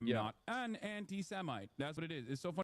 not an anti-Semite. That's what it is. It's so funny.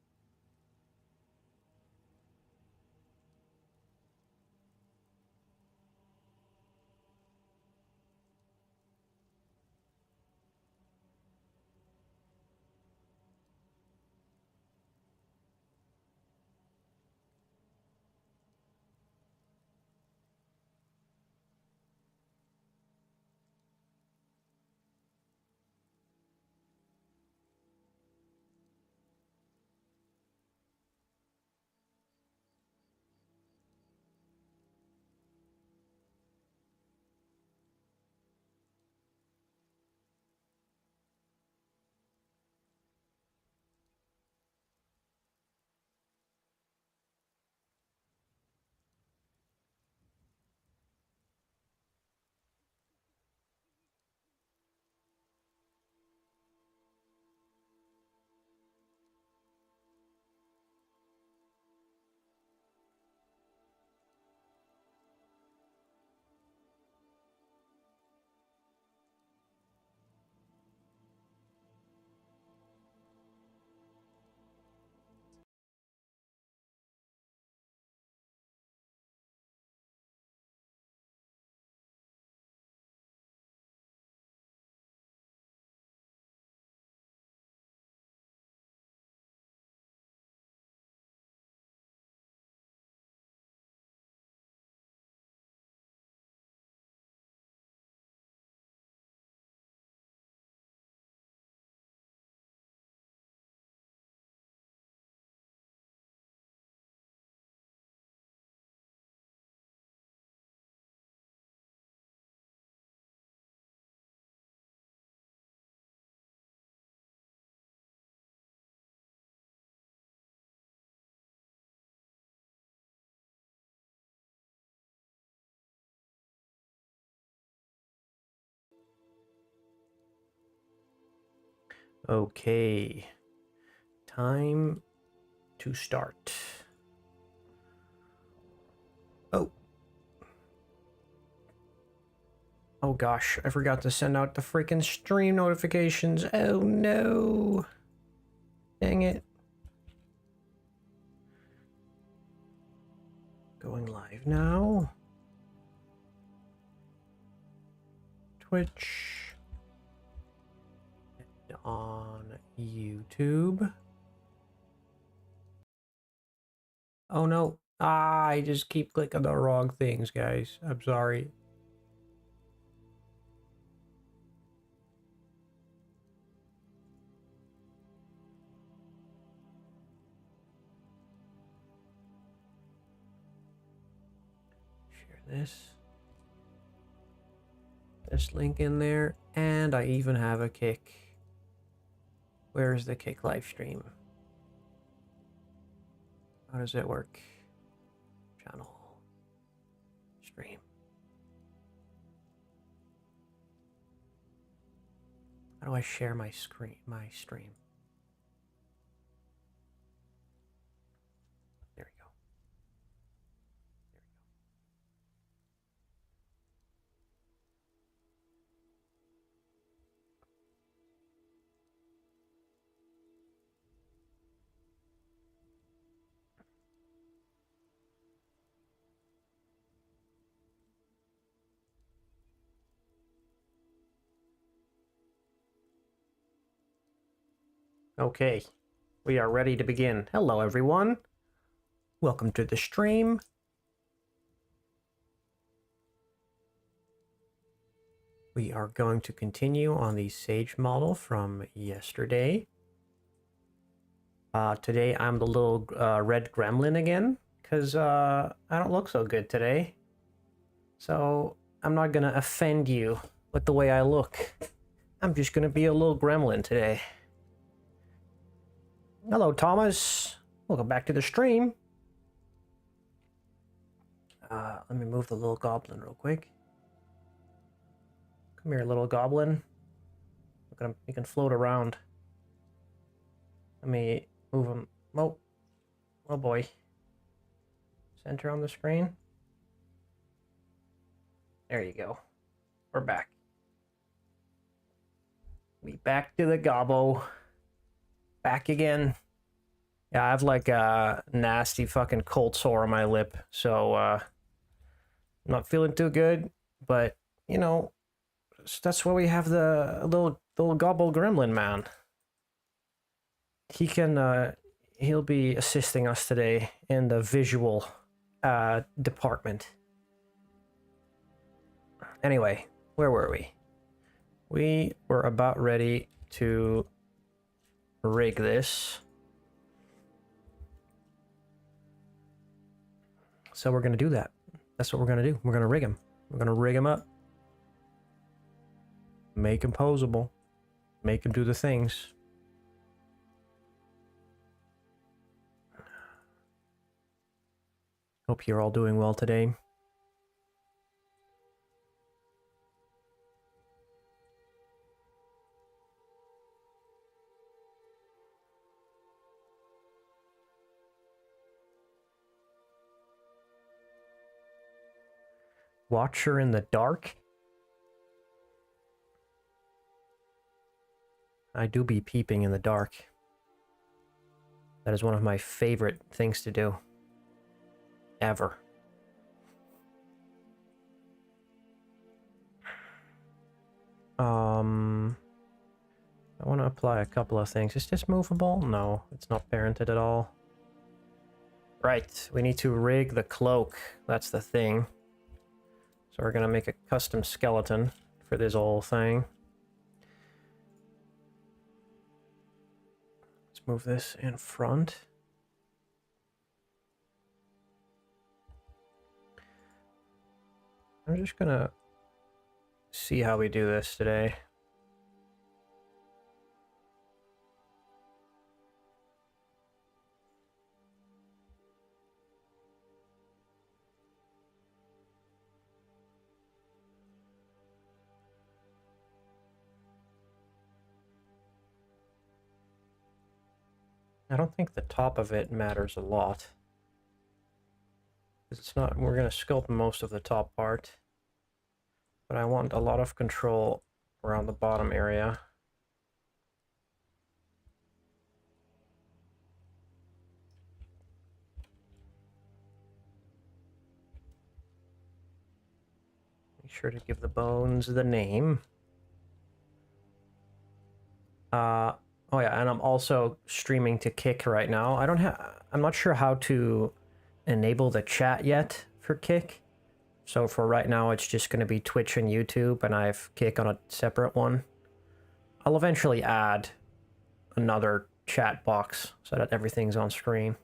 Okay, time to start. Oh gosh, I forgot to send out the freaking stream notifications. Oh no. Dang it. Going live now. Twitch. And on YouTube. Oh no. I just keep clicking the wrong things, guys. I'm sorry. Share this link in there, and I even have a Kick. Where's the Kick live stream? How does it work? Channel. Stream. How do I share my screen, my stream? There we go. Okay, we are ready to begin. Hello, everyone. Welcome to the stream. We are going to continue on the Sage model from yesterday. Today I'm the little red gremlin again, because I don't look so good today. So I'm not going to offend you with the way I look. I'm just going to be a little gremlin today. Hello, Thomas. Welcome back to the stream. Let me move the little goblin real quick. Come here, little goblin. Look at him. He can float around. Let me move him. Oh, oh boy. Center on the screen. There you go. We're back. We back to the gobbo. back again. Yeah, I have like a nasty fucking cold sore on my lip, so I'm not feeling too good. But you know, that's why we have the little gobble gremlin man. He can he'll be assisting us today in the visual department. Anyway, where were we? We were about ready to rig this. So we're gonna do that. That's what we're gonna do. We're gonna rig him. We're gonna rig him up. Make him posable. Make him do the things. Hope you're all doing well today. Watcher in the dark? I do be peeping in the dark. That is one of my favorite things to do. Ever. I want to apply a couple of things. Is this movable? No, it's not parented at all. Right, we need to rig the cloak. That's the thing. So we're gonna make a custom skeleton for this whole thing. Let's move this in front. I'm just gonna see how we do this today. I don't think the top of it matters a lot. It's not, we're going to sculpt most of the top part. But I want a lot of control around the bottom area. Make sure to give the bones the name. Oh yeah, and I'm also streaming to Kick right now. I'm not sure how to enable the chat yet for Kick. So for right now, it's just going to be Twitch and YouTube, and I have Kick on a separate one. I'll eventually add another chat box so that everything's on screen.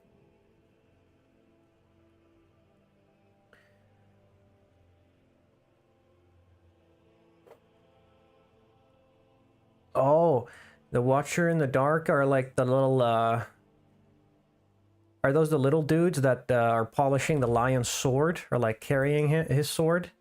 Oh, the Watcher in the Dark are like the little, are those the little dudes that are polishing the lion's sword, or like carrying his sword?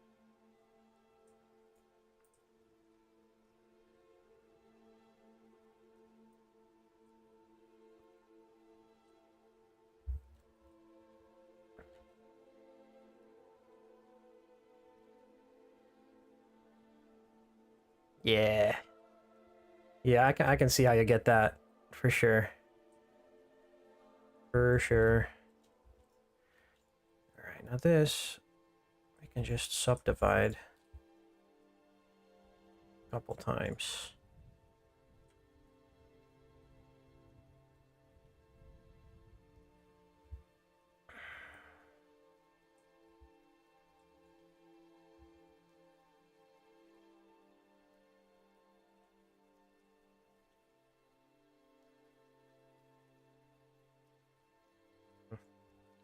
Yeah. Yeah, I can see how you get that, for sure. For sure. Alright, now this, we can just subdivide a couple times.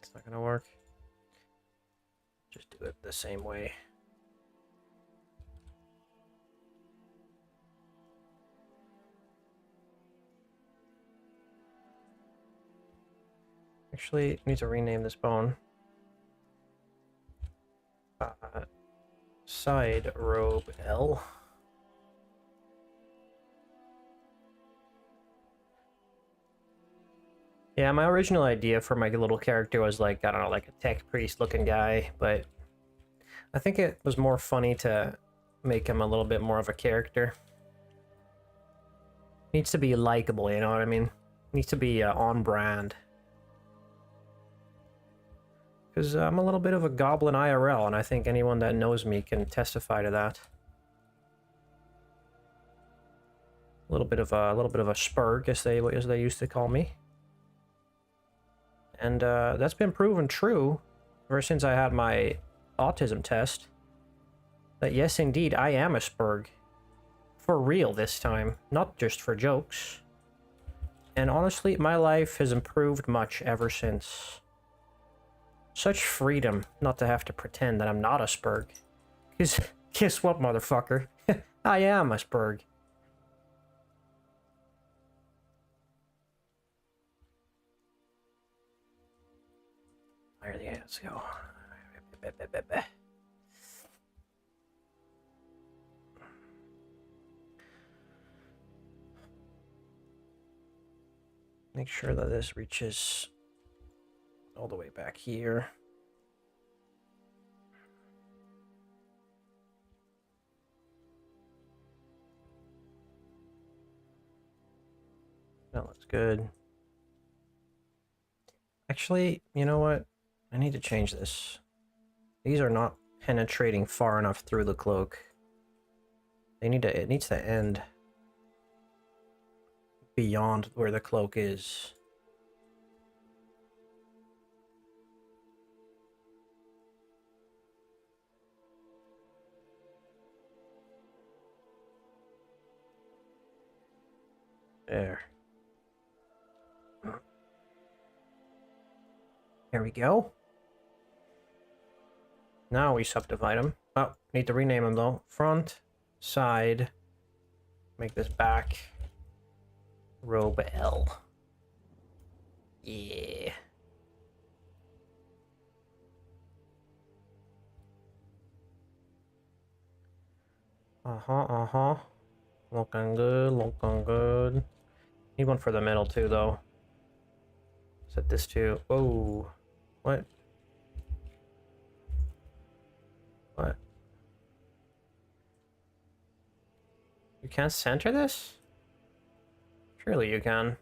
It's not gonna work. Just do it the same way. Actually, I need to rename this bone. Side robe L. Yeah, my original idea for my little character was like, I don't know, like a tech priest looking guy, but I think it was more funny to make him a little bit more of a character. Needs to be likable, you know what I mean? Needs to be on brand. Because I'm a little bit of a goblin IRL, and I think anyone that knows me can testify to that. A little bit of a spurg, as they used to call me. And that's been proven true ever since I had my autism test. That yes, indeed, I am a spurg. For real this time, not just for jokes. And honestly, my life has improved much ever since. Such freedom not to have to pretend that I'm not a spurg. Because guess what, motherfucker? I am a spurg. Alright, let's go. Make sure that this reaches all the way back here. That looks good. Actually, you know what? I need to change this. These are not penetrating far enough through the cloak. It needs to end beyond where the cloak is. There. There we go. Now we subdivide them. Oh, need to rename them though. Front, side. Make this back. Robe L. Yeah. Uh-huh. Looking good, looking good. Need one for the middle too, though. Set this to... Oh. What? What? You can't center this? Surely you can.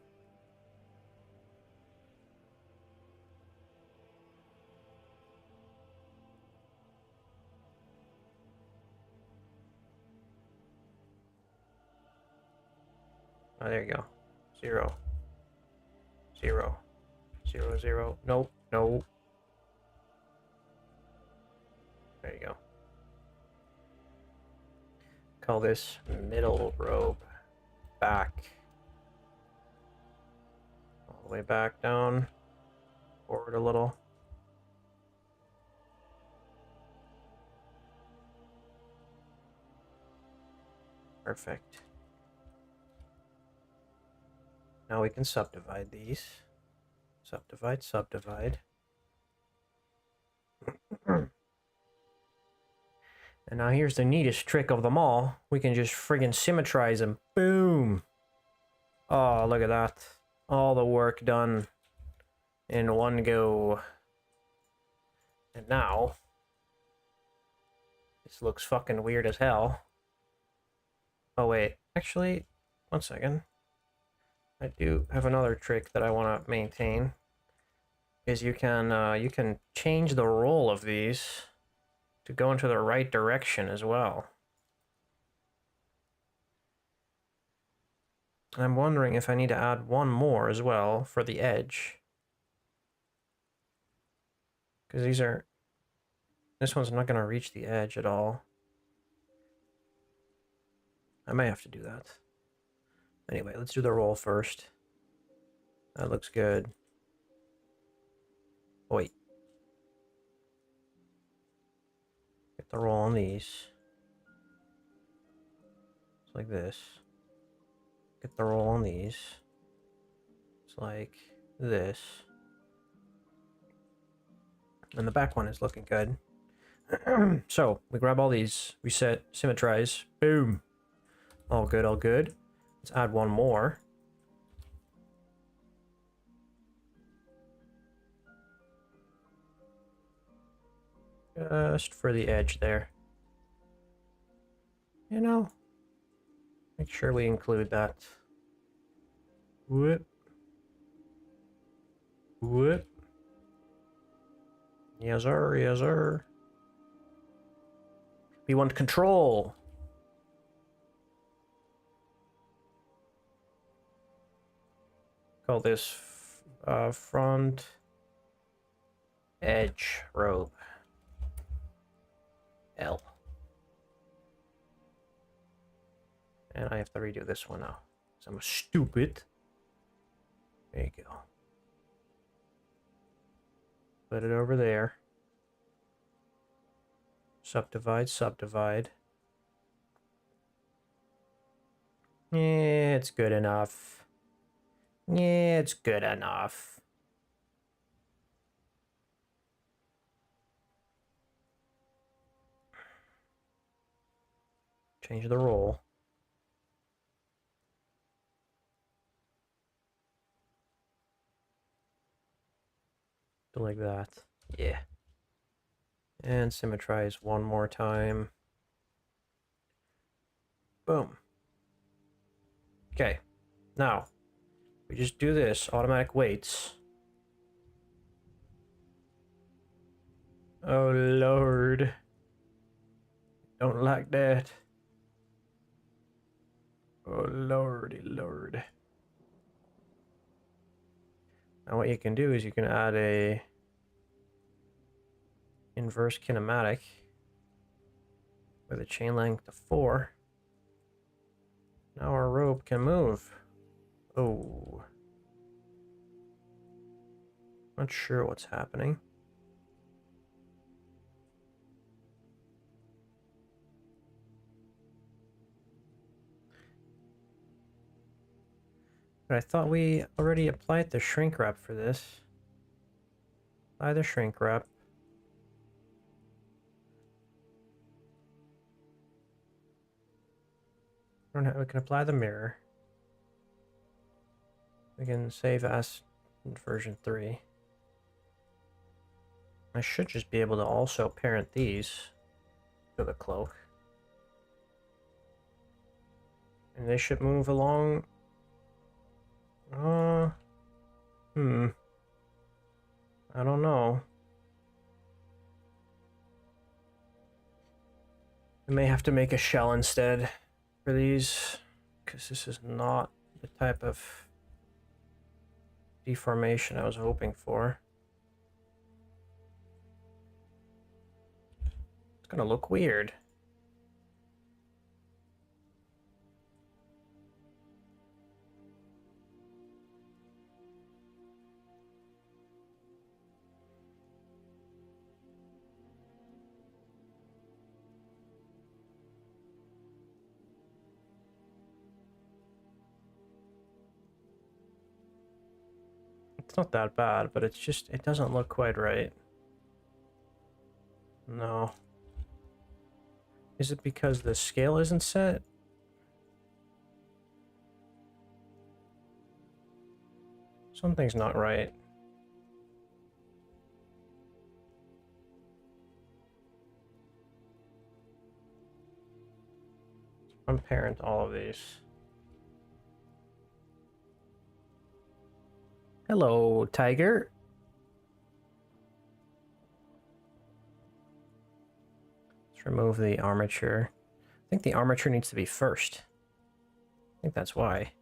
Oh, there you go. 0. 0. 0, 0. Nope, no. There you go. Call this middle robe. Back. All the way back down. Forward a little. Perfect. Now we can subdivide these. Subdivide, subdivide. And now here's the neatest trick of them all. We can just friggin' symmetrize them. Boom! Oh, look at that. All the work done in one go. And now, this looks fucking weird as hell. Oh wait, actually, one second. I do have another trick that I want to maintain. Is you can change the roll of these to go into the right direction as well. I'm wondering if I need to add one more as well for the edge. Because this one's not going to reach the edge at all. I may have to do that. Anyway, let's do the roll first. That looks good. Oh, wait. Get the roll on these. It's like this. Get the roll on these. It's like this. And the back one is looking good. So, we grab all these, we set, symmetrize, boom. All good, all good. Let's add one more. Just for the edge there. You know, make sure we include that. Whoop. Whoop. Yes, sir. Yes, sir. We want control. Call this front edge robe. L. And I have to redo this one now. Because I'm stupid. There you go. Put it over there. Subdivide, subdivide. Yeah, it's good enough. Yeah, it's good enough. Change the roll. Do like that. Yeah. And symmetrize one more time. Boom. Okay. Now, we just do this. Automatic weights. Oh, Lord. Don't like that. Oh, Lordy, Lord. Now what you can do is you can add a inverse kinematic with a chain length of 4. Now our rope can move. Oh. Not sure what's happening. But I thought we already applied the shrink wrap for this. Apply the shrink wrap. We can apply the mirror. We can save as version 3. I should just be able to also parent these to the cloak. And they should move along. I don't know. I may have to make a shell instead for these, because this is not the type of deformation I was hoping for. It's gonna look weird. It's not that bad, but it's just, it doesn't look quite right. No. Is it because the scale isn't set? Something's not right. Unparent all of these. Hello, tiger. Let's remove the armature. I think the armature needs to be first. I think that's why.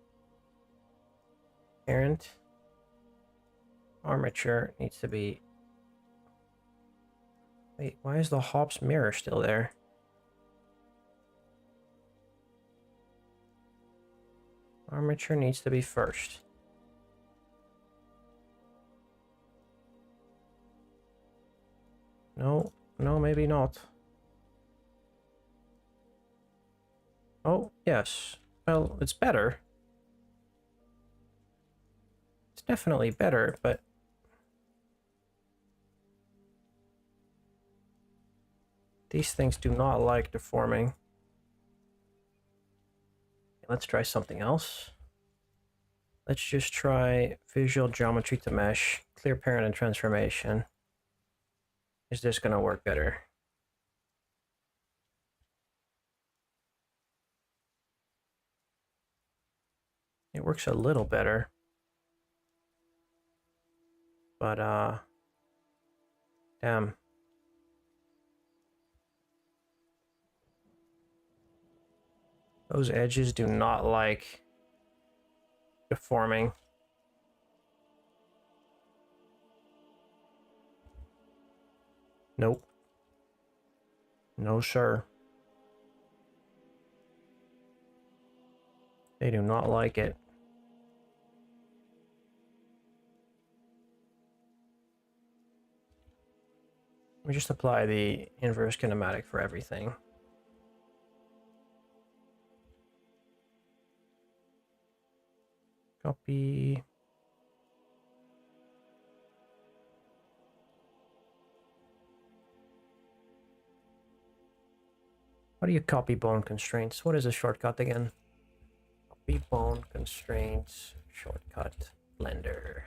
Parent. Armature needs to be... Wait, why is the hops mirror still there? Armature needs to be first. No, no, maybe not. Oh, yes. Well, it's better. It's definitely better, but... these things do not like deforming. Let's try something else. Let's just try visual geometry to mesh, clear parent and transformation. Is this going to work better? It works a little better. but damn. Those edges do not like deforming. Nope. No, sir. They do not like it. We just apply the inverse kinematic for everything. Copy. How do you copy bone constraints? What is a shortcut again? Copy bone constraints, shortcut, Blender.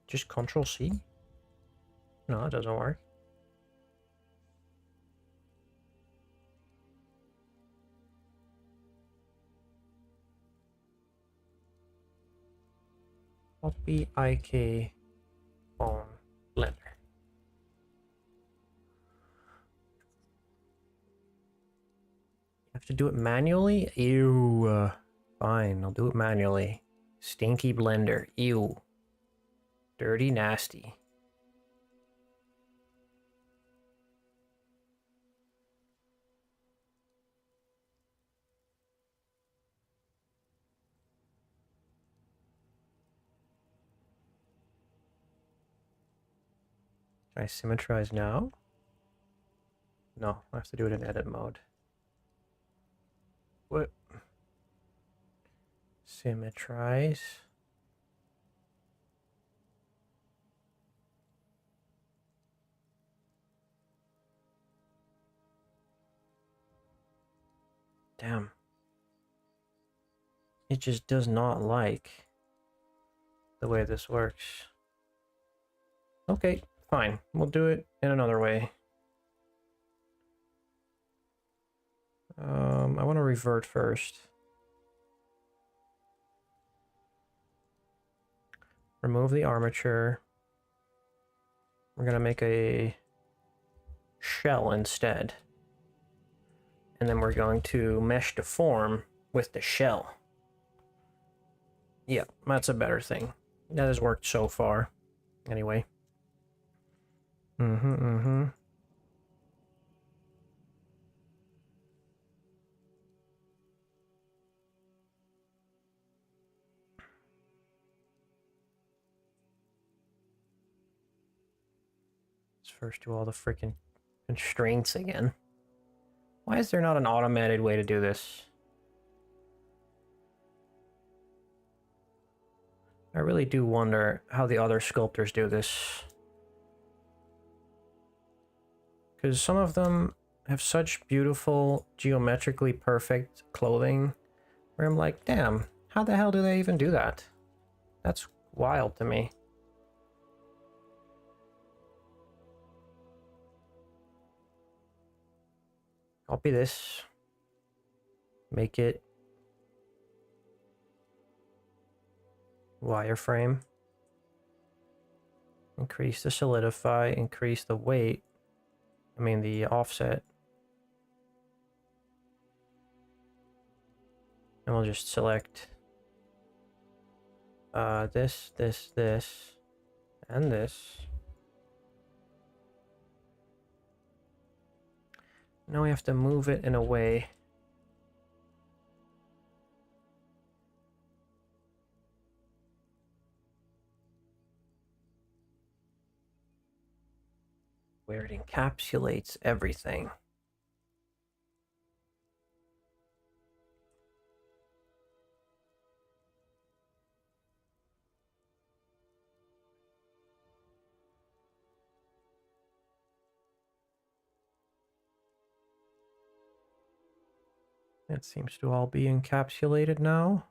Just Control C? No, it doesn't work. Copy IK bone Blender. Have to do it manually? Ew. Fine, I'll do it manually. Stinky Blender. Ew. Dirty, nasty. Can I symmetrize now? No, I have to do it in edit mode. What? Symmetrize. Damn. It just does not like the way this works. Okay, fine. We'll do it in another way. I want to revert first. Remove the armature. We're going to make a shell instead. And then we're going to mesh deform with the shell. Yep, that's a better thing. That has worked so far. Anyway. Let's first do all the freaking constraints again. Why is there not an automated way to do this? I really do wonder how the other sculptors do this. Because some of them have such beautiful, geometrically perfect clothing, where I'm like, damn, how the hell do they even do that? That's wild to me. Copy this. Make it wireframe. Increase the solidify, increase the weight. I mean the offset. And we'll just select this, and this. Now we have to move it in a way where it encapsulates everything. It seems to all be encapsulated now.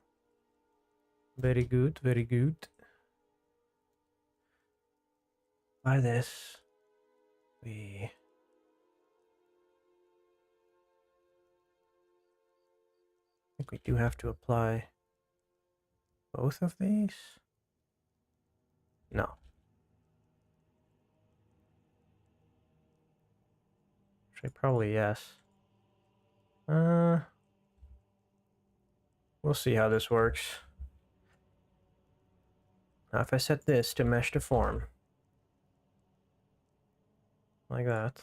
Very good, very good. By this, we we do have to apply both of these. No. Actually, probably yes. We'll see how this works. Now, if I set this to mesh to form, like that,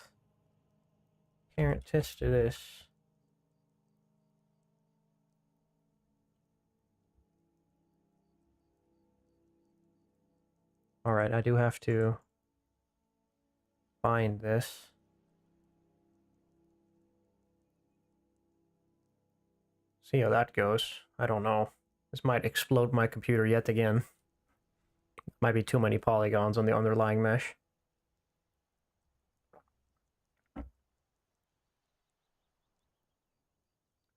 parent test to this. All right, I do have to find this. See how that goes. I don't know. This might explode my computer yet again. Might be too many polygons on the underlying mesh.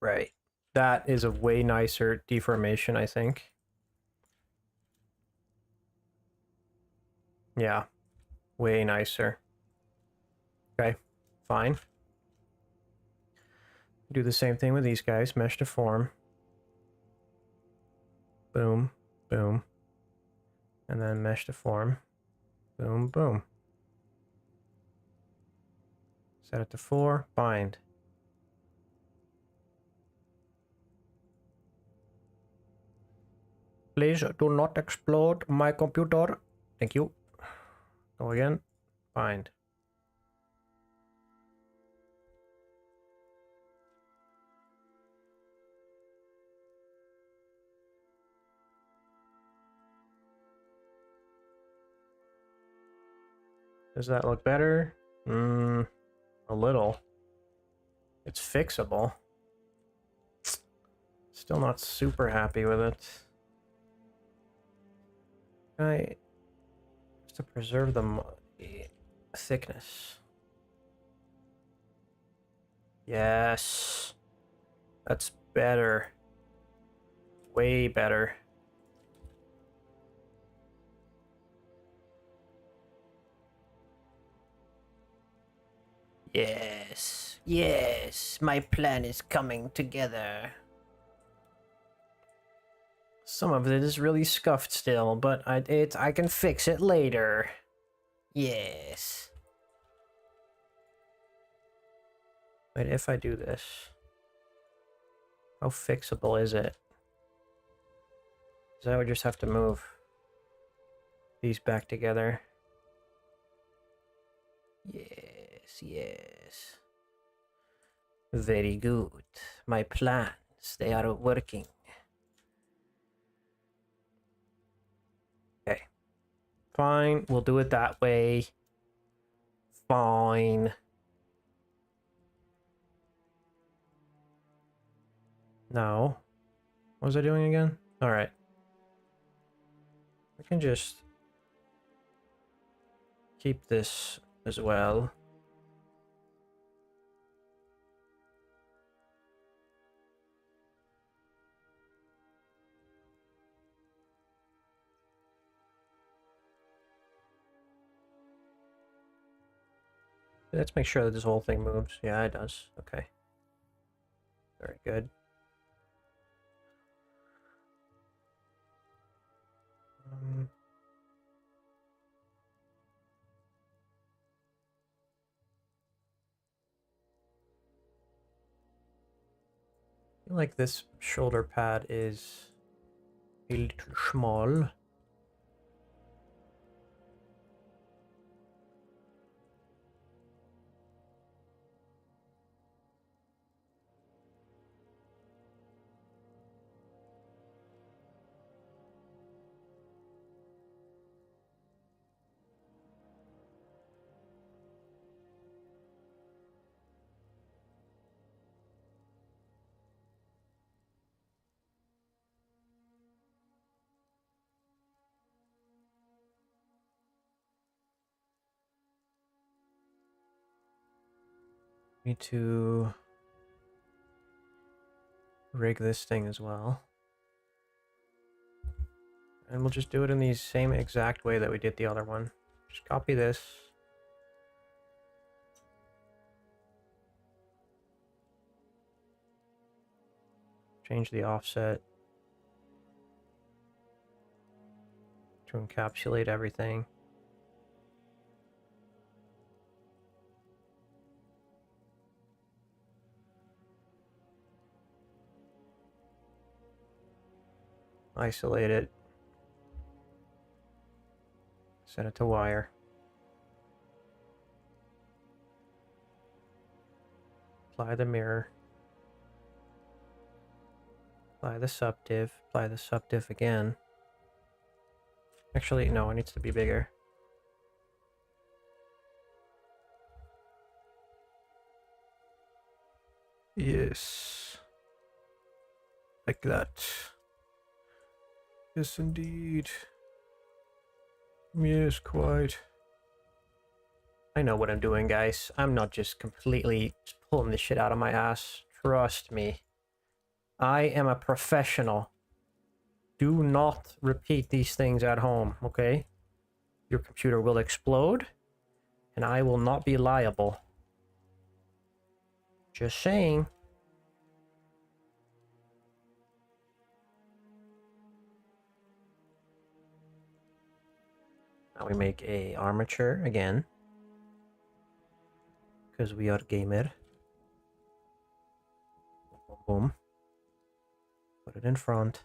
Right. That is a way nicer deformation, I think. Yeah. Way nicer. Okay. Fine. Do the same thing with these guys. Mesh to form. Boom. Boom. And then mesh to form. Boom. Boom. Set it to 4. Bind. Please do not explode my computer. Thank you. Go again. Bind. Does that look better? A little. It's fixable. Still not super happy with it. Just to preserve the thickness. Yes. That's better. Way better. Yes. Yes. My plan is coming together. Some of it is really scuffed still, but I can fix it later. Yes. Wait, if I do this, how fixable is it? Because I would just have to move these back together. Yes, yes. Very good. My plans, they are working. Okay. Fine, we'll do it that way. Fine. No. What was I doing again? Alright. We can just keep this as well. Let's make sure that this whole thing moves. Yeah, it does. Okay. Very good. I feel like this shoulder pad is a little small. Need to rig this thing as well. And we'll just do it in the same exact way that we did the other one. Just copy this. change the offset to encapsulate everything. Isolate it. Set it to wire. Apply the mirror. Apply the subdiv. Apply the subdiv again. Actually, no, it needs to be bigger. Yes. Like that. Yes, indeed. Yes, quite. I know what I'm doing, guys. I'm not just completely pulling this shit out of my ass. Trust me. I am a professional. Do not repeat these things at home, okay? Your computer will explode, and I will not be liable. Just saying. Now we make a armature again. Because we are gamer. Boom, boom. Put it in front.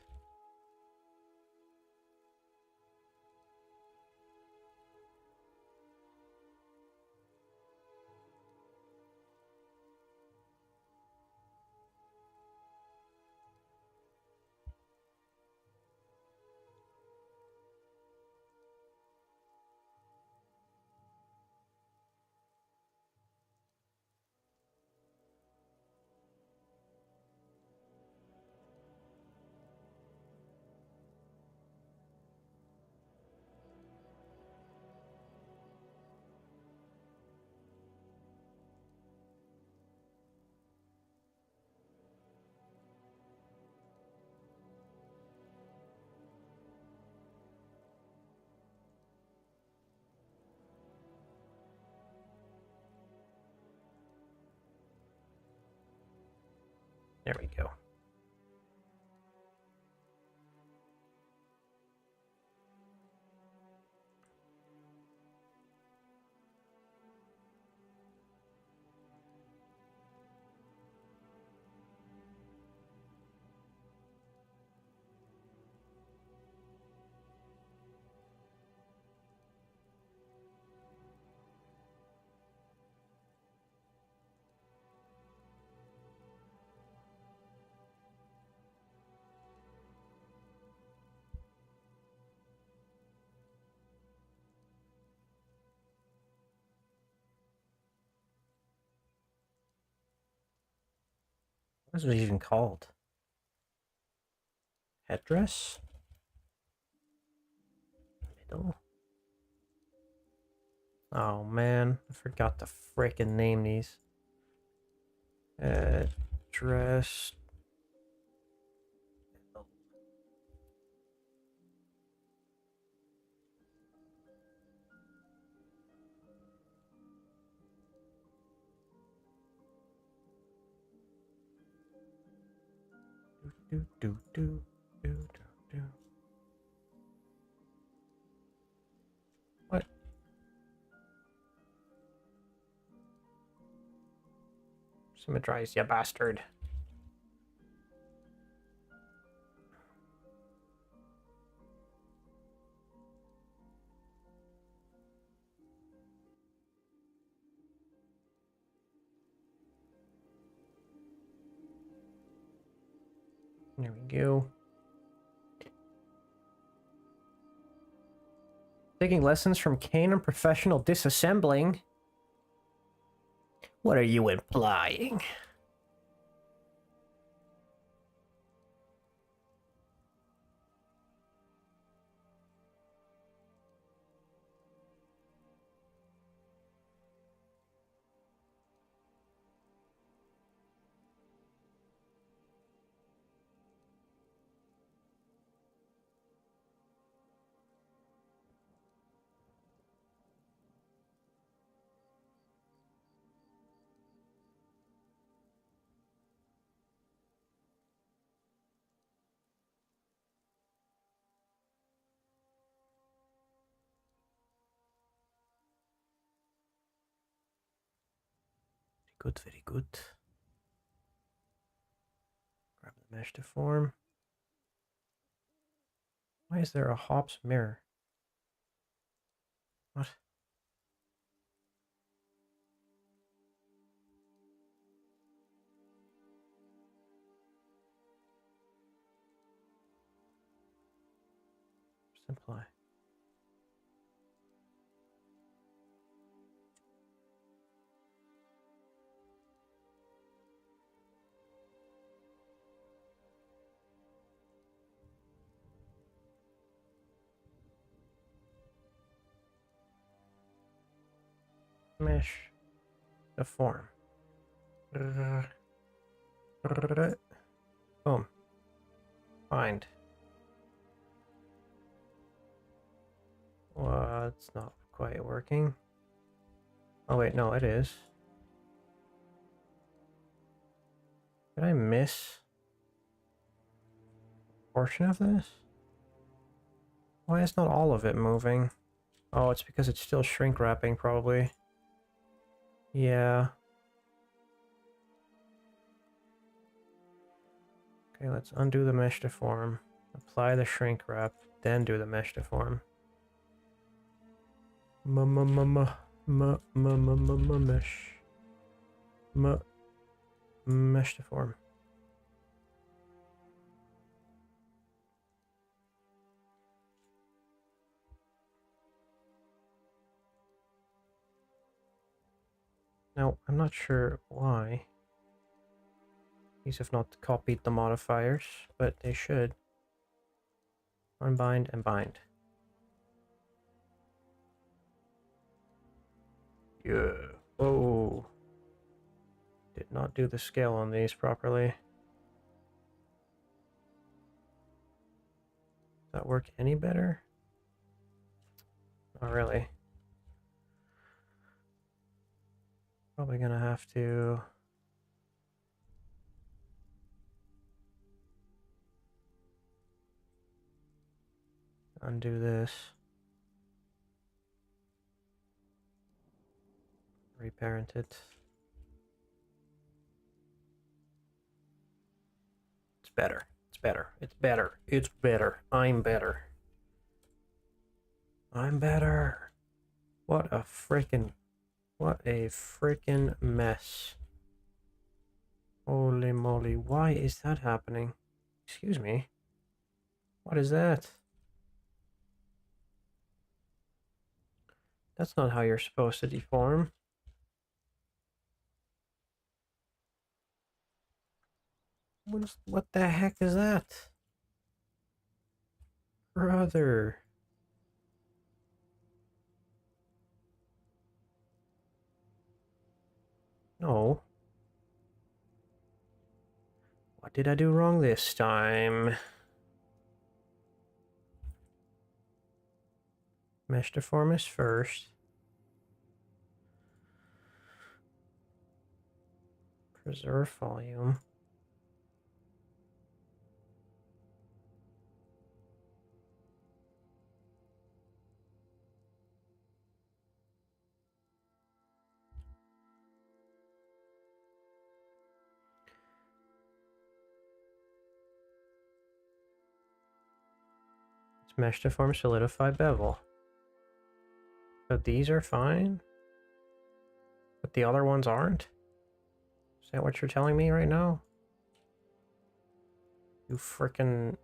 There we go. What is it even called? Headdress? Middle? Oh man, I forgot to frickin' name these. Headdress. Do do do do do do. What? Symmetrize, you bastard. There we go. Taking lessons from Kane and professional disassembling. What are you implying? good, very good. Grab the mesh to form. Why is there a hops mirror? What? Apply. Mesh the form. Boom. Find. Well, it's not quite working. Oh wait, no, it is. Did I miss a portion of this? Why is not all of it moving? Oh, it's because it's still shrink wrapping, probably. Yeah. Okay, let's undo the mesh deform. Apply the shrink wrap, then do the mesh deform. Mesh deform. Now, I'm not sure why these have not copied the modifiers, but they should. Unbind and bind. Yeah. Whoa. Did not do the scale on these properly. Does that work any better? Not really. Probably gonna have to undo this. Reparent it. It's better. It's better. It's better. It's better. I'm better. I'm better. What a freaking mess. Holy moly, why is that happening? Excuse me. What is that? That's not how you're supposed to deform. What the heck is that? Brother. No. What did I do wrong this time? Mesh deform is first. Preserve volume. It's mesh deform solidify bevel. So these are fine, but the other ones aren't? Is that what you're telling me right now? You frickin'...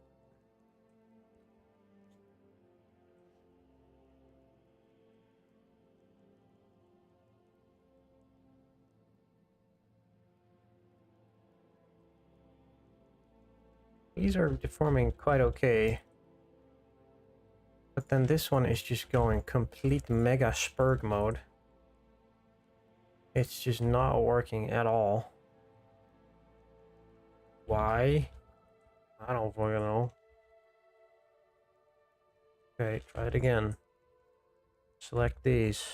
These are deforming quite okay. But then this one is just going complete mega spurg mode. It's just not working at all. Why? I don't fucking know. Okay, try it again. Select these.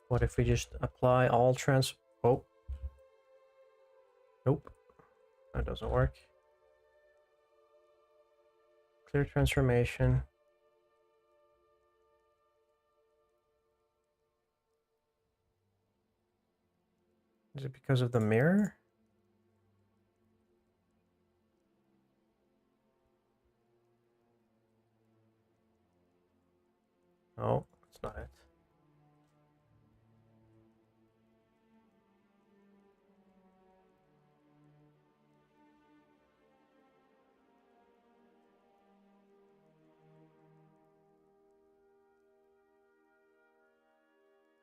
What if we just apply all Oh. Nope. That doesn't work. Clear transformation. Is it because of the mirror? No, that's not it.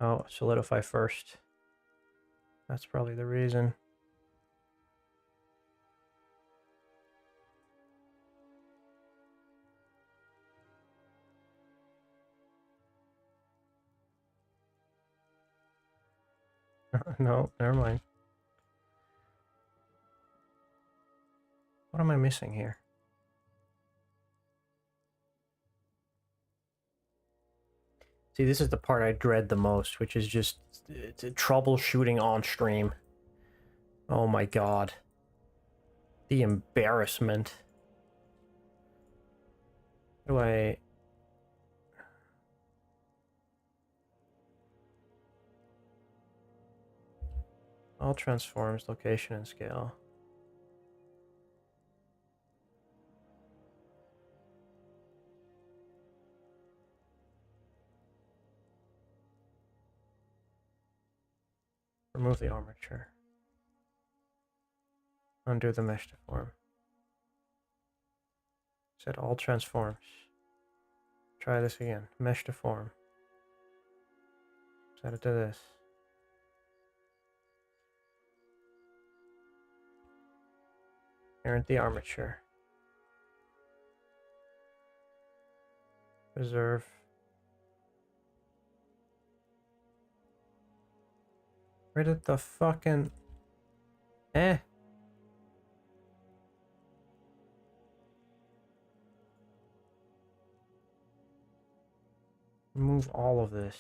Oh, solidify first. That's probably the reason. No, never mind. What am I missing here? See, this is the part I dread the most, which is just troubleshooting on stream. Oh my god. The embarrassment. How do I... All transforms, location, and scale. Remove the armature. Undo the mesh deform. Set all transforms. Try this again. Mesh deform. Set it to this. Parent the armature. Preserve. Where did the fucking... Remove all of this.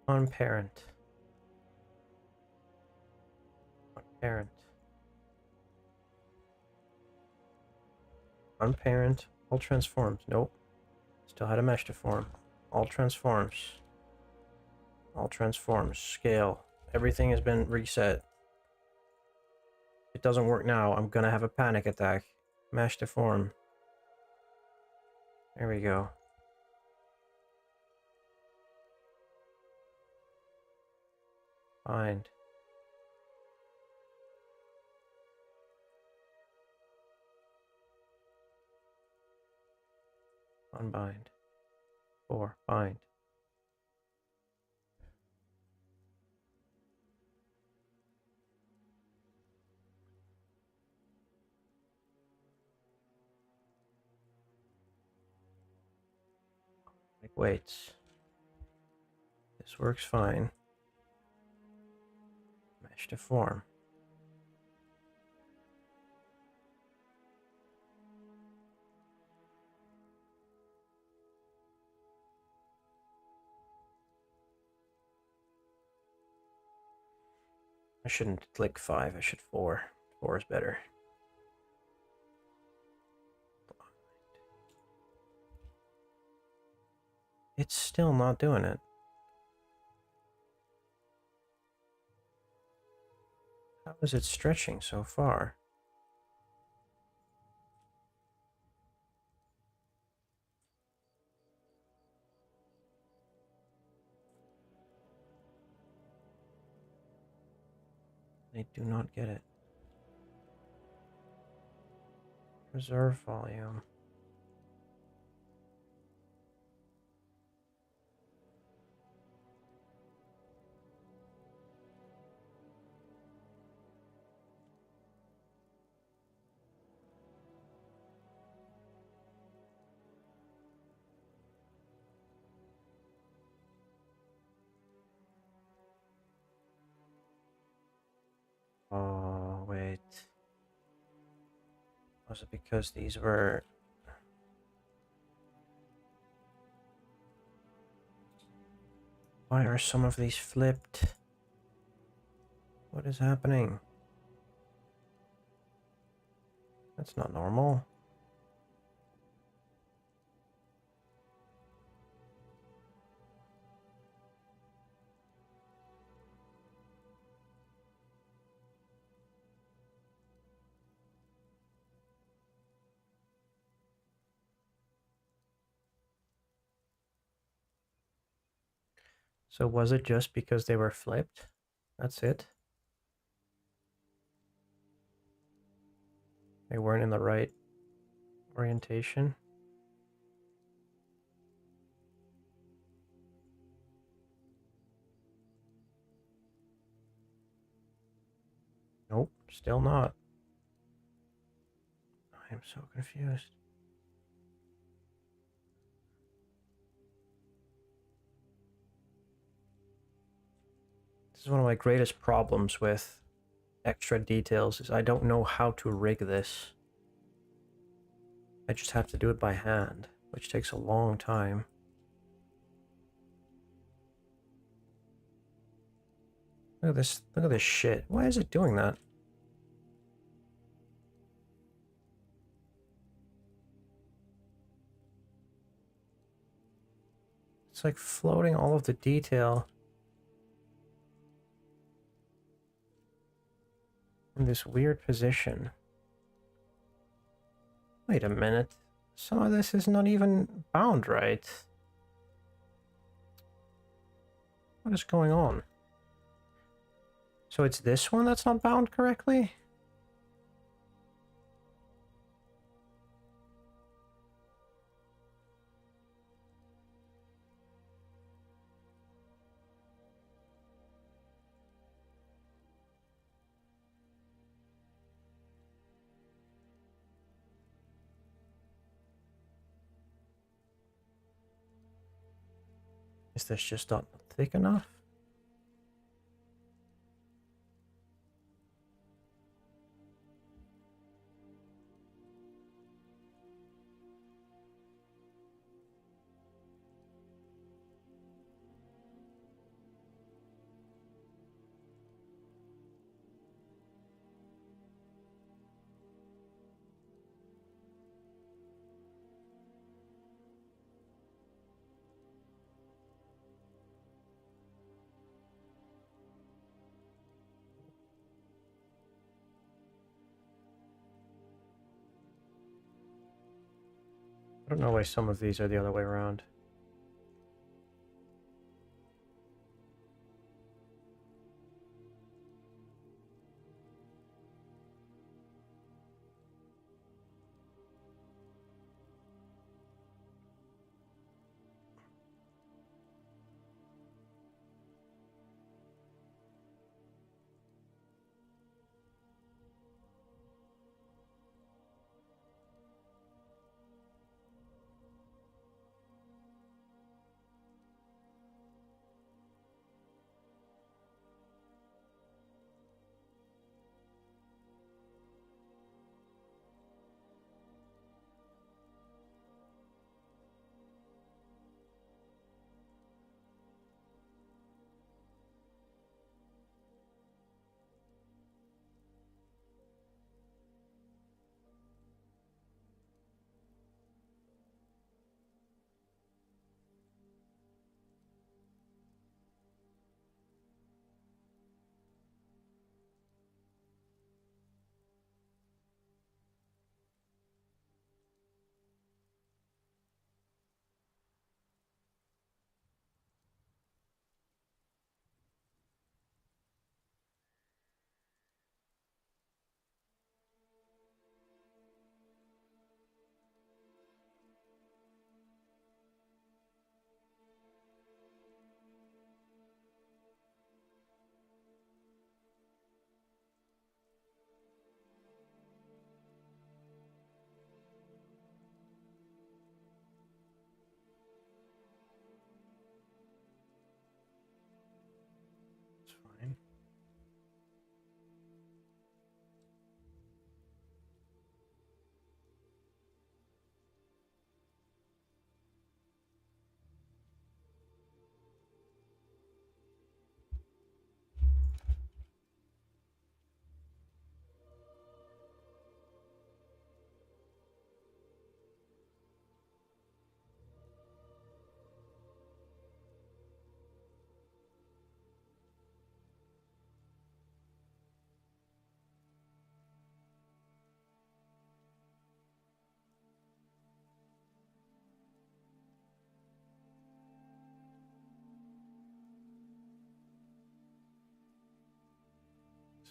Unparent. Unparent. Unparent. All transforms. Nope. Still had a mesh deform. All transforms. All transforms. Scale. Everything has been reset. If it doesn't work now, I'm gonna have a panic attack. Mesh deform. There we go. Bind. Unbind. 4. Bind. Like weights. This works fine. Mesh deform. I shouldn't click 5, I should 4. 4 is better. It's still not doing it. How is it stretching so far? I do not get it. Preserve volume. Oh, wait. Was it because these were... Why are some of these flipped? What is happening? That's not normal. So was it just because they were flipped? That's it? They weren't in the right orientation? Nope, still not. I am so confused. This is one of my greatest problems with extra details is I don't know how to rig this. I just have to do it by hand, which takes a long time. Look at this shit. Why is it doing that? It's like floating all of the detail in this weird position. Wait a minute. Some of this is not even bound right. What is going on? So it's this one that's not bound correctly? Is this just not thick enough? I don't know why some of these are the other way around.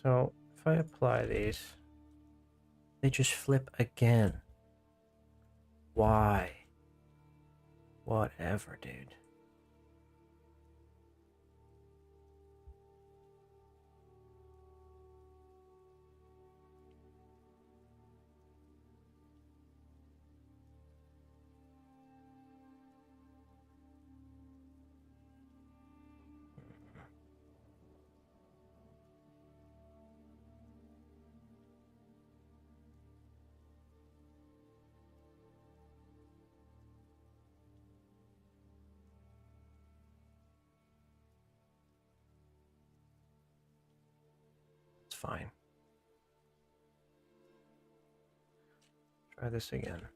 So if I apply these, they just flip again. Why? Whatever, dude. It's fine. Try this again.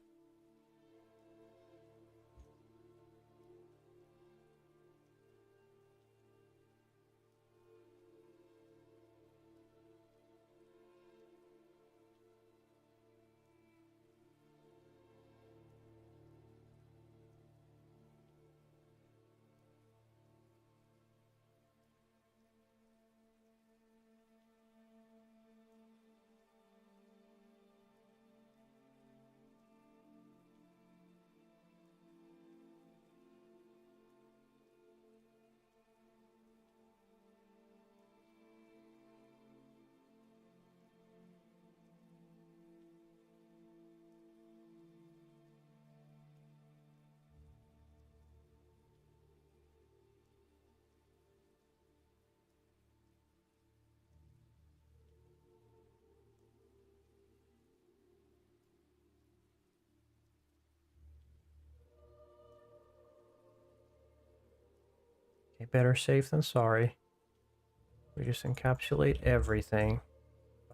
Okay, better safe than sorry. We just encapsulate everything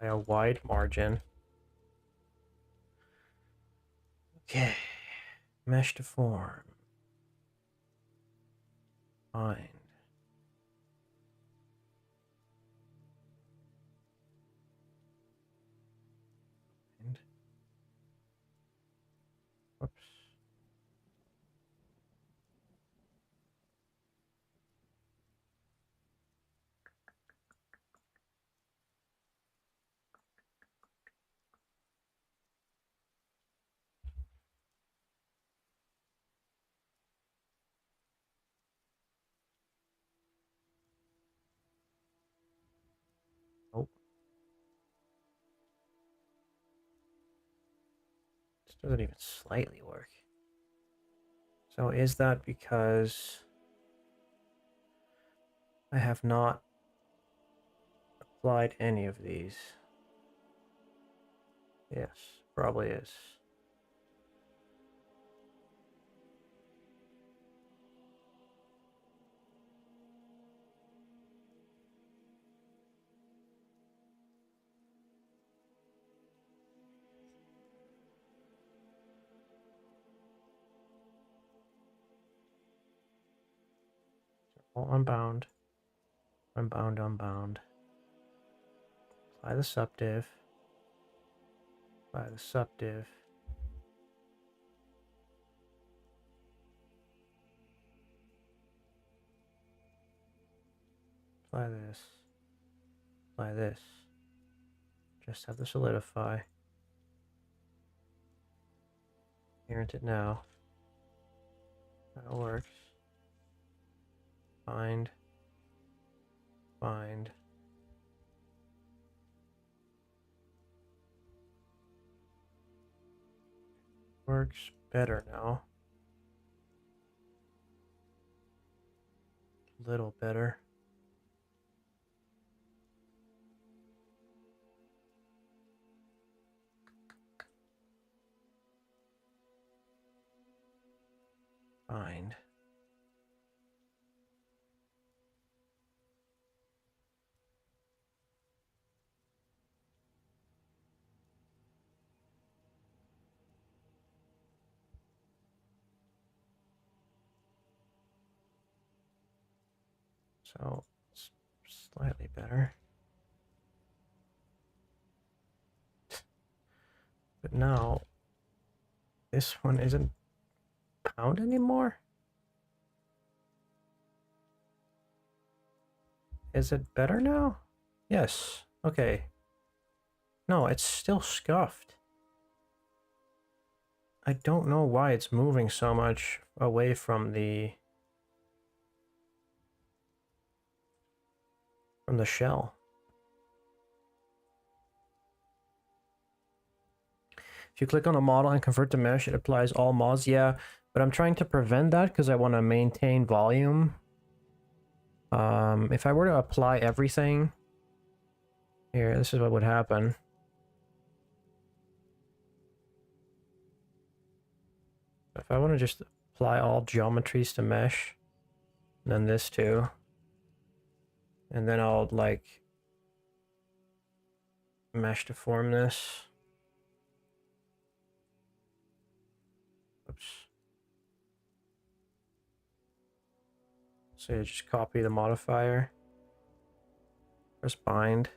by a wide margin. Okay, mesh to form. Fine. Whoops. Oh. This doesn't even slightly work. So is that because I have not applied any of these? Yes, probably is. All unbound. Unbound, unbound. Apply the subdiv. Apply the subdiv. Apply this. Apply this. Just have to solidify. Parent it now. That works. Find. Find. Works better now. A little better. Find. So it's slightly better. But now this one isn't bound anymore. Is it better now? Yes. Okay. No, it's still scuffed. I don't know why it's moving so much away from the shell. If you click on a model and convert to mesh, it applies all mods. Yeah, but I'm trying to prevent that because I want to maintain volume. If I were to apply everything here, this is what would happen. If I want to just apply all geometries to mesh, and then this too, and then I'll like mesh to form this. Oops. So you just copy the modifier. Press bind.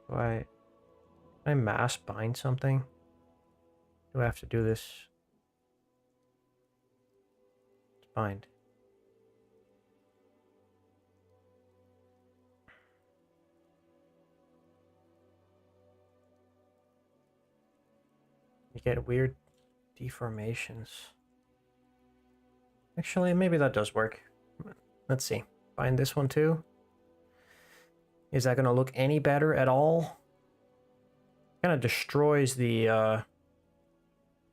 Can I mass bind something? Do I have to do this? Let's bind. You get weird deformations. Actually, maybe that does work. Let's see. Bind this one too. Is that going to look any better at all? Kind of destroys the...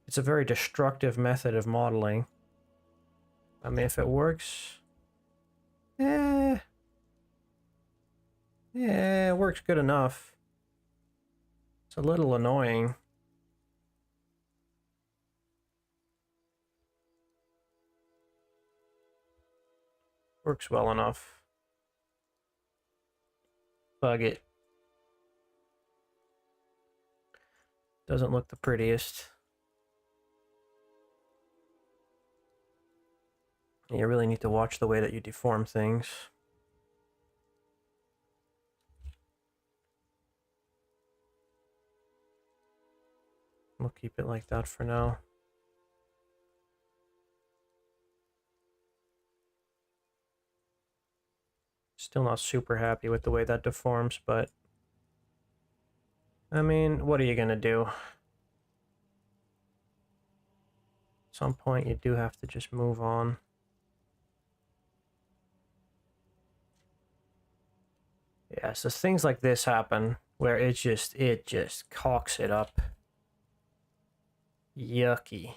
It's a very destructive method of modeling. I mean, if it works... Yeah, it works good enough. It's a little annoying. Works well enough. Bug it. Doesn't look the prettiest. You really need to watch the way that you deform things. We'll keep it like that for now. Still not super happy with the way that deforms, but I mean, what are you gonna do? At some point you do have to just move on. Yeah, so things like this happen where it just cocks it up. Yucky.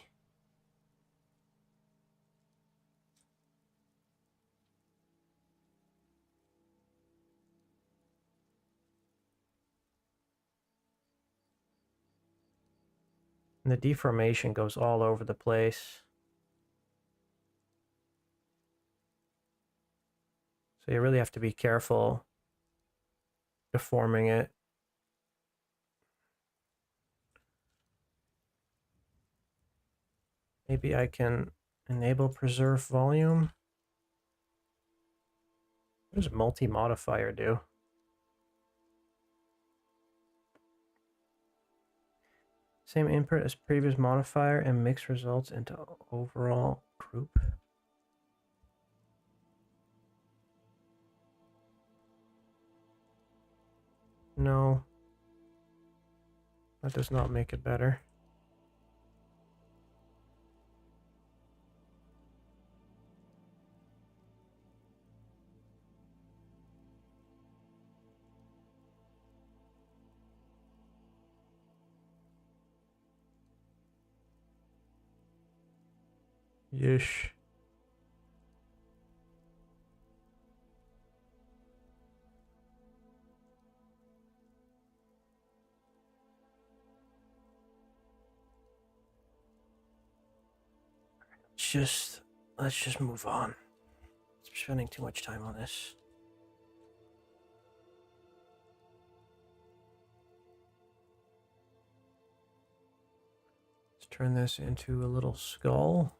And the deformation goes all over the place. So you really have to be careful deforming it. Maybe I can enable preserve volume. What does multi-modifier do? Same input as previous modifier and mix results into overall group. No. That does not make it better. Yeesh. Let's just move on. I'm spending too much time on this. Let's turn this into a little skull.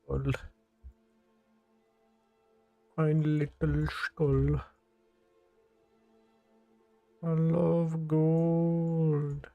Skull. Find little skull. I love gold.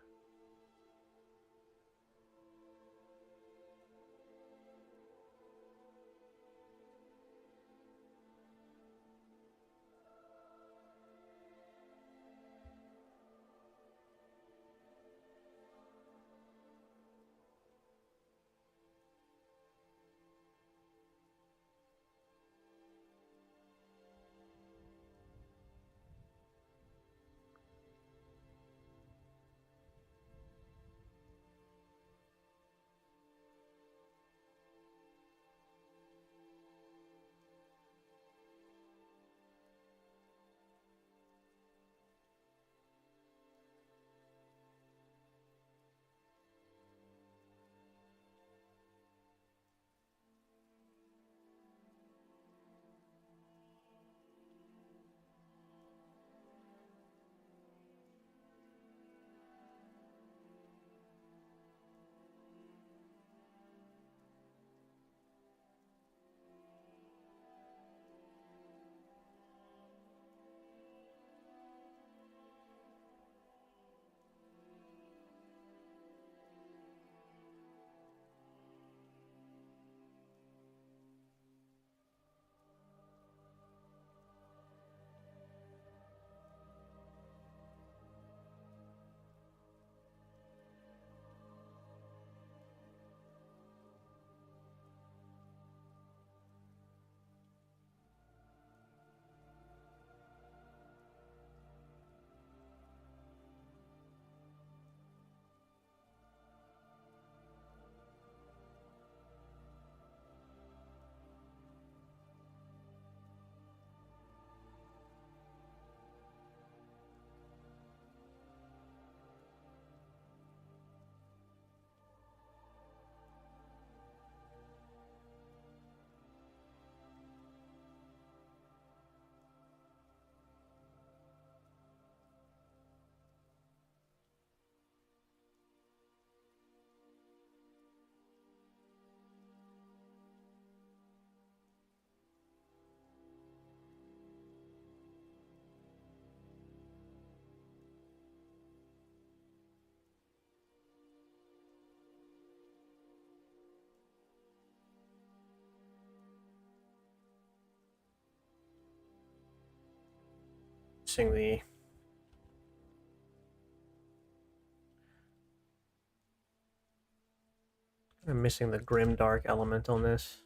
I'm missing the Grimdark element on this.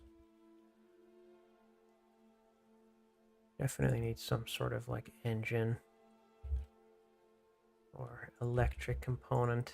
Definitely need some sort of like engine or electric component.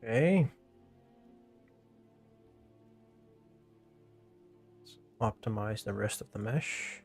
Okay. Let's optimize the rest of the mesh.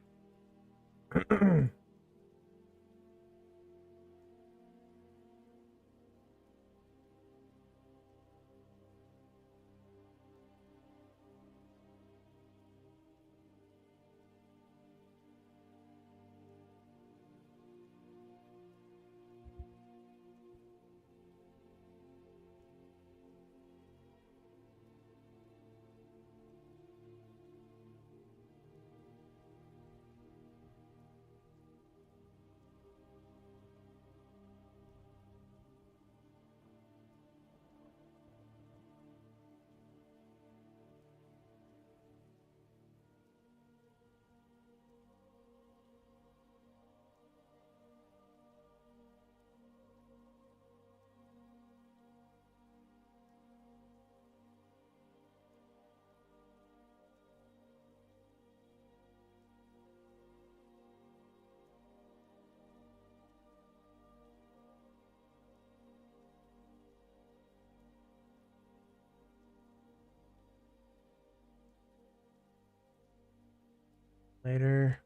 Later.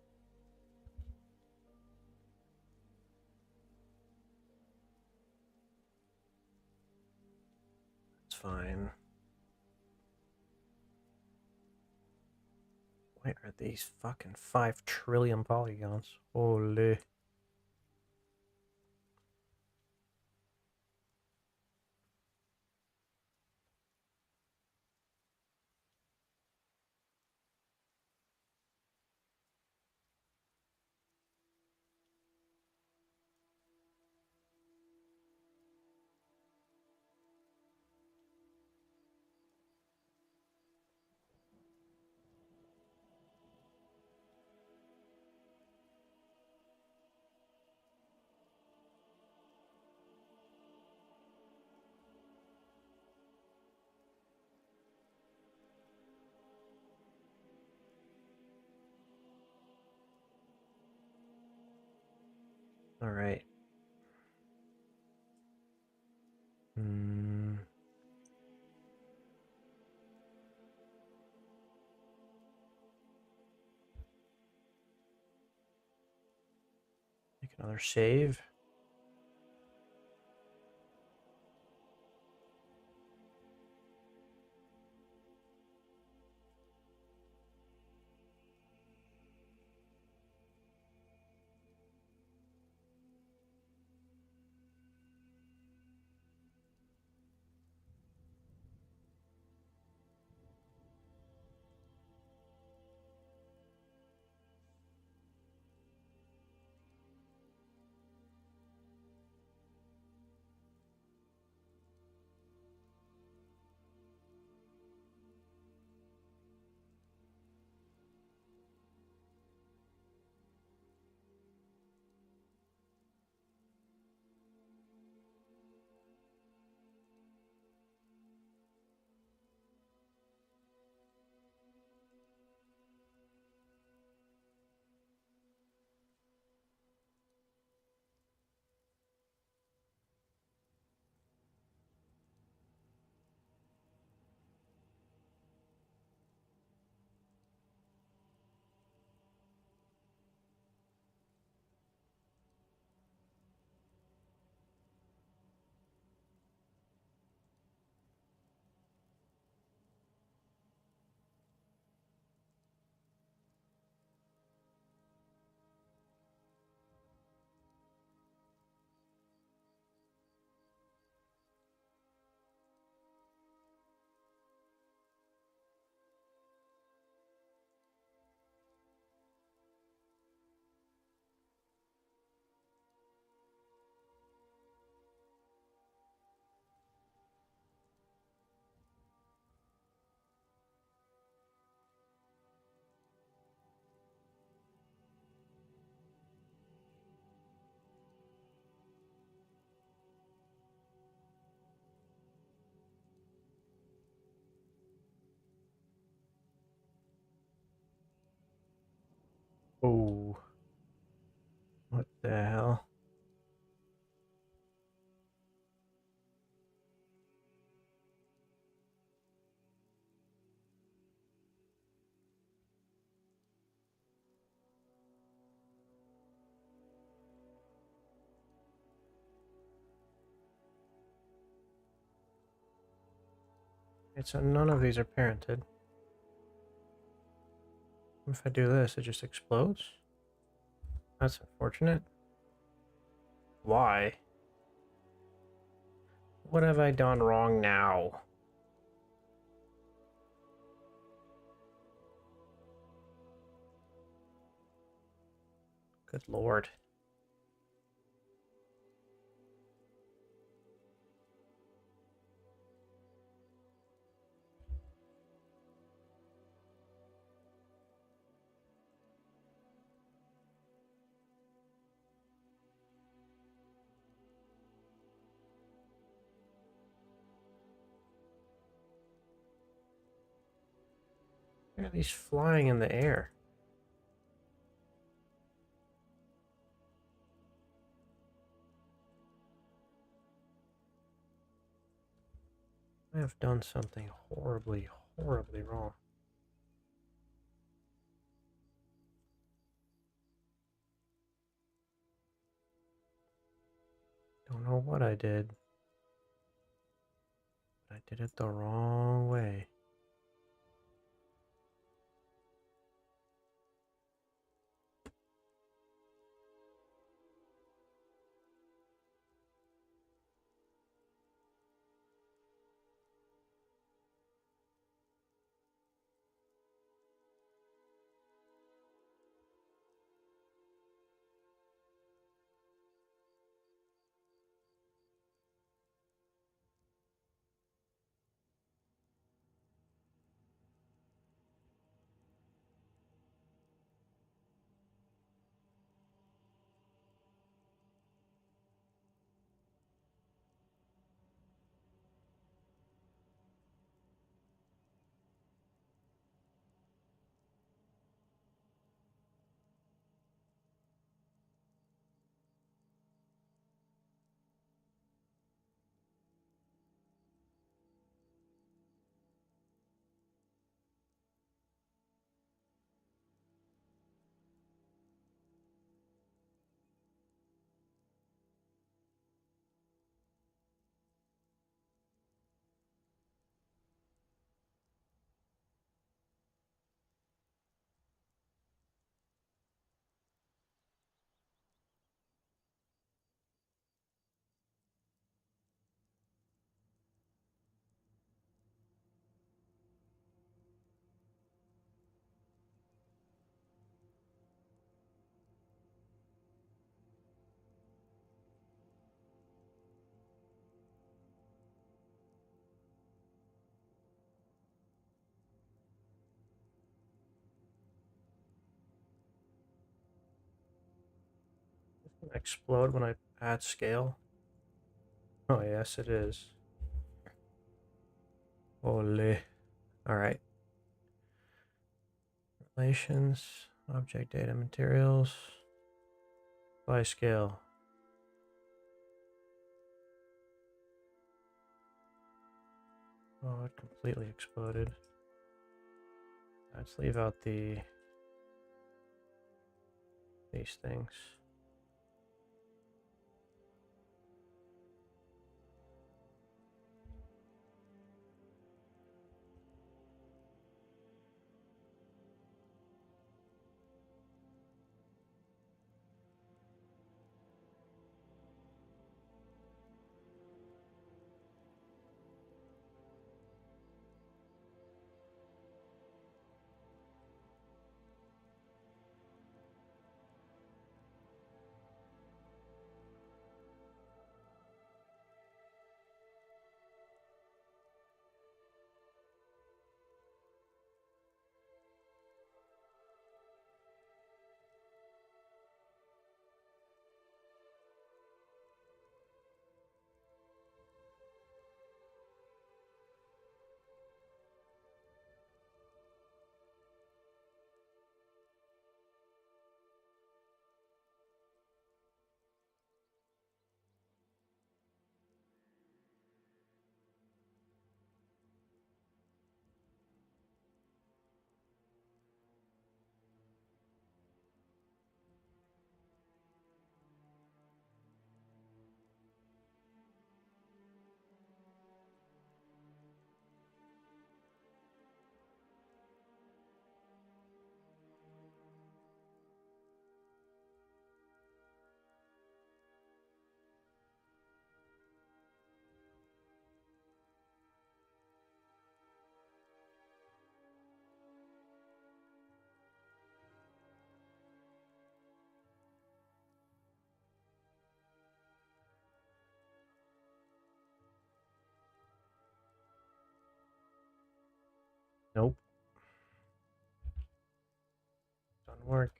It's fine. Why are these fucking 5 trillion polygons? Holy. All right. Make another save. Oh. What the hell? Okay, so none of these are parented. If I do this, it just explodes. That's unfortunate. Why? What have I done wrong now? Good lord. Why are these flying in the air? I have done something horribly, horribly wrong. Don't know what I did, but I did it the wrong way. It's gonna explode when I add scale. Oh yes, it is. Ole. All right. Relations, object data materials, by scale. Oh, it completely exploded. Let's leave out these things. Nope. Doesn't work.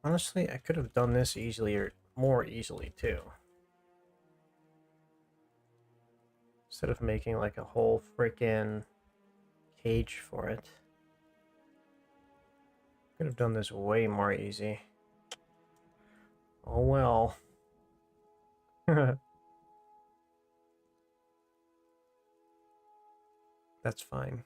Honestly, I could have done this easily or more easily too. Instead of making like a whole freaking cage for it. Could have done this way more easy. Oh well. That's fine.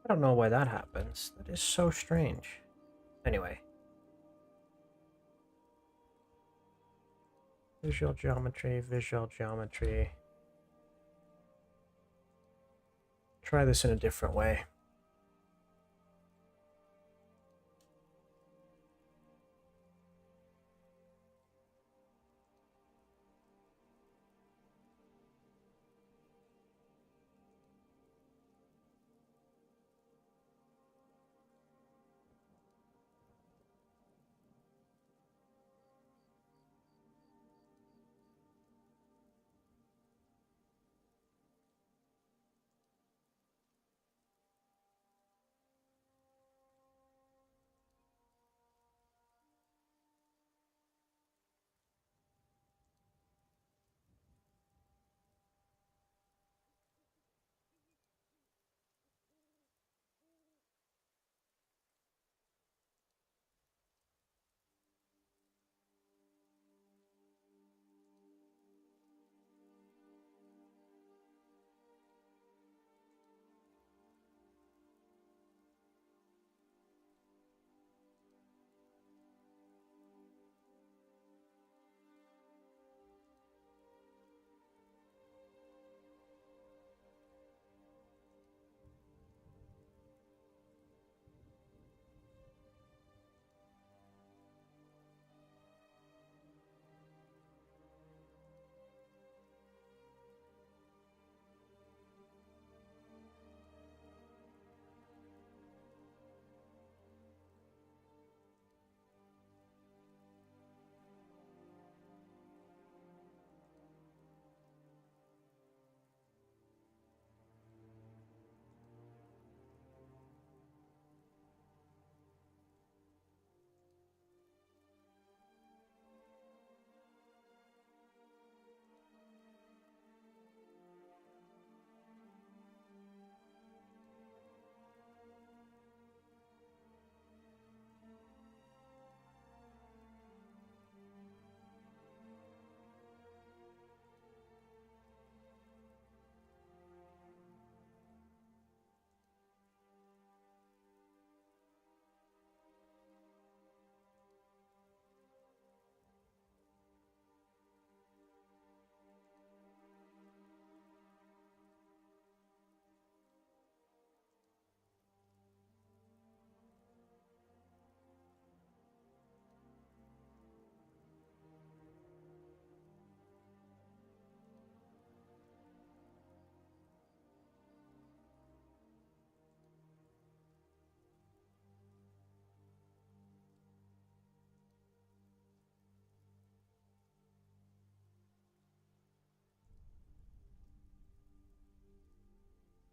I don't know why that happens. That is so strange. Anyway. Visual geometry, visual geometry. Try this in a different way.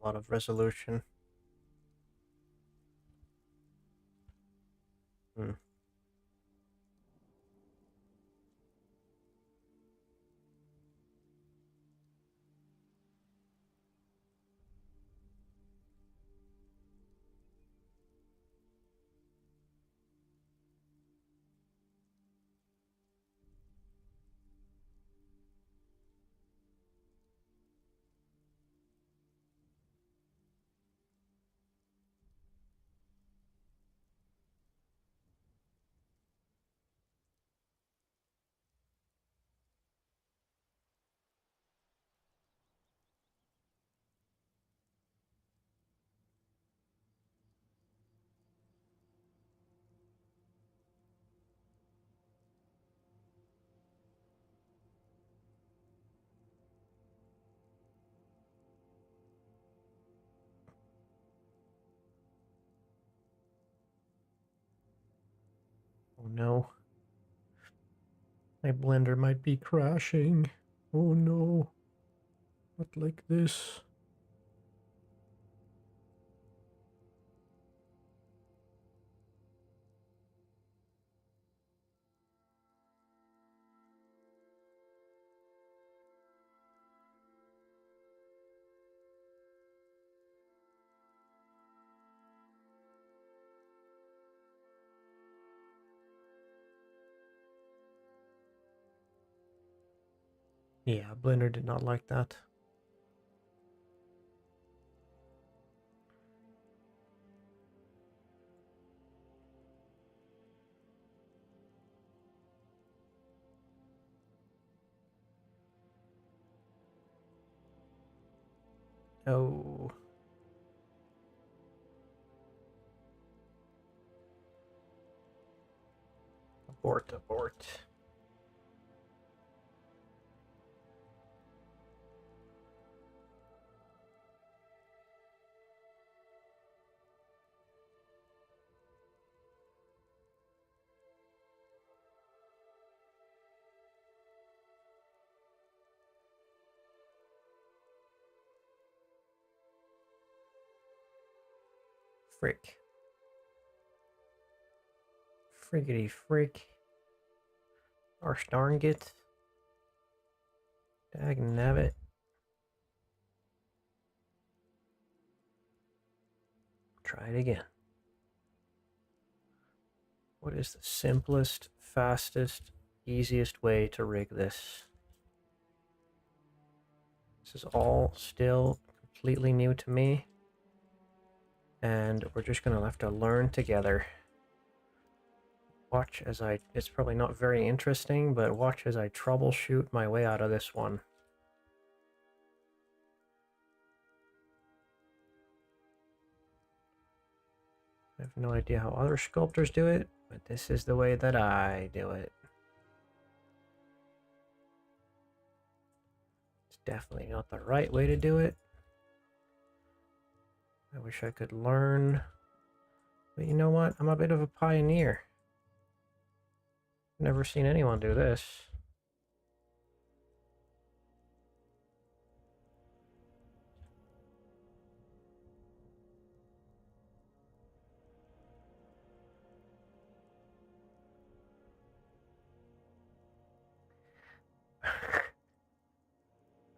A lot of resolution. Oh no. My Blender might be crashing. Oh no. Not like this. Yeah, Blender did not like that. Oh. Abort, abort. Frick. Friggity frick. Arsh darn git. Dag nabbit. Try it again. What is the simplest, fastest, easiest way to rig this? This is all still completely new to me. And we're just gonna have to learn together. Watch as it's probably not very interesting, but watch as I troubleshoot my way out of this one. I have no idea how other sculptors do it, but this is the way that I do it. It's definitely not the right way to do it. I wish I could learn, but you know what? I'm a bit of a pioneer. Never seen anyone do this.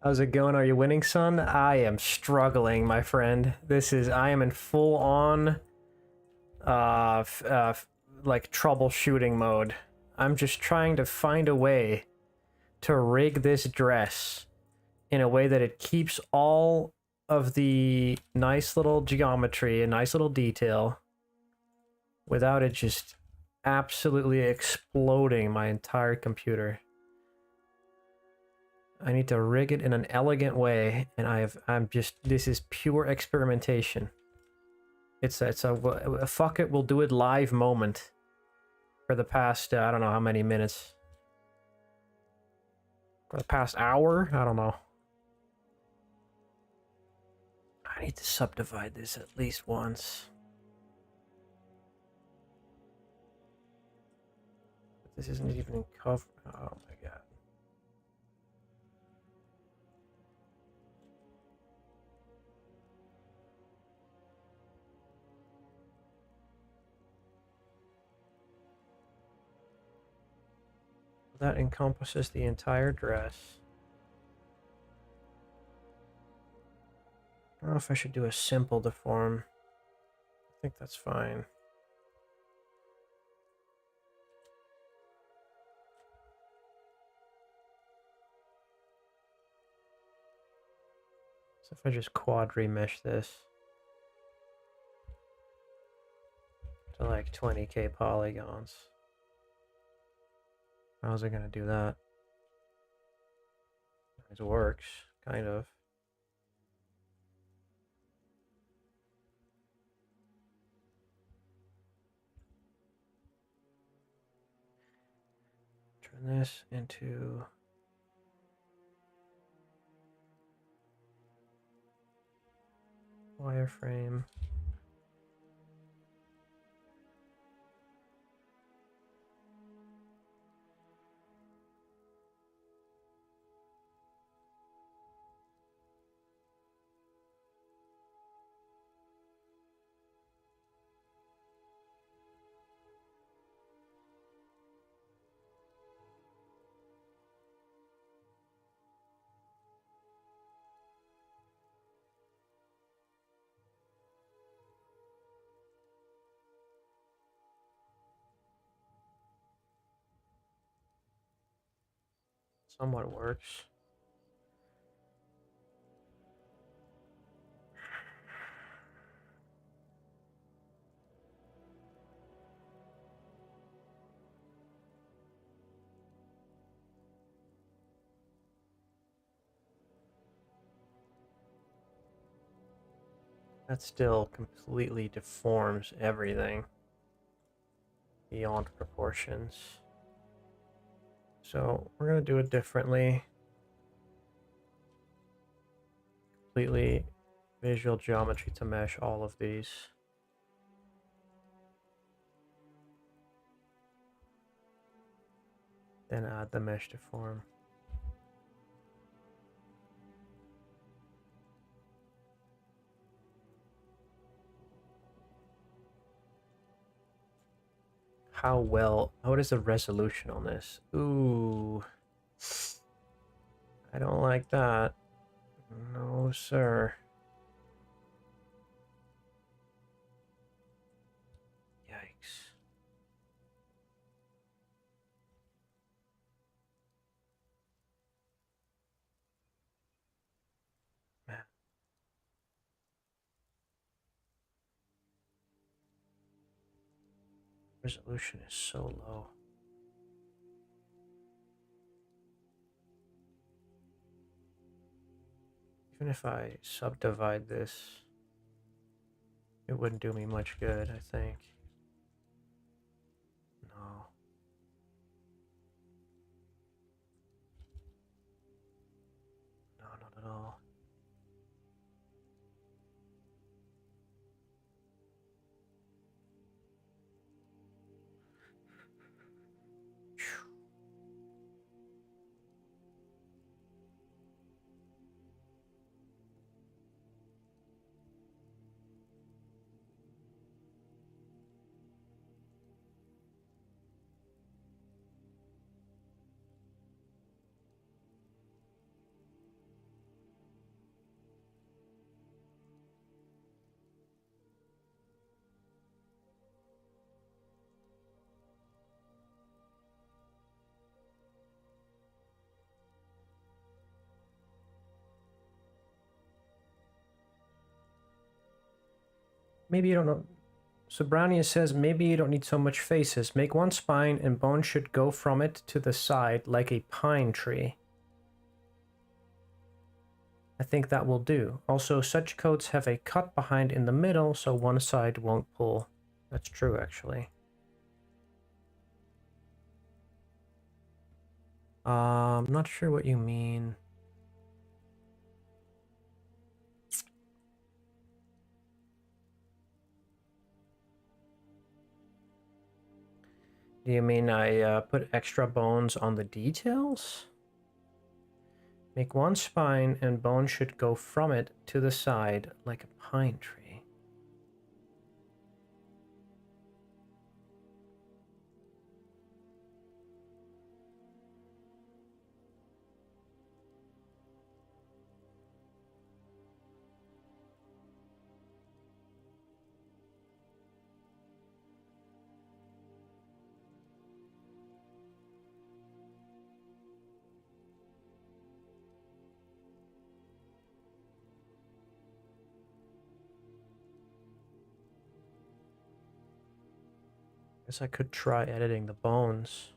How's it going? Are you winning, son? I am struggling, my friend. I am in full on like troubleshooting mode. I'm just trying to find a way to rig this dress in a way that it keeps all of the nice little geometry and nice little detail without it just absolutely exploding my entire computer. I need to rig it in an elegant way, and this is pure experimentation. It's a fuck it, we'll do it live moment for the past, I don't know how many minutes. For the past hour? I don't know. I need to subdivide this at least once. This isn't even in cover. Oh my god. That encompasses the entire dress. I don't know if I should do a simple deform. I think that's fine. So if I just quad remesh this to like 20k polygons. How's it gonna do that? It works, kind of. Turn this into wireframe. Somewhat works. That still completely deforms everything beyond proportions. So we're going to do it differently. Completely visual geometry to mesh all of these. Then add the mesh deform. What is the resolution on this? Ooh, I don't like that. No, sir. Yikes. Man. Resolution is so low. Even if I subdivide this, it wouldn't do me much good, I think. No. No, not at all. Maybe you don't know. So Brownie says, maybe you don't need so much faces. Make one spine and bone should go from it to the side like a pine tree. I think that will do. Also, such coats have a cut behind in the middle, so one side won't pull. That's true, actually. I'm not sure what you mean. Do you mean I put extra bones on the details? Make one spine and bone should go from it to the side like a pine tree. Guess I could try editing the bones.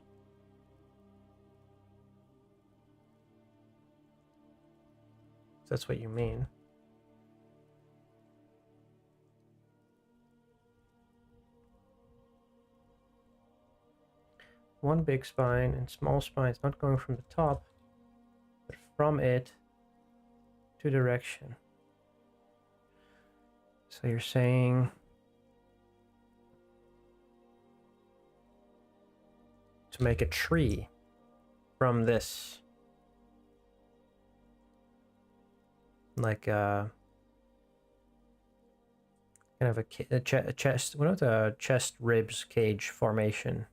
If that's what you mean. One big spine and small spines, not going from the top, but from it to direction. So you're saying to make a tree from this, like kind of a chest, what about the chest ribs cage formation?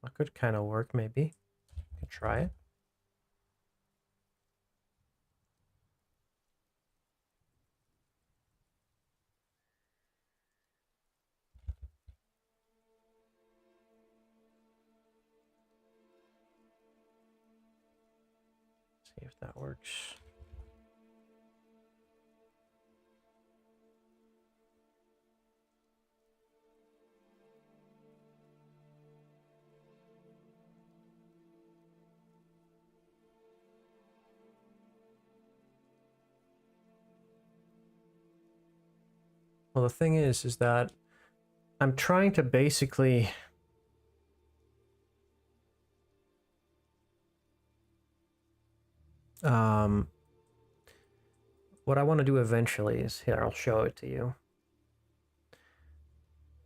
That could kind of work, maybe. Could try it. See if that works. Well, the thing is that I'm trying to basically what I want to do eventually is, here, I'll show it to you.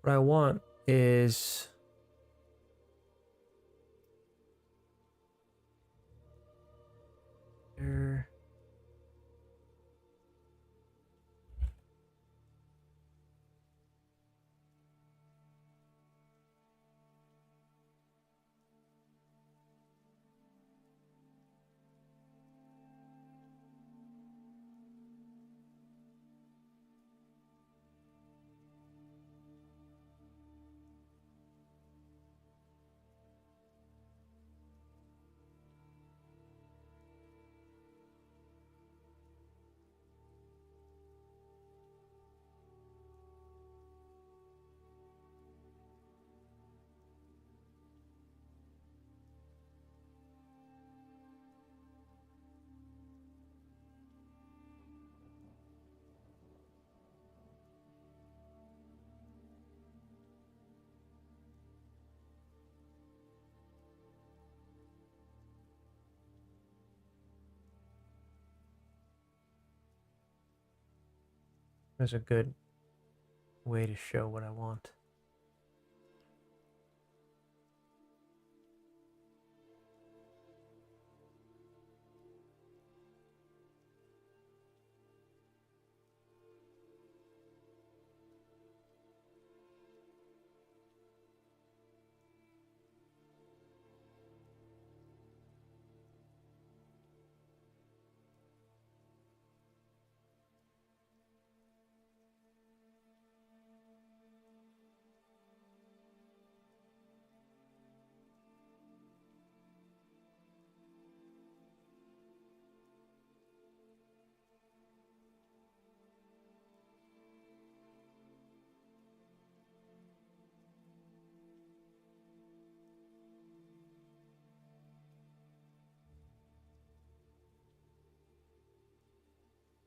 What I want is there. There's a good way to show what I want.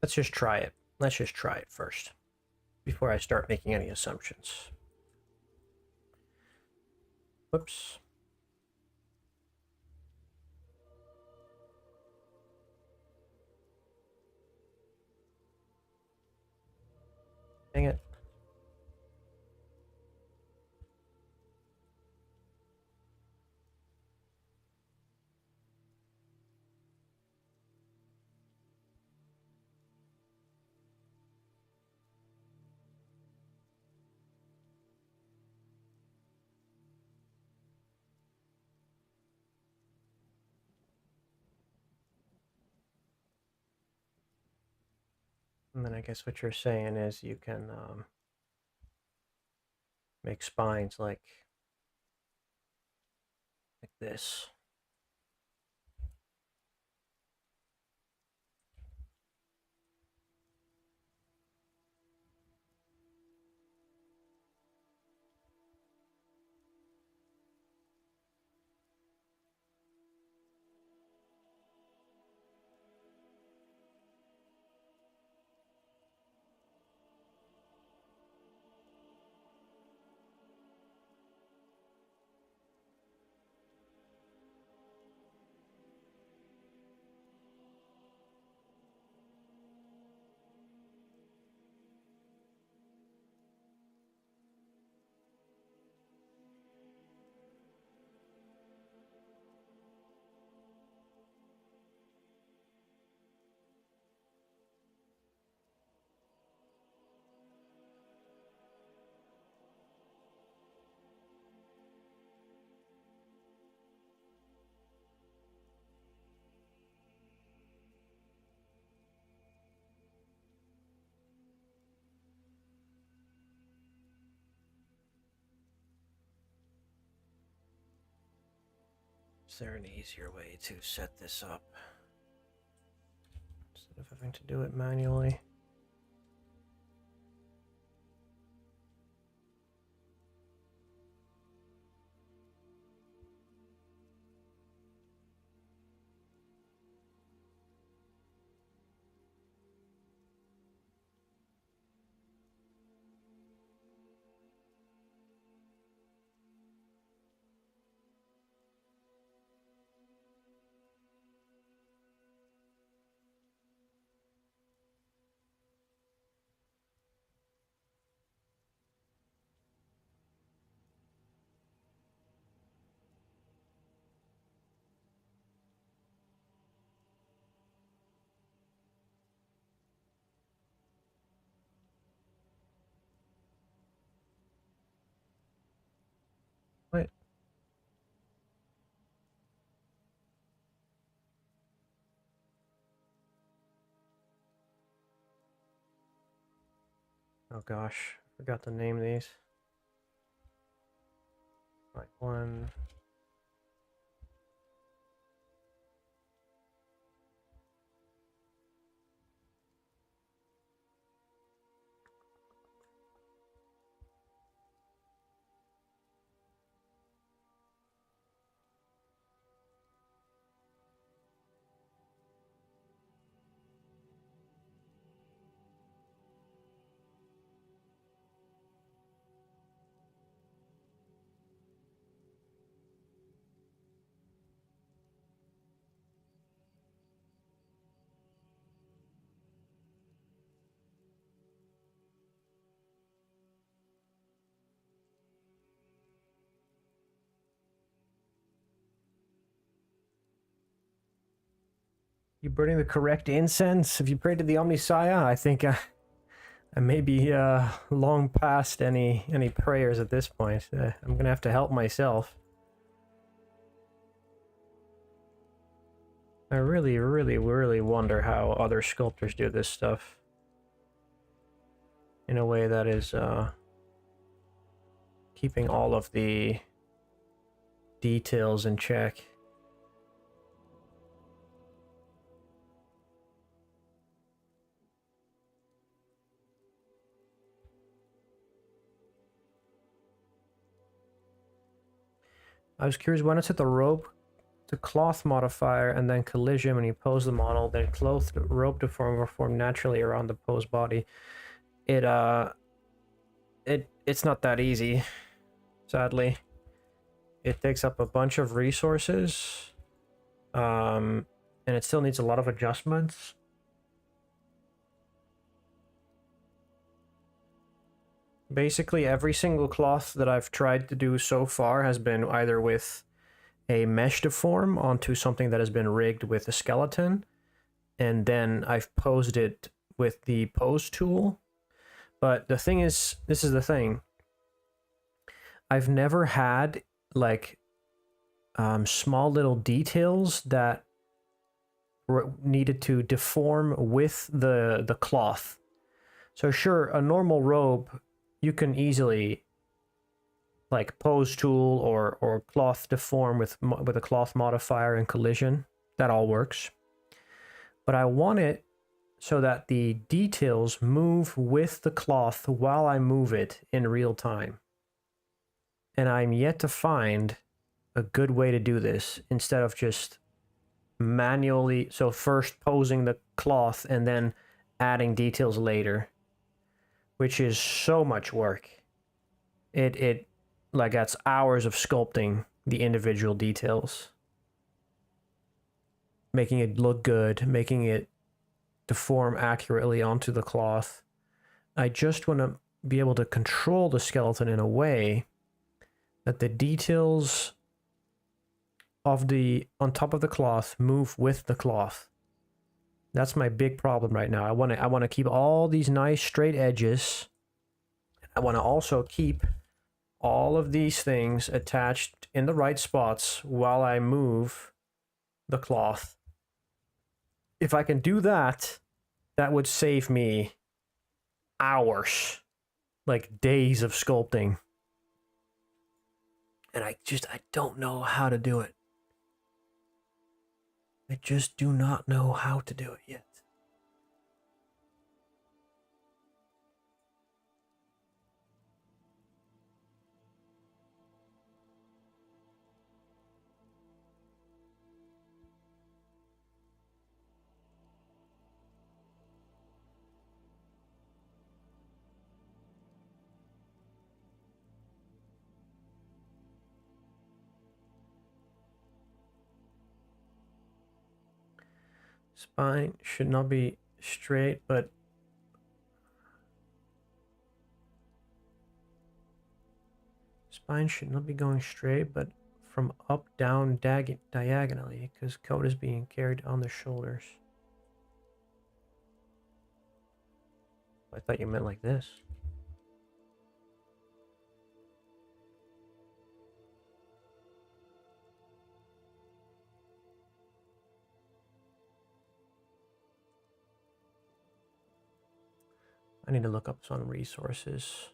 Let's just try it. Let's just try it first before I start making any assumptions. Whoops. Dang it. And then I guess what you're saying is you can make spines like this. Is there an easier way to set this up instead of having to do it manually? Oh gosh, forgot to name these. Like one. You burning the correct incense? If you prayed to the Omnisaya, I think I may be long past any prayers at this point. I'm gonna have to help myself. I really, really, really wonder how other sculptors do this stuff in a way that is keeping all of the details in check. I was curious, when it's at the rope to cloth modifier and then collision when you pose the model, then clothed rope deform will form naturally around the posed body. It's not that easy, sadly. It takes up a bunch of resources, and it still needs a lot of adjustments. Basically, every single cloth that I've tried to do so far has been either with a mesh deform onto something that has been rigged with a skeleton, and then I've posed it with the pose tool. But the thing is, this is the thing, I've never had like small little details that needed to deform with the cloth. So sure, a normal robe you can easily like pose tool or cloth deform with a cloth modifier and collision. That all works. But I want it so that the details move with the cloth while I move it in real time. And I'm yet to find a good way to do this instead of just manually, so first posing the cloth and then adding details later, which is so much work. It like that's hours of sculpting the individual details, making it look good, making it deform accurately onto the cloth. I just want to be able to control the skeleton in a way that the details of the on top of the cloth move with the cloth. That's my big problem right now. I want to keep all these nice straight edges. I want to also keep all of these things attached in the right spots while I move the cloth. If I can do that, that would save me hours, like days of sculpting. And I don't know how to do it. I just do not know how to do it yet. Spine should not be straight, but spine should not be going straight, but from up, down, diagonally, because code is being carried on the shoulders. I thought you meant like this. I need to look up some resources.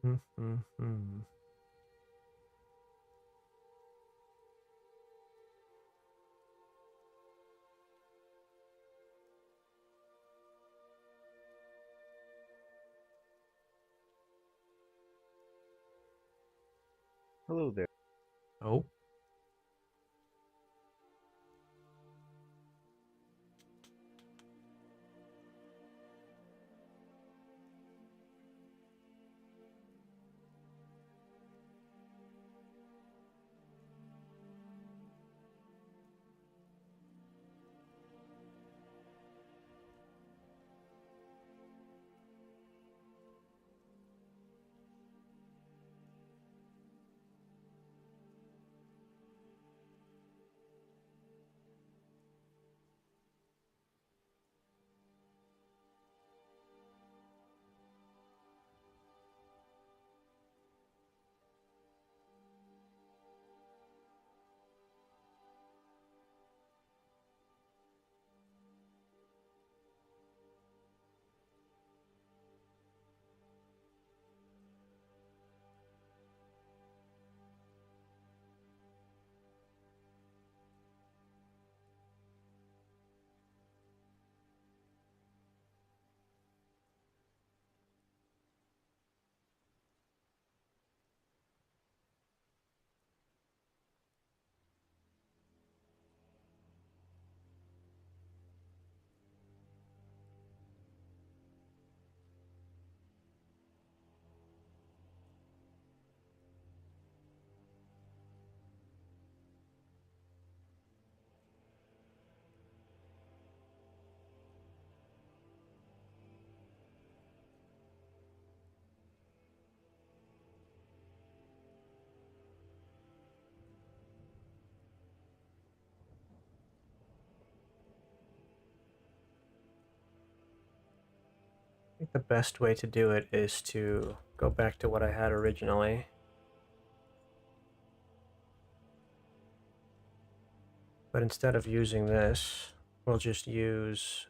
Mm-hmm. Hello there. Oh. the best way to do it is to go back to what I had originally. But instead of using this, we'll just use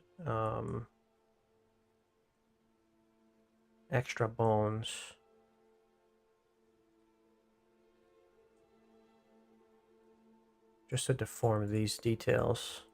extra bones. Just to deform these details.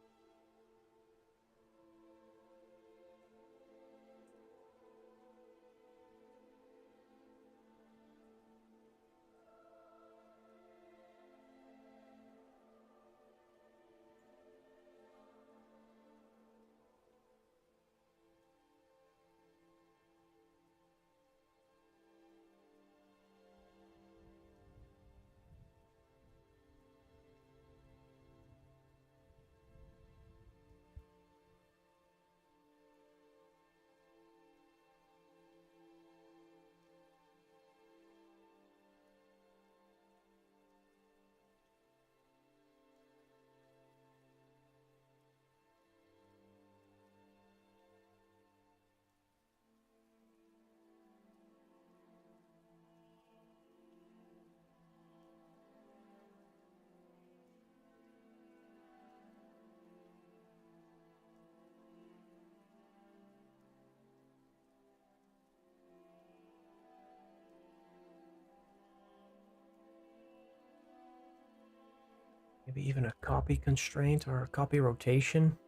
Maybe even a copy constraint or a copy rotation.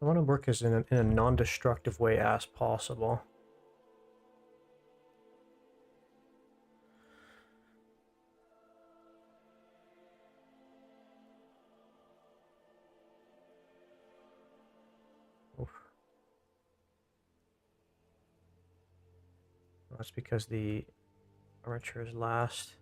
I want to work as in a non-destructive way as possible. Oof. That's because the armature is last.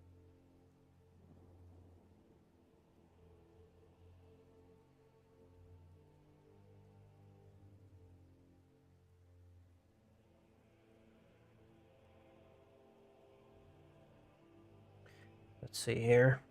Let's see here.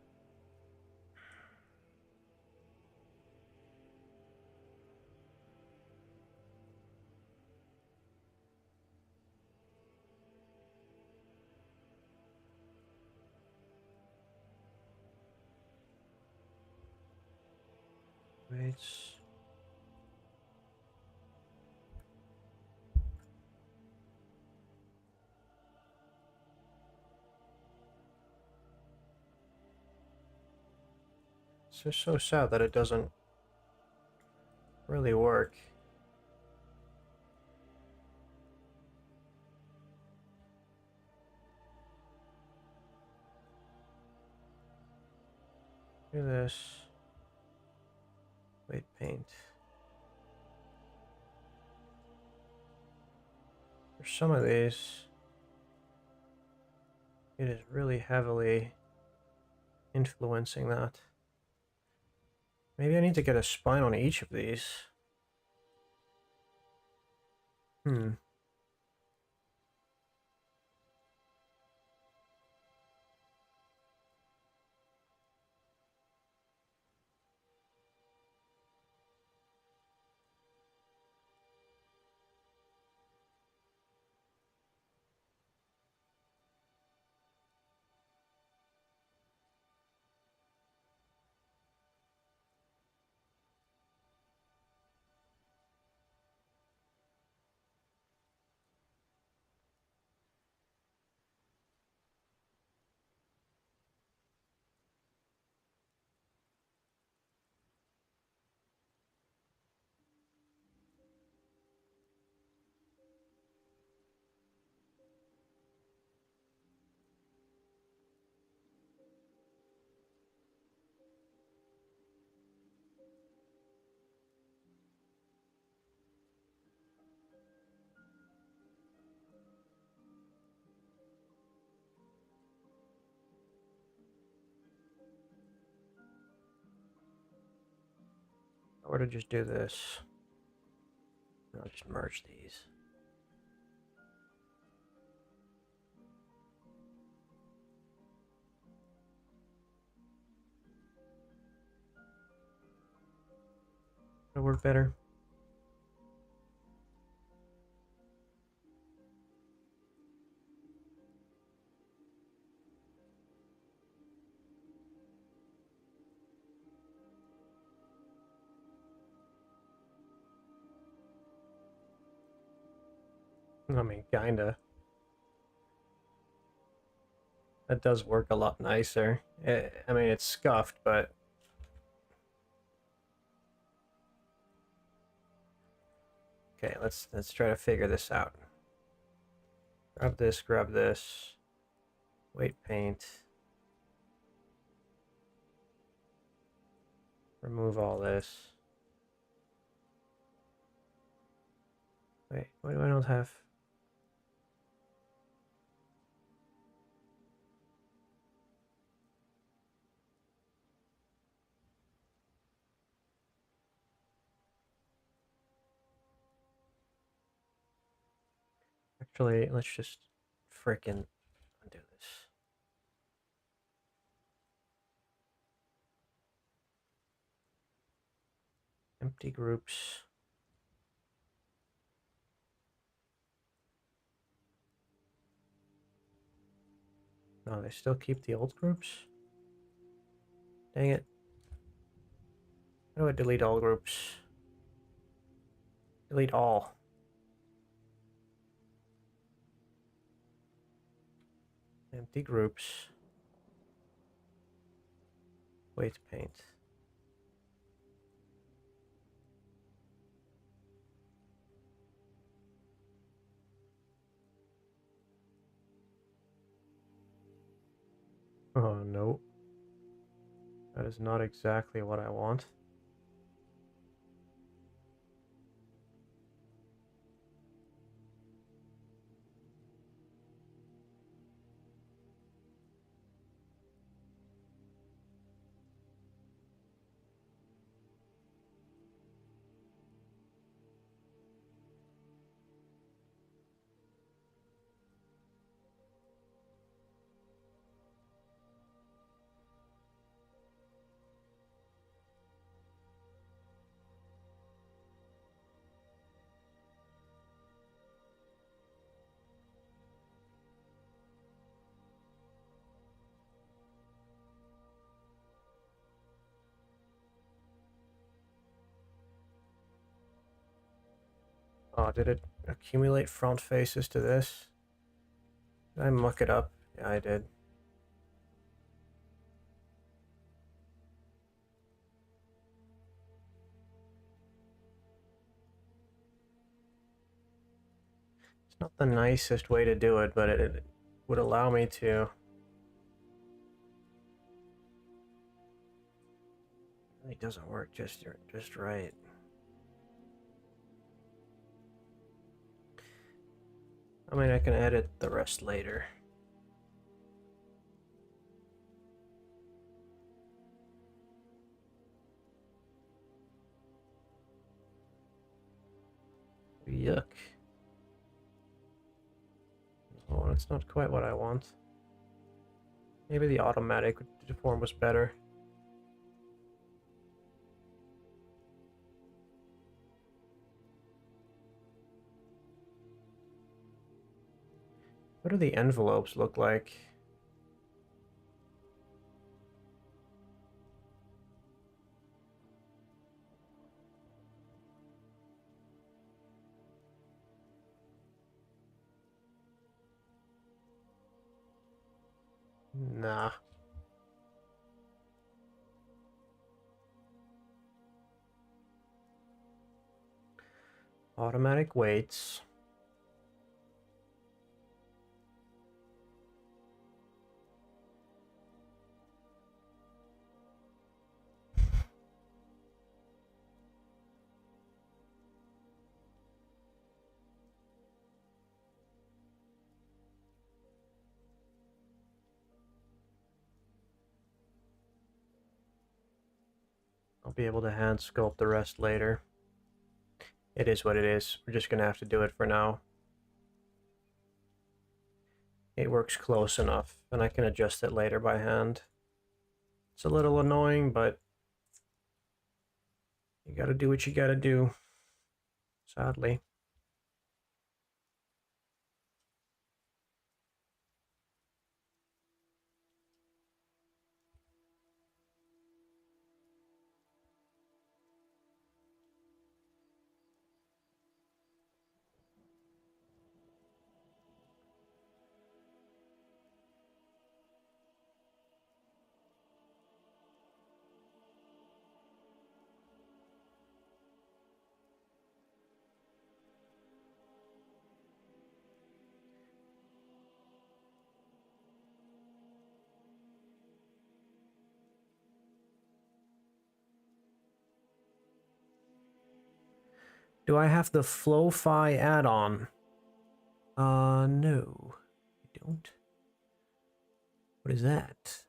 Wait. It's just so sad that it doesn't really work. Do this. Weight paint. For some of these, it is really heavily influencing that. Maybe I need to get a spine on each of these. Or to just do this. I'll just merge these. It'll work better. I mean, kinda. That does work a lot nicer. I mean, it's scuffed, but... Okay, let's try to figure this out. Grab this. Weight paint. Remove all this. Wait, why do I not have... Actually, let's just frickin' undo this. Empty groups. No, they still keep the old groups? Dang it. How do I delete all groups? Delete all. Empty groups. Weight paint. Oh no. That is not exactly what I want. Oh, did it accumulate front faces to this? Did I muck it up? Yeah, I did. It's not the nicest way to do it, but it would allow me to... It really doesn't work just right. I mean, I can edit the rest later. Yuck. Oh, that's not quite what I want. Maybe the automatic deform was better. What do the envelopes look like? Nah. Automatic weights. I'll be able to hand sculpt the rest later. It is what it is. We're just gonna have to do it for now. It works close enough, and I can adjust it later by hand. It's a little annoying, but you gotta do what you gotta do, sadly. Do I have the Flow-Fi add-on? No, I don't. What is that?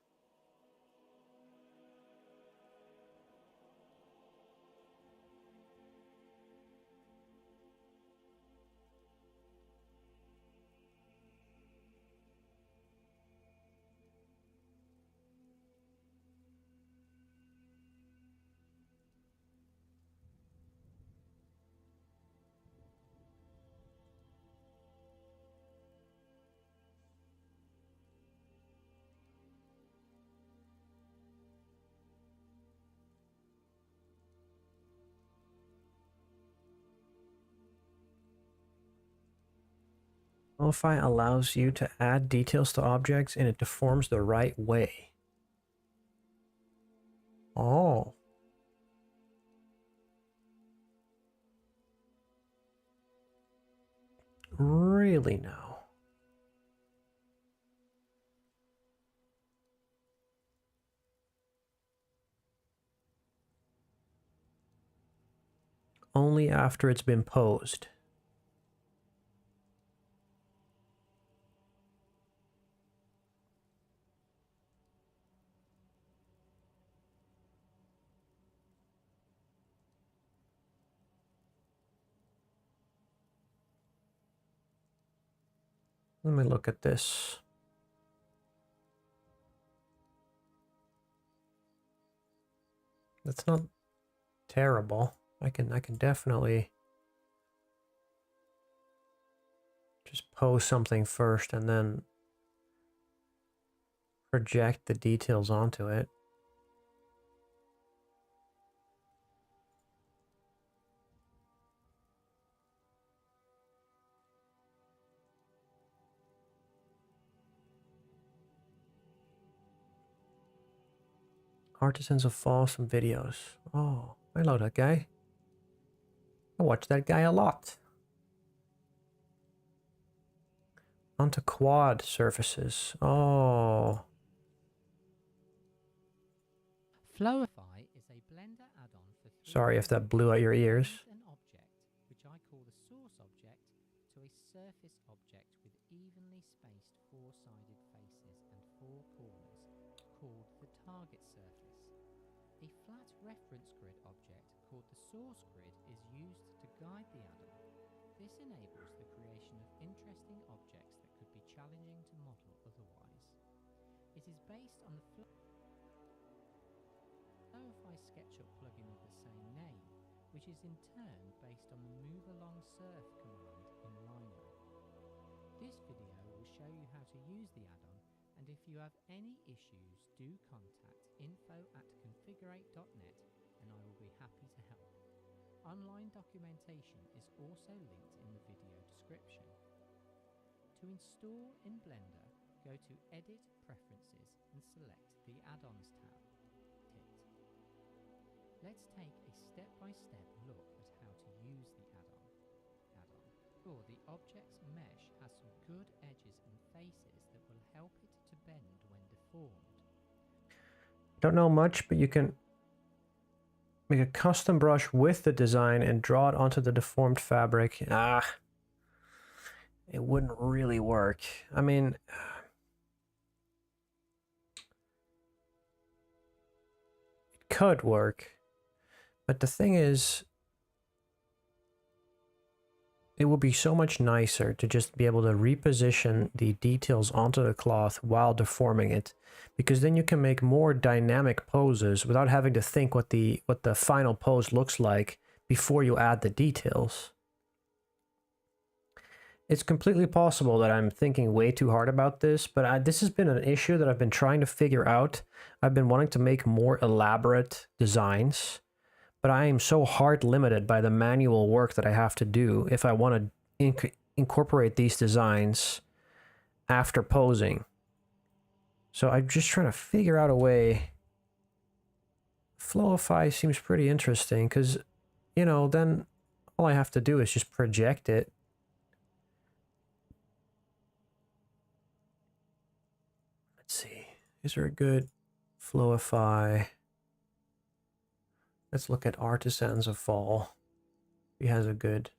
Flow-Fi allows you to add details to objects and it deforms the right way. Oh. Really now? Only after it's been posed. Let me look at this. That's not terrible. I can definitely just pose something first and then project the details onto it. Artisans of Fall, some videos. Oh, I know that guy. I watch that guy a lot. Onto quad surfaces. Oh. Flowify is a Blender add-on for Sorry if that blew out your ears. an object, which I call the source object, to a surface object called the target surface. A flat reference grid object called the source grid is used to guide the add-on. This enables the creation of interesting objects that could be challenging to model otherwise. It is based on the Flowify SketchUp plugin of the same name, which is in turn based on the move along surf command in Rhino. This video will show you how to use the add-on, and if you have any issues, do contact info@configurate.net and I will be happy to help. Online documentation is also linked in the video description. To install in Blender, go to Edit Preferences and select the Add-ons tab. Let's take a step-by-step look at how to use the add-on. The object's mesh has some good edges and faces that will help it to bend when deformed. Don't know much, but you can make a custom brush with the design and draw it onto the deformed fabric. It wouldn't really work. I mean, it could work, but the thing is, it would be so much nicer to just be able to reposition the details onto the cloth while deforming it, because then you can make more dynamic poses without having to think what the final pose looks like before you add the details. It's completely possible that I'm thinking way too hard about this, but this has been an issue that I've been trying to figure out. I've been wanting to make more elaborate designs, but I am so hard limited by the manual work that I have to do if I want to incorporate these designs after posing. So I'm just trying to figure out a way. Flowify seems pretty interesting because, you know, then all I have to do is just project it. Let's see. Is there a good Flowify? Let's look at Artisans of Fall. He has a good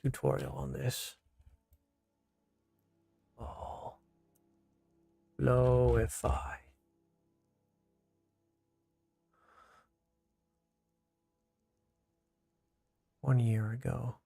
tutorial on this. Oh. Flowify. One year ago.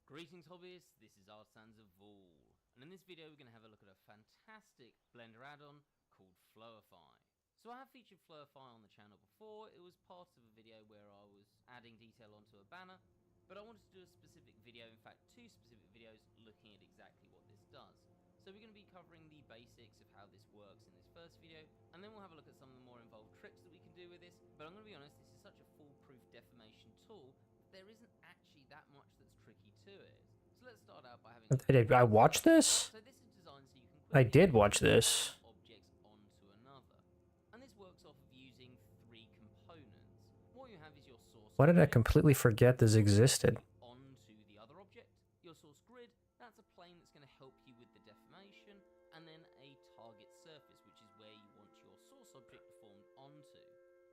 Greetings hobbyists, this is Artisans of Fall, and in this video we're going to have a look at a fantastic Blender add-on called Flowify. So I have featured Flowify on the channel before. It was part of a video where I was adding detail onto a banner, but I wanted to do a specific video, in fact 2 specific videos, looking at exactly what this does. So we're going to be covering the basics of how this works in this first video, and then we'll have a look at some of the more involved tricks that we can do with this. But I'm going to be honest, this is such a foolproof deformation tool, there isn't actually that much that's tricky to it. So let's start out by having... Did I watch this? So this is designed so you can I did watch this. objects onto another. And this works off of using 3 components. What you have is your source. Why did I completely forget this existed? Onto the other object. Your source grid, that's a plane that's going to help you with the deformation, and then a target surface, which is where you want your source object deformed onto.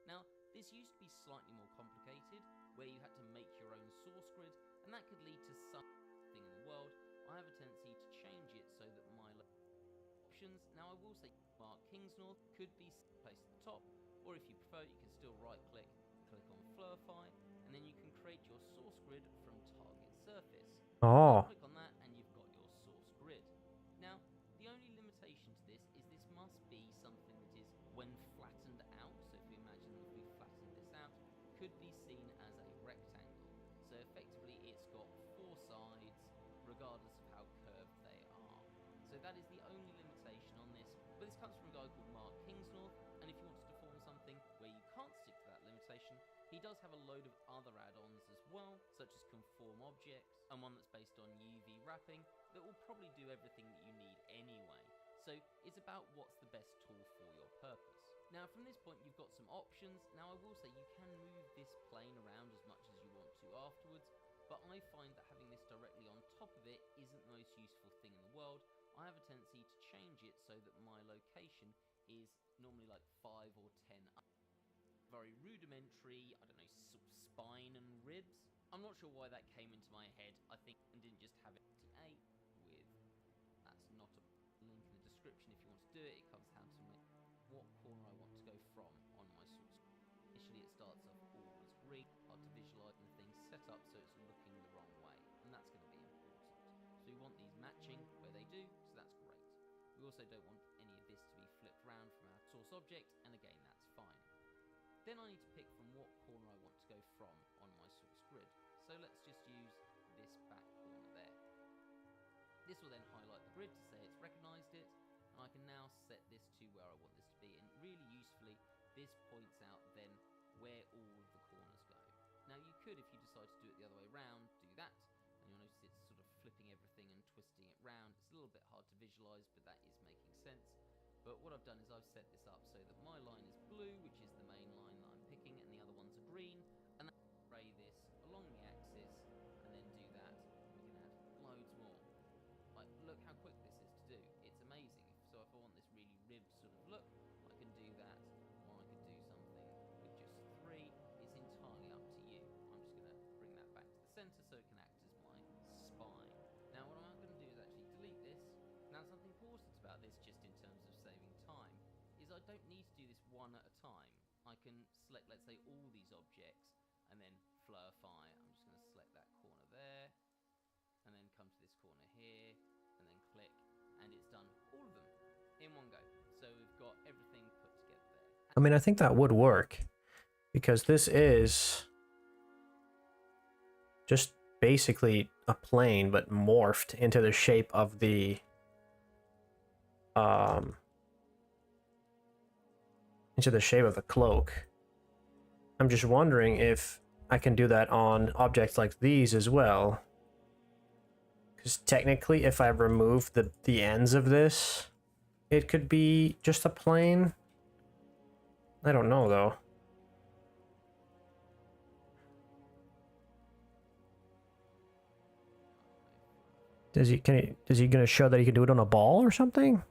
Now, this used to be slightly more complicated, where you had to make your own source grid, and that could lead to something in the world. I have a tendency to change it so that my options, now I will say Mark Kingsnorth could be placed at the top, or if you prefer, you can still right click, click on Flowify, and then you can create your source grid from target surface. Oh. Click on that and you've got your source grid. Now, the only limitation to this is this must be something that is, when flattened out, so if you imagine that we flattened this out, could be seen as a rectangle. So effectively it's got 4 sides, regardless of how curved they are. So that is the only limitation on this. But this comes from a guy called Mark Kingsnorth, and if you want to deform something where you can't stick to that limitation, he does have a load of other add-ons as well, such as Conform objects, and one that's based on UV wrapping that will probably do everything that you need anyway. So it's about what's the best tool for your purpose. Now from this point you've got some options. Now I will say you can move this plane around as much as you want to afterwards, but I find that having this directly on top of it isn't the most useful thing in the world. I have a tendency to change it so that my location is normally like 5 or 10 up. Very rudimentary, I don't know, sort of spine and ribs. I'm not sure why that came into my head. I think I didn't just have it 8 with, that's not a link in the description if you want to do it. It comes down to from on my source. Initially it starts off all as green, hard to visualize, and the thing's set up so it's looking the wrong way, and that's going to be important. So we want these matching where they do, so that's great. We also don't want any of this to be flipped around from our source object, and again that's fine. Then I need to pick from what corner I want to go from on my source grid. So let's just use this back corner there. This will then highlight the grid to say it's recognized it, and I can now set this to where I want this to be, and really usefully this points out then where all of the corners go. Now you could, if you decide to do it the other way around, do that, and you'll notice it's sort of flipping everything and twisting it round. It's a little bit hard to visualize, but that is making sense. But what I've done is I've set this up so that my line is blue, which is the main line that I'm picking, and the other ones are green, and then spray this along the axis, and then do that. We can add loads more. Like, look how quick this is to do. It's amazing. So if I want this really ribbed sort of look, I can do that, or I could do something with just 3. It's entirely up to you. I'm just going to bring that back to the center so it can act as my spine. Now what I'm going to do is actually delete this. Now something important about this, just in terms of saving time, is I don't need to do this one at a time. I can select, let's say, all these objects, and then flurify. I'm just going to select that corner there, and then come to this corner here, and then click, and it's done all of them in one go. So we've got everything put together there. I mean, I think that would work, because this is just basically a plane, but morphed into the shape of the cloak. I'm just wondering if I can do that on objects like these as well. Because technically, if I remove the ends of this, it could be just a plane. I don't know though. Is he gonna show that he can do it on a ball or something?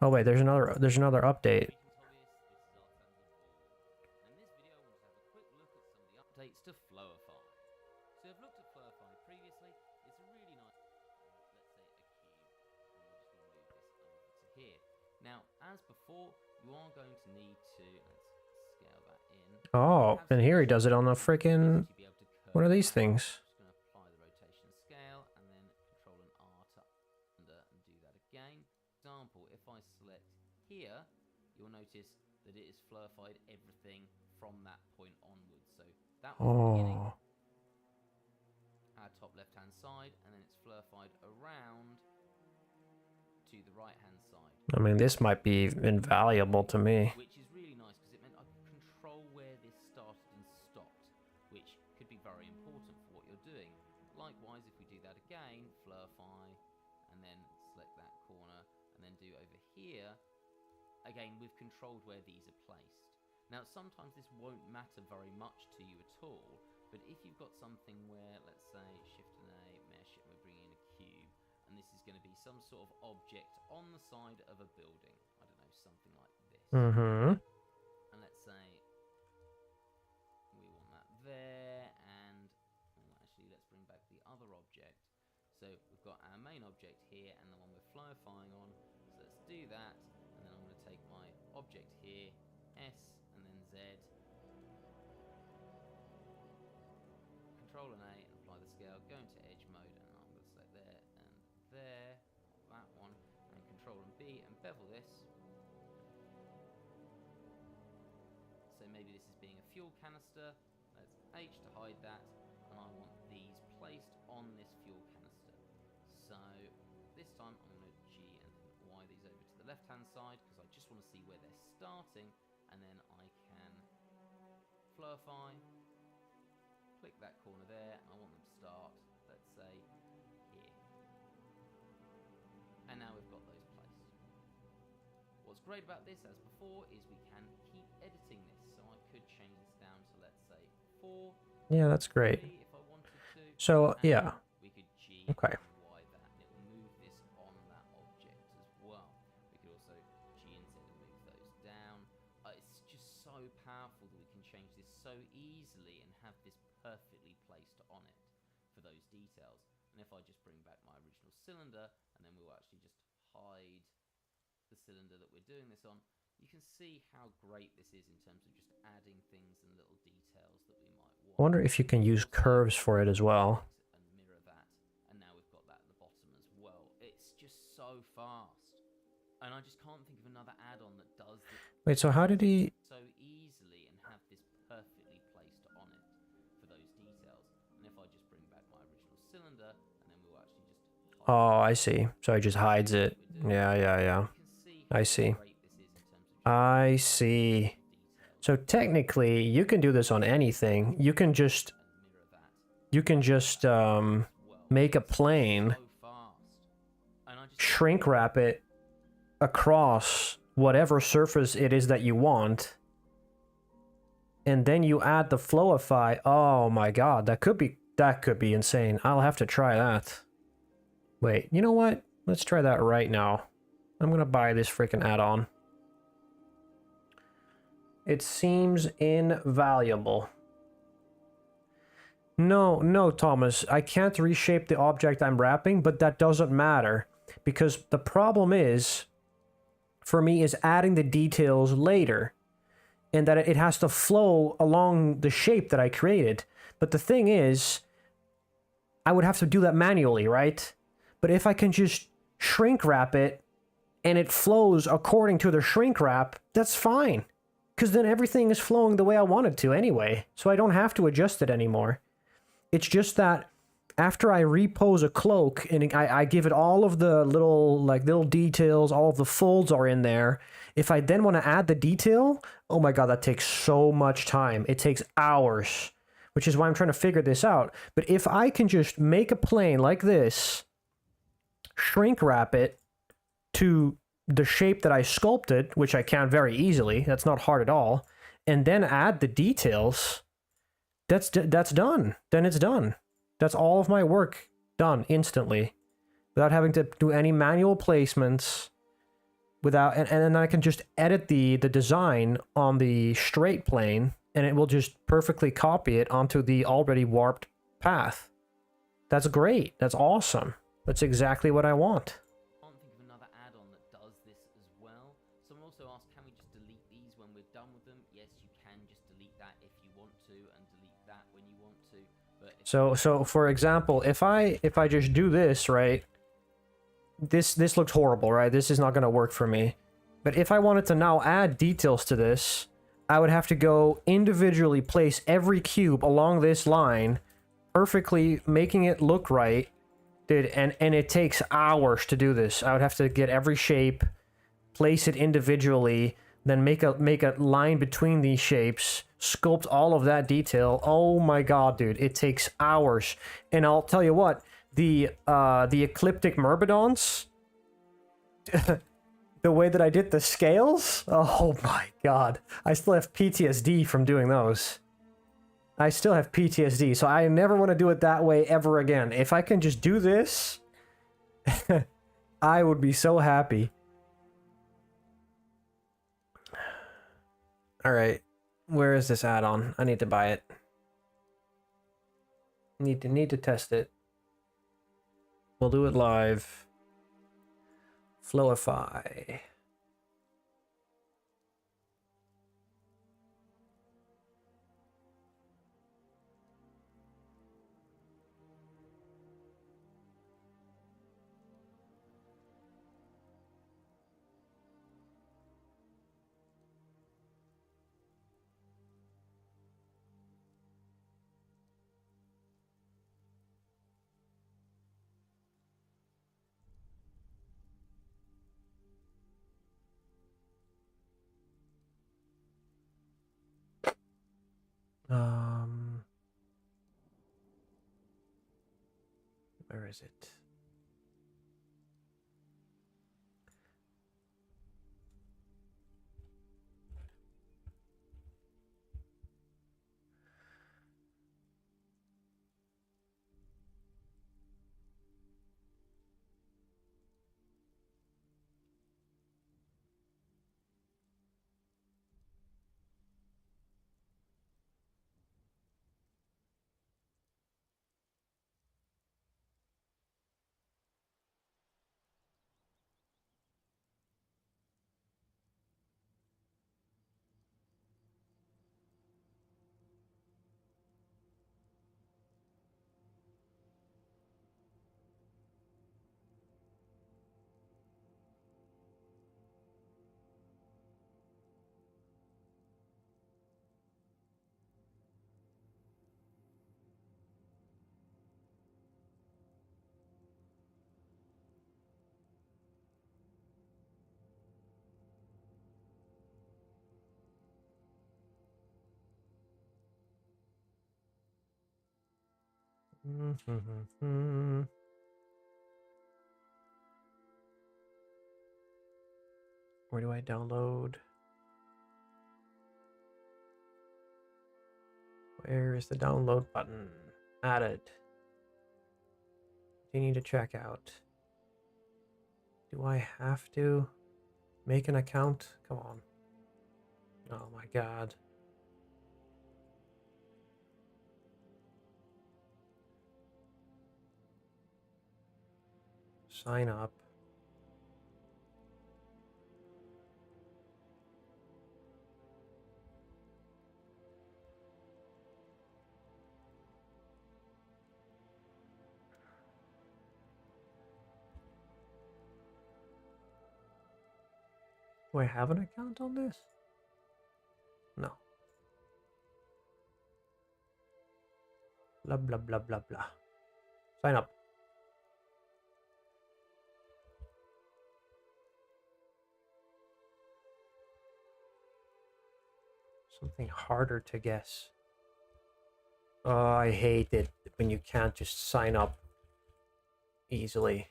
Oh wait, there's another update. Updates to Flowify. So I've looked at Flowify previously. It's a really nice, let's say, a cube, and we're just going to move this over to here. Now, as before, you are going to need to, let's scale that in. Oh, and here he does it on the freaking. What are these things? I'm just going to apply the rotation scale, and then Control and R to under and do that again. For example, if I select here, you'll notice that it is flurified everything from that point onwards. So that was the beginning, our top left hand side, and then it's flurified around to the right hand side. I mean, this might be invaluable to me. Which is really nice because it meant I could control where this started and stopped, which could be very important for what you're doing. Likewise, if we do that again, flurify, and then select that corner, and then do over here, again, we've controlled where these are placed. Now, sometimes this won't matter very much to you at all, but if you've got something where, let's say, Shift and A, mesh, and we're bringing in a cube, and this is going to be some sort of object on the side of a building, I don't know, something like this. And let's say we want that there, and well, actually, let's bring back the other object. So we've got our main object here, and the one we're flurifying on. So let's do that, and then I'm going to take my object here, S, and then Z, Control and A, and apply the scale, go into edge mode, and I'm going to select there, and there, that one, and Control and B, and bevel this. So maybe this is being a fuel canister. Let's H to hide that, and I want these placed on this fuel canister. So this time I'm going to G and Y these over to the left hand side because I just want to see where they're starting, and then I can flurify, click that corner there, and I want them to start, let's say, here. And now we've got those placed. What's great about this, as before, is we can keep editing this. So I could change this down to, let's say, 4. Yeah, that's great. If I wanted to. So, yeah. We could G Okay. and Y that, and it will move this on that object as well. We could also G and Z and move those down. It's just so powerful that we can change this so easily and have this perfectly placed on it for those details. And if I just bring back my original cylinder, and then we'll actually just hide the cylinder that we're doing this on, you can see how great this is in terms of just adding things and little details that we might want. I wonder if you can use curves for it as well. And mirror that, and now we've got that at the bottom as well. It's just so fast, and I just can't think of another add-on that does this. Wait, so how did he... so easily and have this perfectly placed on it for those details. And if I just bring back my original cylinder, and then we'll actually just... Oh, I see. So he just hides it. Yeah. I see. I see. So technically, you can do this on anything. You can just make a plane, shrink wrap it across whatever surface it is that you want, and then you add the Flowify. Oh my god, that could be insane. I'll have to try that. Wait, you know what? Let's try that right now. I'm gonna buy this freaking add-on. It seems invaluable. No, Thomas, I can't reshape the object I'm wrapping, but that doesn't matter. Because the problem is, for me, is adding the details later. And that it has to flow along the shape that I created. But the thing is, I would have to do that manually, right? But if I can just shrink wrap it, and it flows according to the shrink wrap, that's fine. Because then everything is flowing the way I want it to anyway. So I don't have to adjust it anymore. It's just that after I repose a cloak and I give it all of the little details, all of the folds are in there. If I then want to add the detail, oh my god, that takes so much time. It takes hours, which is why I'm trying to figure this out. But if I can just make a plane like this, shrink wrap it to the shape that I sculpted, which I can very easily, that's not hard at all, and then add the details, that's done. Then it's done. That's all of my work done instantly, without having to do any manual placements, and then I can just edit the design on the straight plane, and it will just perfectly copy it onto the already warped path. That's great. That's awesome. That's exactly what I want. So for example, if I just do this, right, this looks horrible, right? This is not going to work for me. But if I wanted to now add details to this, I would have to go individually place every cube along this line, perfectly making it look right. Dude, and it takes hours to do this. I would have to get every shape, place it individually, then make a line between these shapes, sculpt all of that detail. Oh my god, dude, it takes hours. And I'll tell you what, the ecliptic myrmidons, the way that I did the scales, oh my god, I still have PTSD from doing those. I still have PTSD, so I never want to do it that way ever again. If I can just do this, I would be so happy. Alright, where is this add-on? I need to buy it. Need to test it. We'll do it live. Flowify. Where is it? Where do I download? Where is the download button? Added. Continue to check out. Do I have to make an account? Come on. Oh my god. Sign up. Do I have an account on this? No. Blah, blah, blah, blah, blah. Sign up. Something harder to guess. Oh, I hate it when you can't just sign up easily.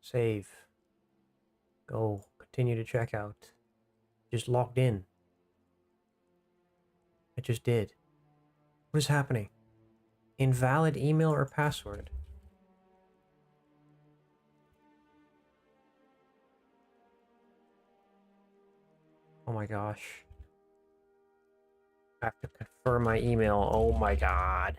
Save. Go. Continue to check out. Just logged in. I just did. What is happening? Invalid email or password. Oh my gosh. I have to confirm my email. Oh my god.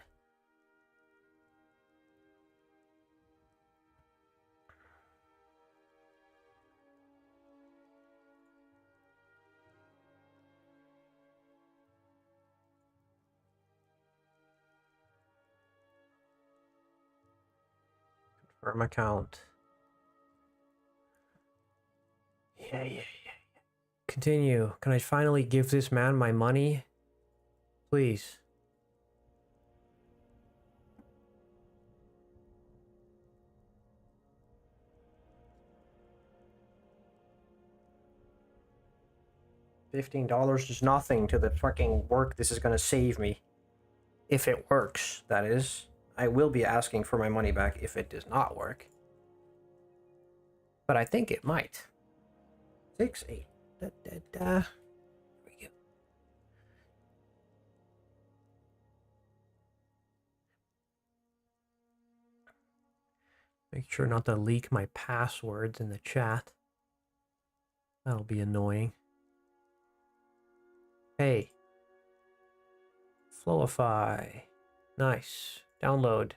Confirm account. Yeah. Continue. Can I finally give this man my money? Please. $15 is nothing to the fucking work this is gonna save me. If it works, that is. I will be asking for my money back if it does not work. But I think it might. 6, 8. There we go. Make sure not to leak my passwords in the chat. That'll be annoying. Hey. Flowify. Nice. Download.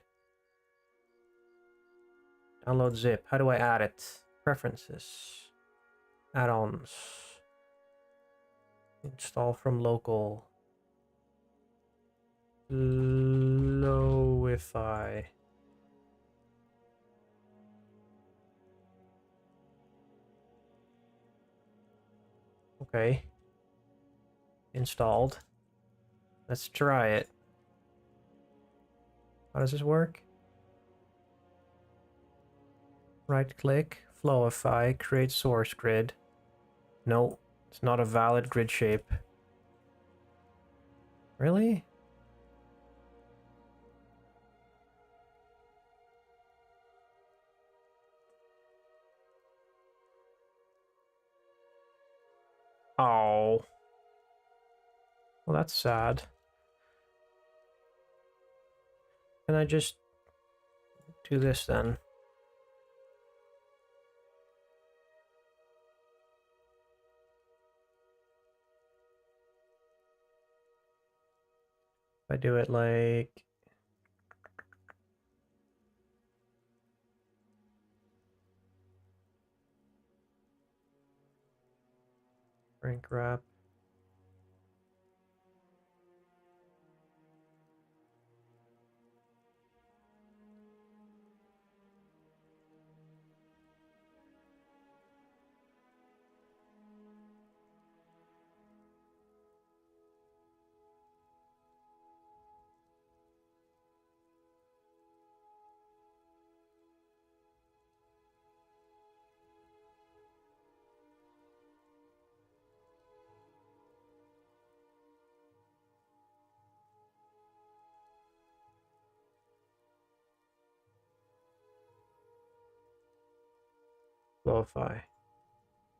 Download zip. How do I add it? Preferences. Add-ons. Install from local. Flowify. Okay. Installed. Let's try it. How does this work? Right click, Flowify, create source grid. No, it's not a valid grid shape. Really? Oh. Well, that's sad. Can I just do this then? If I do it like... shrink wrap. Flowify.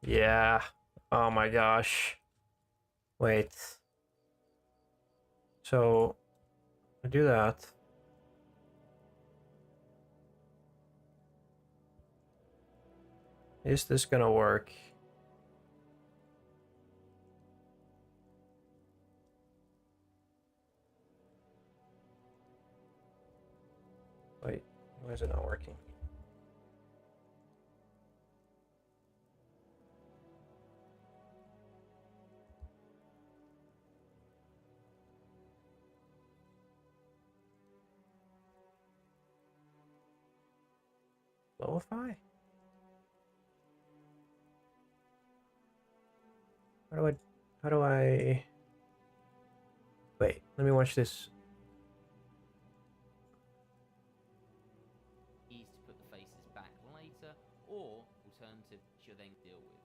Yeah. Oh my gosh. Wait. So I do that. Is this gonna work? Wait, why is it not working? Flowify? How do I wait, let me watch this. Ease to put the faces back later, or alternative you'll then deal with.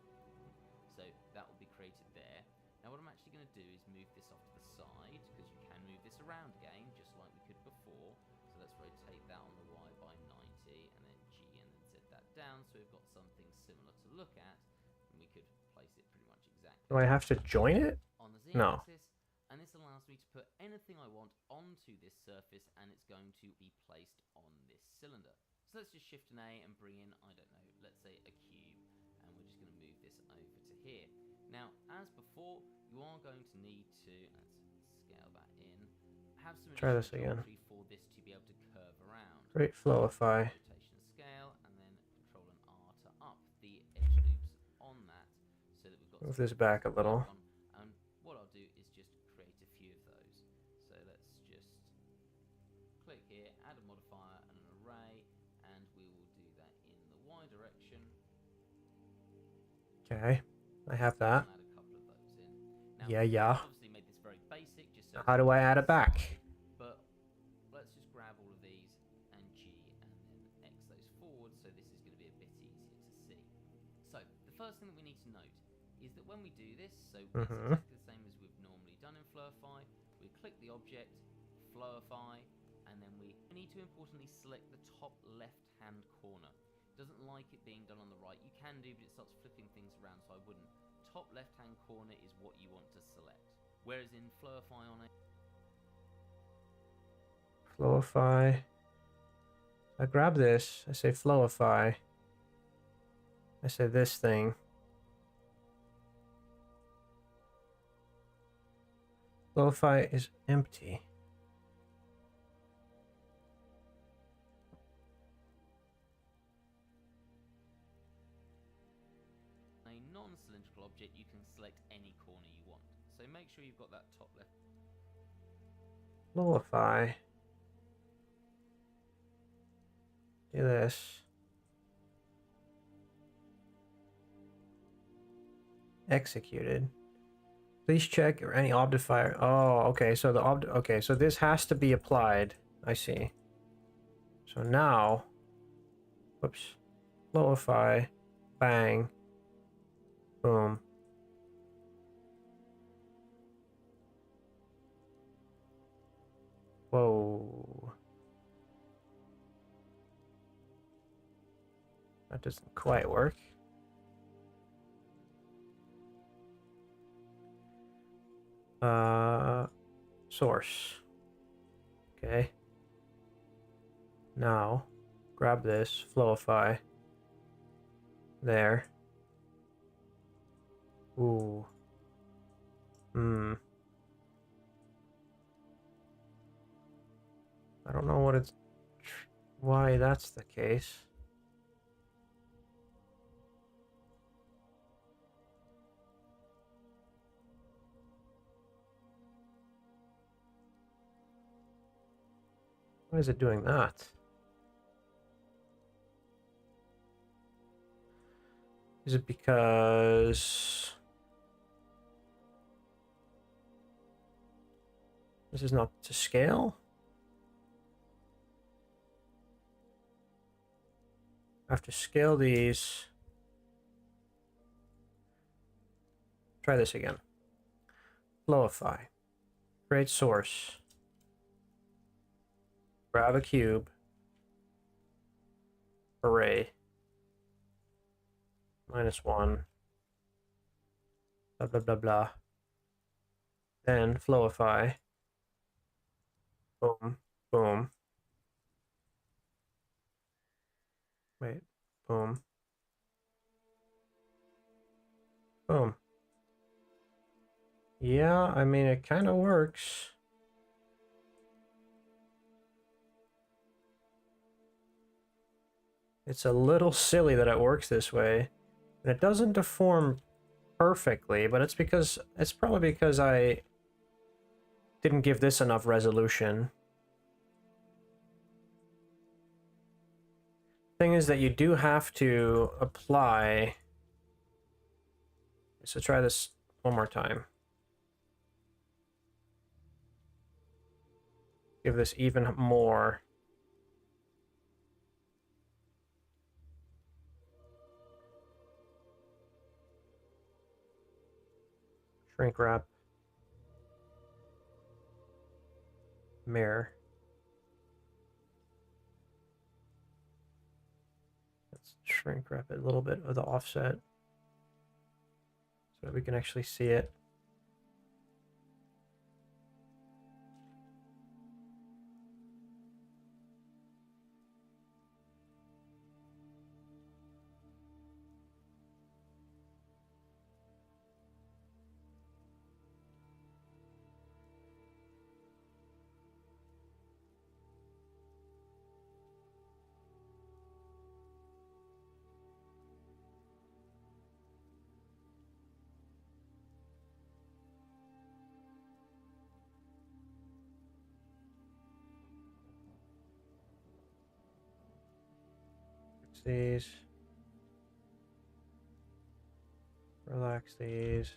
So that will be created there. Now what I'm actually going to do is move this off to the side, because you can move this around again, just like we could before. So let's rotate that on the Y by 90, and then G, and then Z that down, so we've got something similar to look at, and we could place it pretty much exactly. Do I have to join it? On the No. Z-axis, and this allows me to put anything I want onto this surface, and it's going to be placed on this cylinder. So let's just shift an A and bring in, I don't know, let's say a cube, and we're just going to move this over to here. Now, as before, you are going to need to, let's scale that in, have some Try this additional again. geometry for this to be able to curve around. Great Flowify. Rotation scale, and then Control and R to up the edge loops on that, so that we've got Move this back a little. and what I'll do is just create a few of those. So let's just click here, add a modifier and an array, and we will do that in the Y direction. Okay, I have that. Add a couple of those in. Now, Yeah. I've obviously made this very basic, just so How do I add it back? but let's just grab all of these and G and then X those forward, so this is going to be a bit easier to see. So the first thing that we need to note is that when we do this, so it's exactly the same as we've normally done in Flowify, we click the object, Flowify, and then we need to importantly select the top left hand corner. It doesn't like it being done on the right. You can do, but it starts flipping things around, so I wouldn't. Top left hand corner is what you want to select. Whereas in Flowify on it, Flowify. I grab this. I say Flowify. I say this thing. Flowify is empty. a non-cylindrical object, you can select any corner you want. So make sure you've got that top left. Flowify. Do this. Executed. Please check or any objectifier. Oh, okay. So the okay. So this has to be applied. I see. So now, whoops. Flowify. Bang. Boom. Whoa. That doesn't quite work. Source. Okay. Now, grab this, Flowify. There. Ooh. I don't know what it's... why that's the case. Why is it doing that? Is it because this is not to scale? I have to scale these. Try this again. Flowify. Create source. Grab a cube. Array. -1, blah, blah, blah, blah. Then flowify. Boom, boom. Wait, boom. Boom. Yeah, I mean, it kind of works. It's a little silly that it works this way. And it doesn't deform perfectly, but it's probably because I didn't give this enough resolution. Thing is that you do have to apply. So try this one more time. Give this even more. Shrink wrap. Mirror. Let's shrink wrap it a little bit with the offset so that we can actually see it. These. Relax these.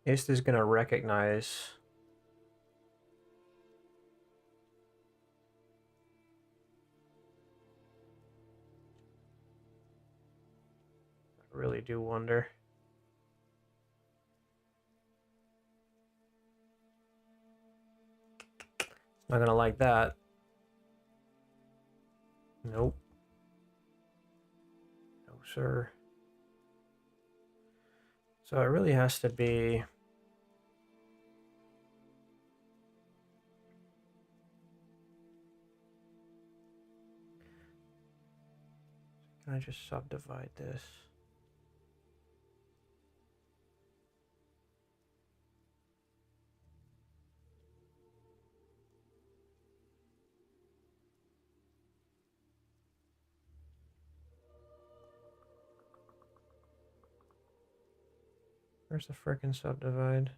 CEST is going to recognize I really do wonder. Not gonna like that. Nope. No, sir. So it really has to be. Can I just subdivide this? Where's the frickin' subdivide?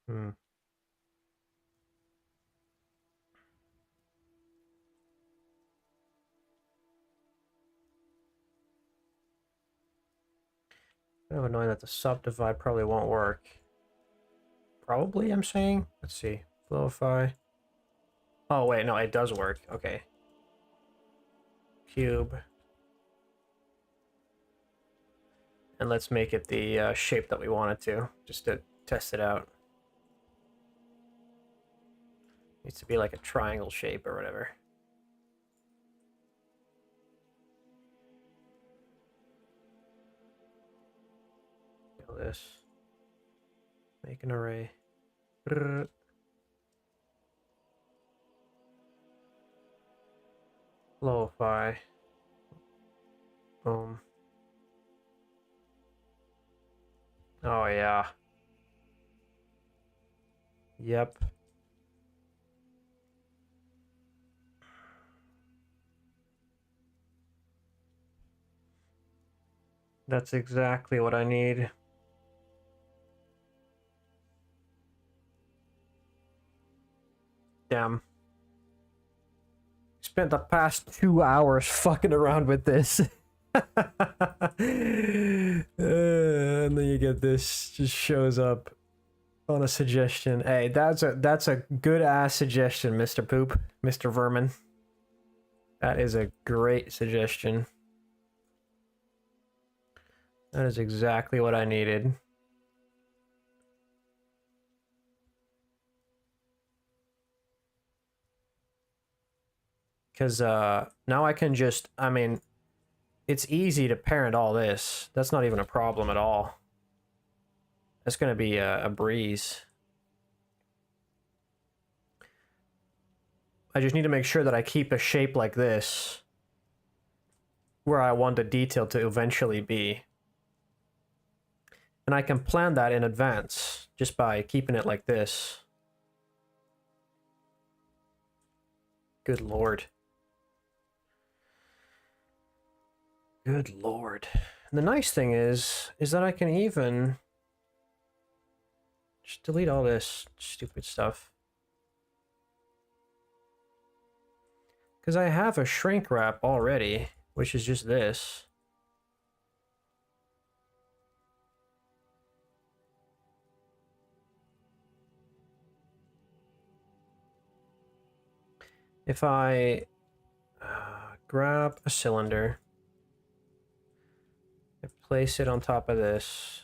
Hmm. Kind of annoying that the subdivide probably won't work. Probably, I'm saying. Let's see. Flowify. Oh, wait, no, it does work. Okay. Cube. And let's make it the shape that we want it to, just to test it out. Needs to be like a triangle shape or whatever. Kill this. Make an array. Brrr. Flowify. Oh yeah. Yep. That's exactly what I need. Damn. Spent the past 2 hours fucking around with this. And then you get this, just shows up on a suggestion. Hey, that's a good ass suggestion, Mr. Poop, Mr. Vermin. That is a great suggestion. That is exactly what I needed. Because now I can just, I mean, it's easy to parent all this. That's not even a problem at all. That's going to be a breeze. I just need to make sure that I keep a shape like this where I want the detail to eventually be. And I can plan that in advance just by keeping it like this. Good lord. Good lord. And the nice thing is that I can even just delete all this stupid stuff. Because I have a shrink wrap already, which is just this. If I grab a cylinder, I place it on top of this,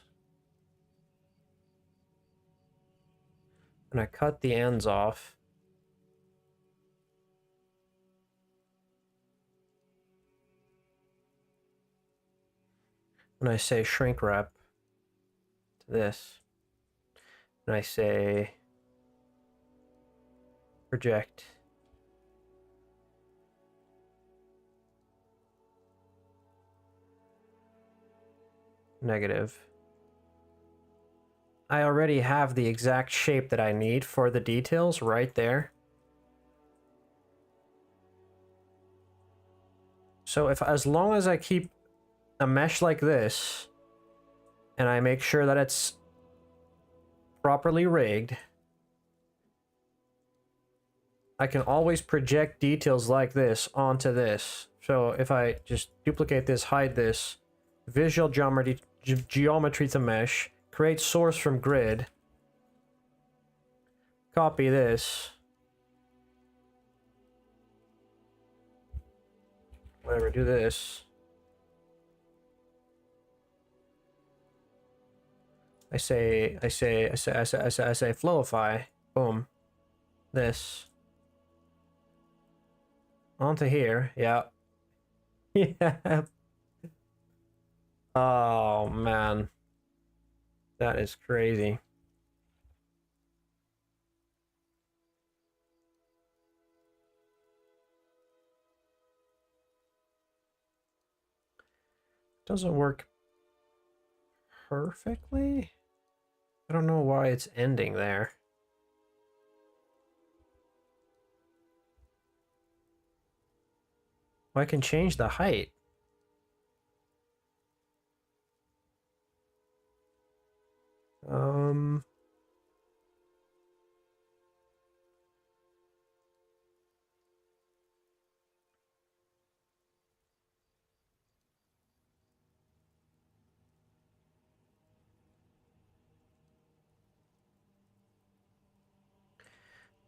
and I cut the ends off. And I say shrink wrap to this, and I say project. Negative. I already have the exact shape that I need for the details right there. So as long as I keep a mesh like this, and I make sure that it's properly rigged, I can always project details like this onto this. So if I just duplicate this, hide this, visual geometry to mesh, create source from grid, copy this, whatever, do this. I say flowify, boom, this, onto here, yeah. Yeah. Oh man, that is crazy. Doesn't work perfectly. I don't know why it's ending there. Well, I can change the height.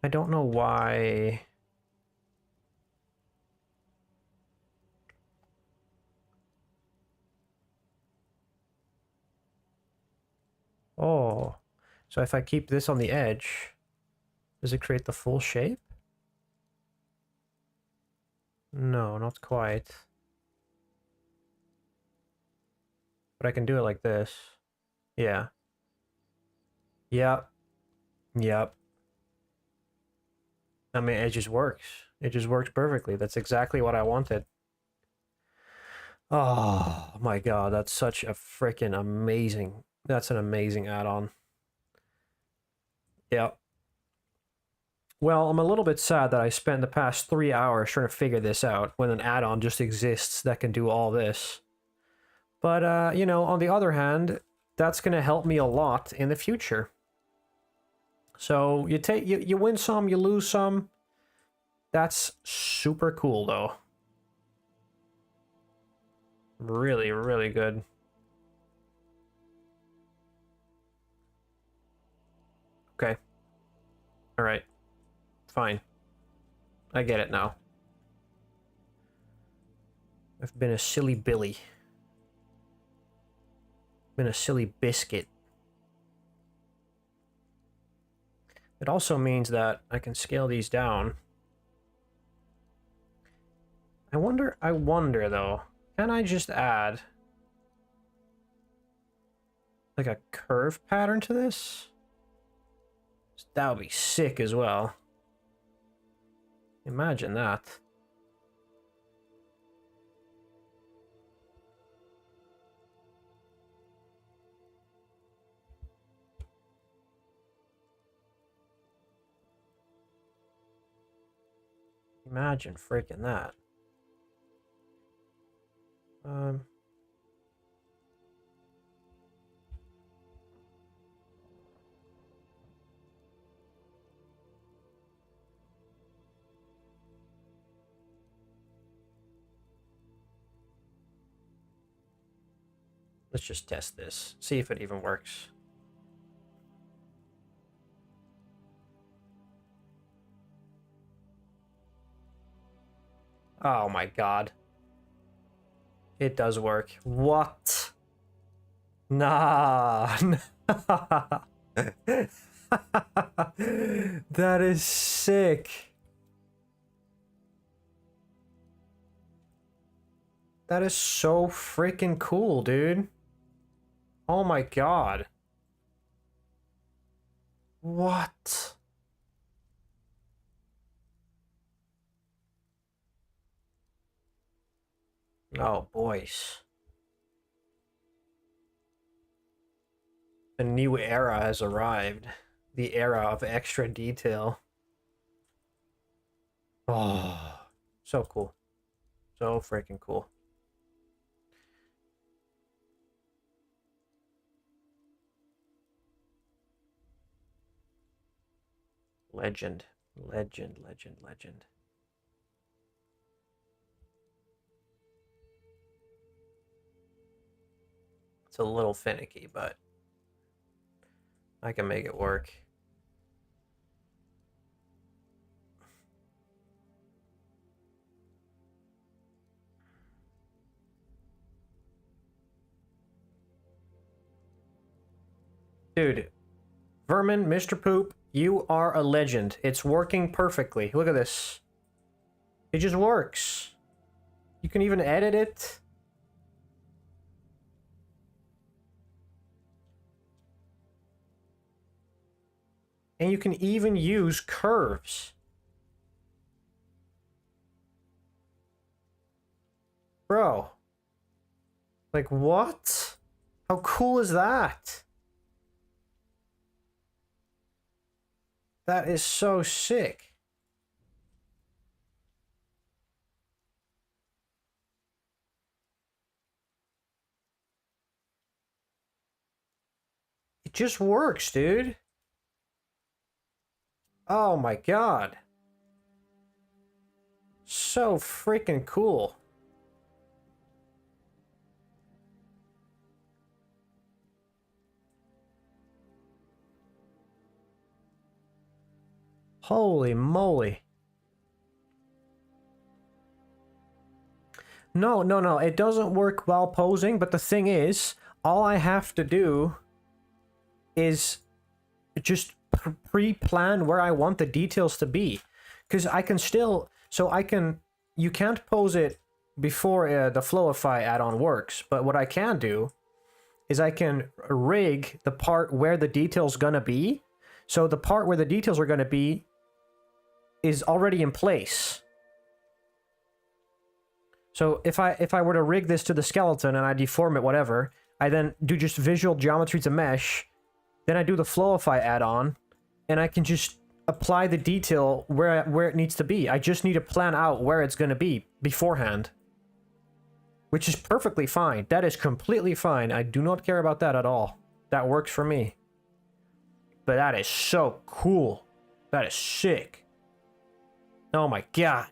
I don't know why. Oh, so if I keep this on the edge, does it create the full shape? No, not quite. But I can do it like this. Yeah. Yep. Yep. I mean, it just works. It just works perfectly. That's exactly what I wanted. Oh my god, that's such a freaking amazing... That's an amazing add-on. Yeah. Well, I'm a little bit sad that I spent the past 3 hours trying to figure this out when an add-on just exists that can do all this. But, you know, on the other hand, that's going to help me a lot in the future. So, you win some, you lose some. That's super cool, though. Really, really good. Okay. Alright. Fine. I get it now. I've been a silly Billy. Been a silly biscuit. It also means that I can scale these down. I wonder though, can I just add like a curve pattern to this? That would be sick as well. Imagine that. Imagine freaking that. Let's just test this. See if it even works. Oh my god. It does work. What? Nah. That is sick. That is so freaking cool, dude. Oh my god. What? Oh, boys. A new era has arrived. The era of extra detail. Oh, so cool. So freaking cool. Legend. Legend, legend, legend. It's a little finicky, but I can make it work. Dude, Vermin, Mr. Poop, you are a legend. It's working perfectly. Look at this. It just works. You can even edit it. And you can even use curves. Bro. Like, what? How cool is that? That is so sick. It just works, dude. Oh my god. So freaking cool. Holy moly. No, it doesn't work while posing, but the thing is, all I have to do is just pre-plan where I want the details to be. Because I can still, you can't pose it before the Flowify add-on works, but what I can do is I can rig the part where the detail's gonna be, so the part where the details are gonna be is already in place. So if I were to rig this to the skeleton and I deform it, whatever, I then do just visual geometry to mesh, then I do the Flowify add-on, and I can just apply the detail where it needs to be. I just need to plan out where it's going to be beforehand. Which is perfectly fine. That is completely fine. I do not care about that at all. That works for me. But that is so cool. That is sick. Oh my god.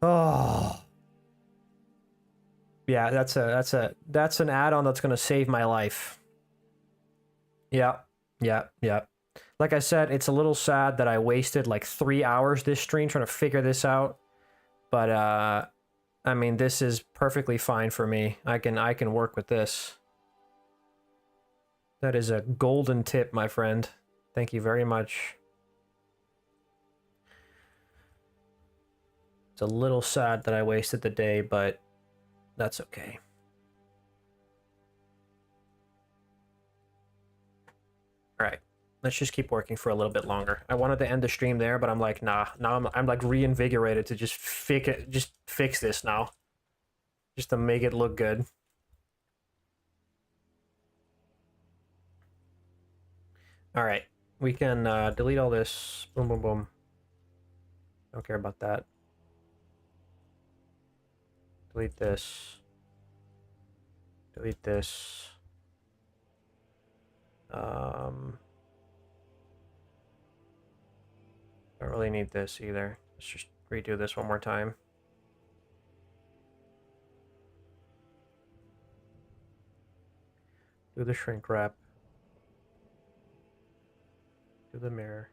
Oh. Yeah, that's an add-on that's gonna save my life. Yeah. Like I said, it's a little sad that I wasted like 3 hours this stream trying to figure this out. But I mean, this is perfectly fine for me. I can work with this. That is a golden tip, my friend. Thank you very much. It's a little sad that I wasted the day, but that's okay. All right, let's just keep working for a little bit longer. I wanted to end the stream there, but I'm like, nah. Now I'm like reinvigorated to just fix this now, just to make it look good. All right, we can delete all this. Boom, boom, boom. Don't care about that. Delete this. Delete this. Don't really need this either. Let's just redo this one more time. Do the shrink wrap. Do the mirror.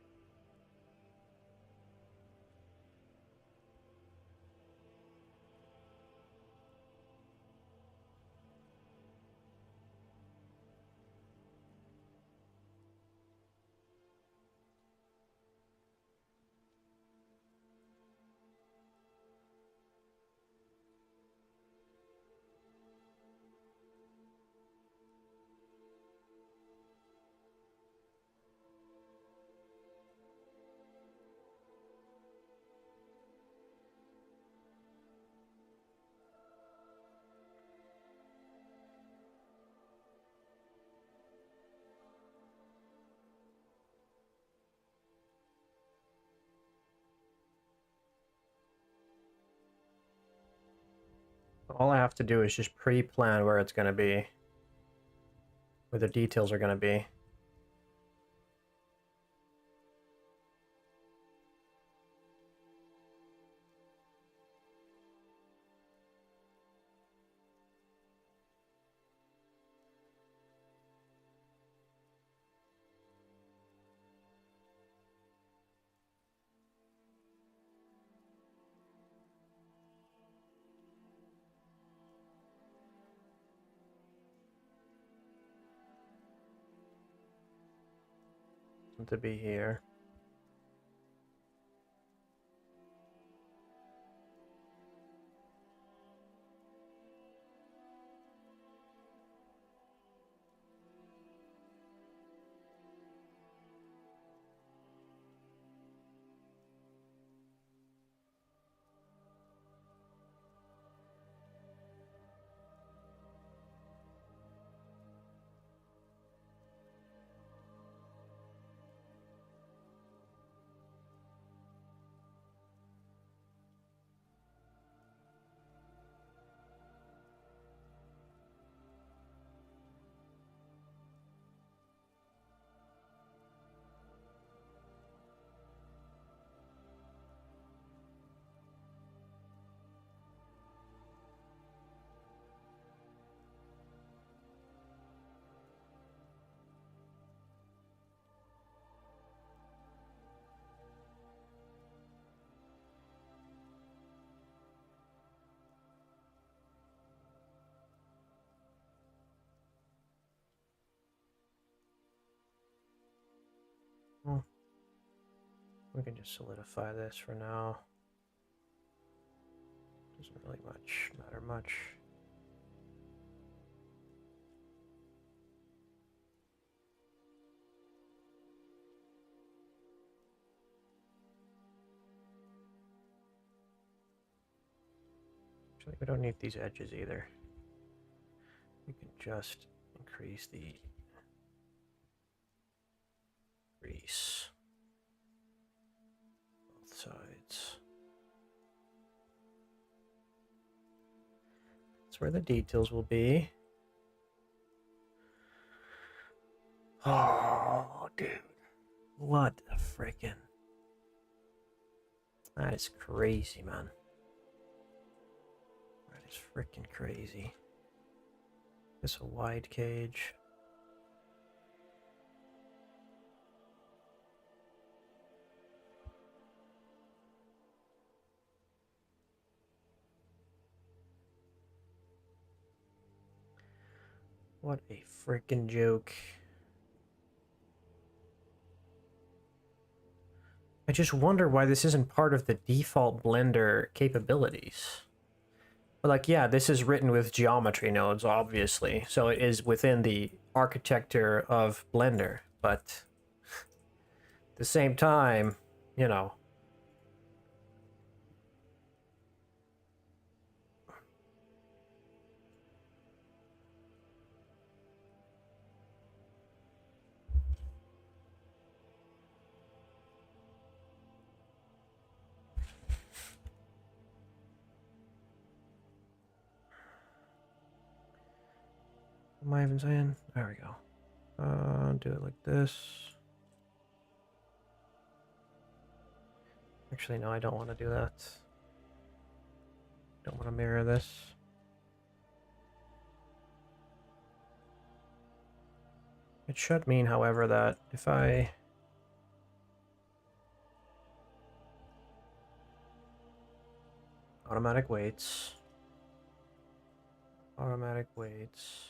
All I have to do is just pre-plan where it's going to be, where the details are going to be. To be here. We can just solidify this for now. Doesn't really matter much. Actually, we don't need these edges either. We can just increase the crease. Both sides. That's where the details will be. Oh, dude. What a frickin'. That is crazy, man. That is frickin' crazy. It's a wide cage. What a frickin' joke. I just wonder why this isn't part of the default Blender capabilities. But like, yeah, this is written with geometry nodes, obviously. So it is within the architecture of Blender. But at the same time, you know. What am I even saying? There we go. Do it like this. Actually, no, I don't want to do that. Don't want to mirror this. It should mean, however, that if I automatic weights, automatic weights.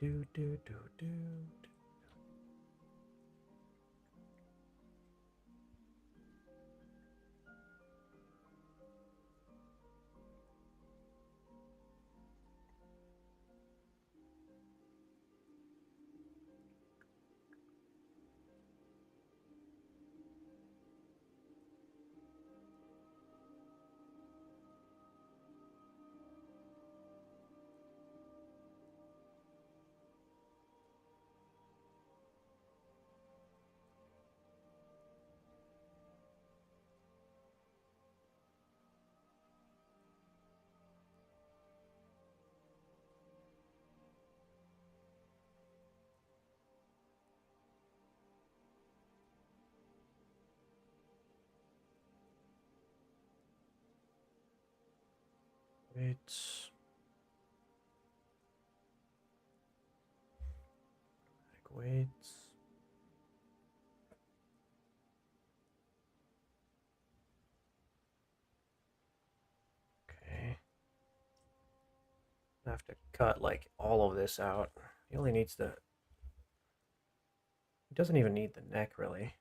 Do. Weights. Weights. Okay. I have to cut like all of this out. He only needs the. He doesn't even need the neck really.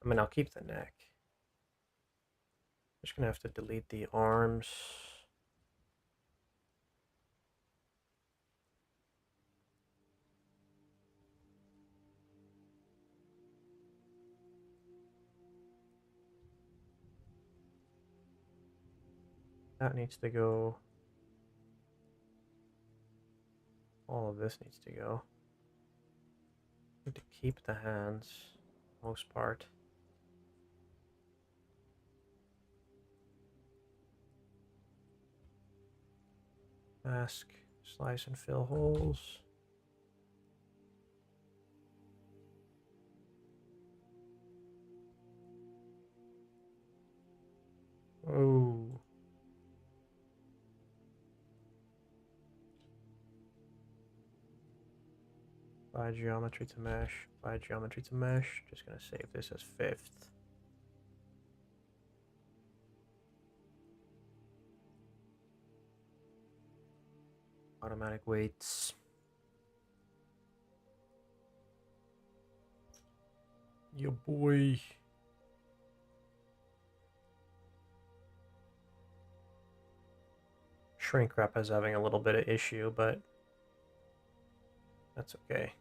I mean, I'll keep the neck. Just gonna have to delete the arms. That needs to go. All of this needs to go. Need to keep the hands, most part. Mask, slice and fill holes. Oh. Apply geometry to mesh. Apply geometry to mesh. Just gonna save this as 5th. Automatic weights. Yeah, boy. Shrink wrap is having a little bit of issue, but that's okay.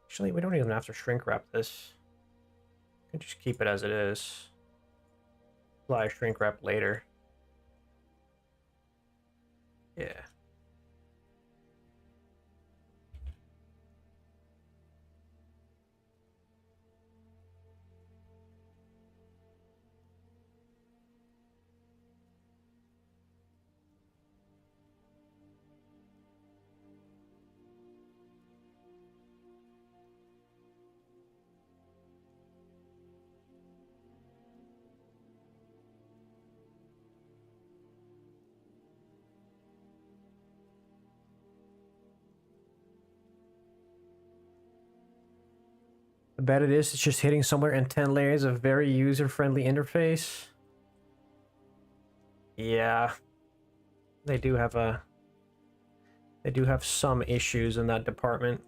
Actually, we don't even have to shrink wrap this. We can just keep it as it is. Apply shrink wrap later. Yeah. I bet it is. It's just hitting somewhere in 10 layers of very user-friendly interface. Yeah. They do have some issues in that department.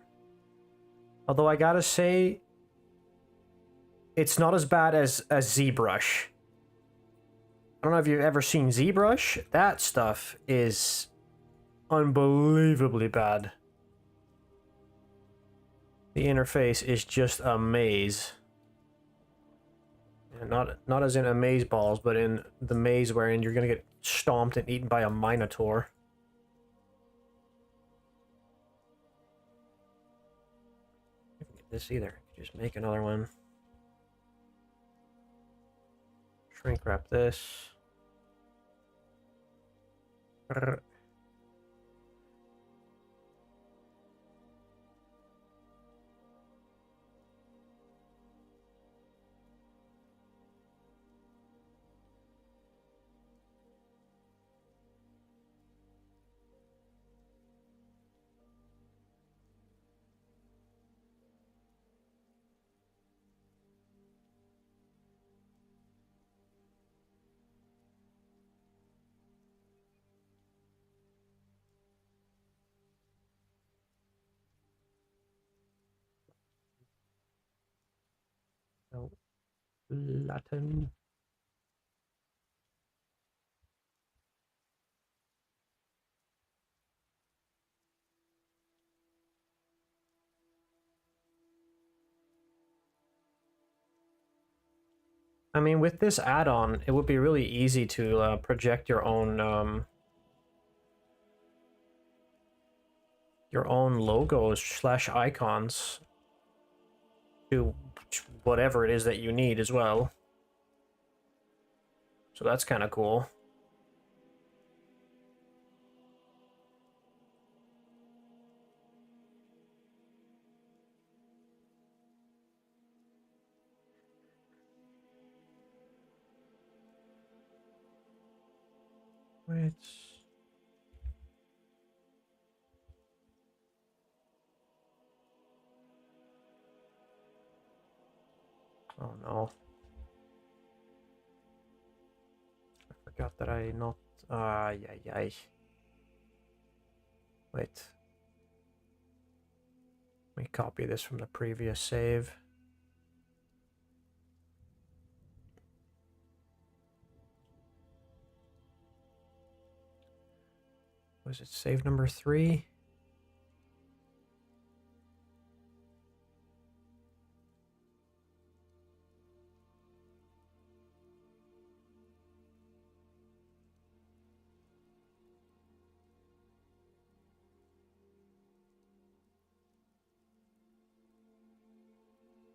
Although I gotta say, it's not as bad as ZBrush. I don't know if you've ever seen ZBrush. That stuff is unbelievably bad. The interface is just a maze. And not as in amaze balls, but in the maze wherein you're gonna get stomped and eaten by a minotaur. I don't get this either. Just make another one. Shrink wrap this. No. Latin. I mean, with this add-on, it would be really easy to project your own logos / icons to whatever it is that you need as well. So that's kind of cool. Wait. Oh no. I forgot that I not... Yay. Wait. Let me copy this from the previous save. Was it save number 3?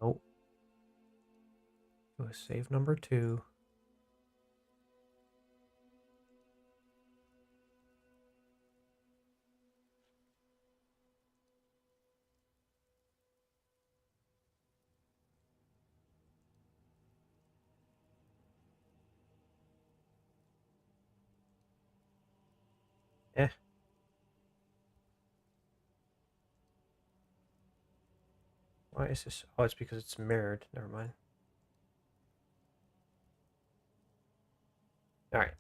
Oh. Do a save number 2. Eh. Why is this? Oh, it's because it's mirrored. Never mind. All right.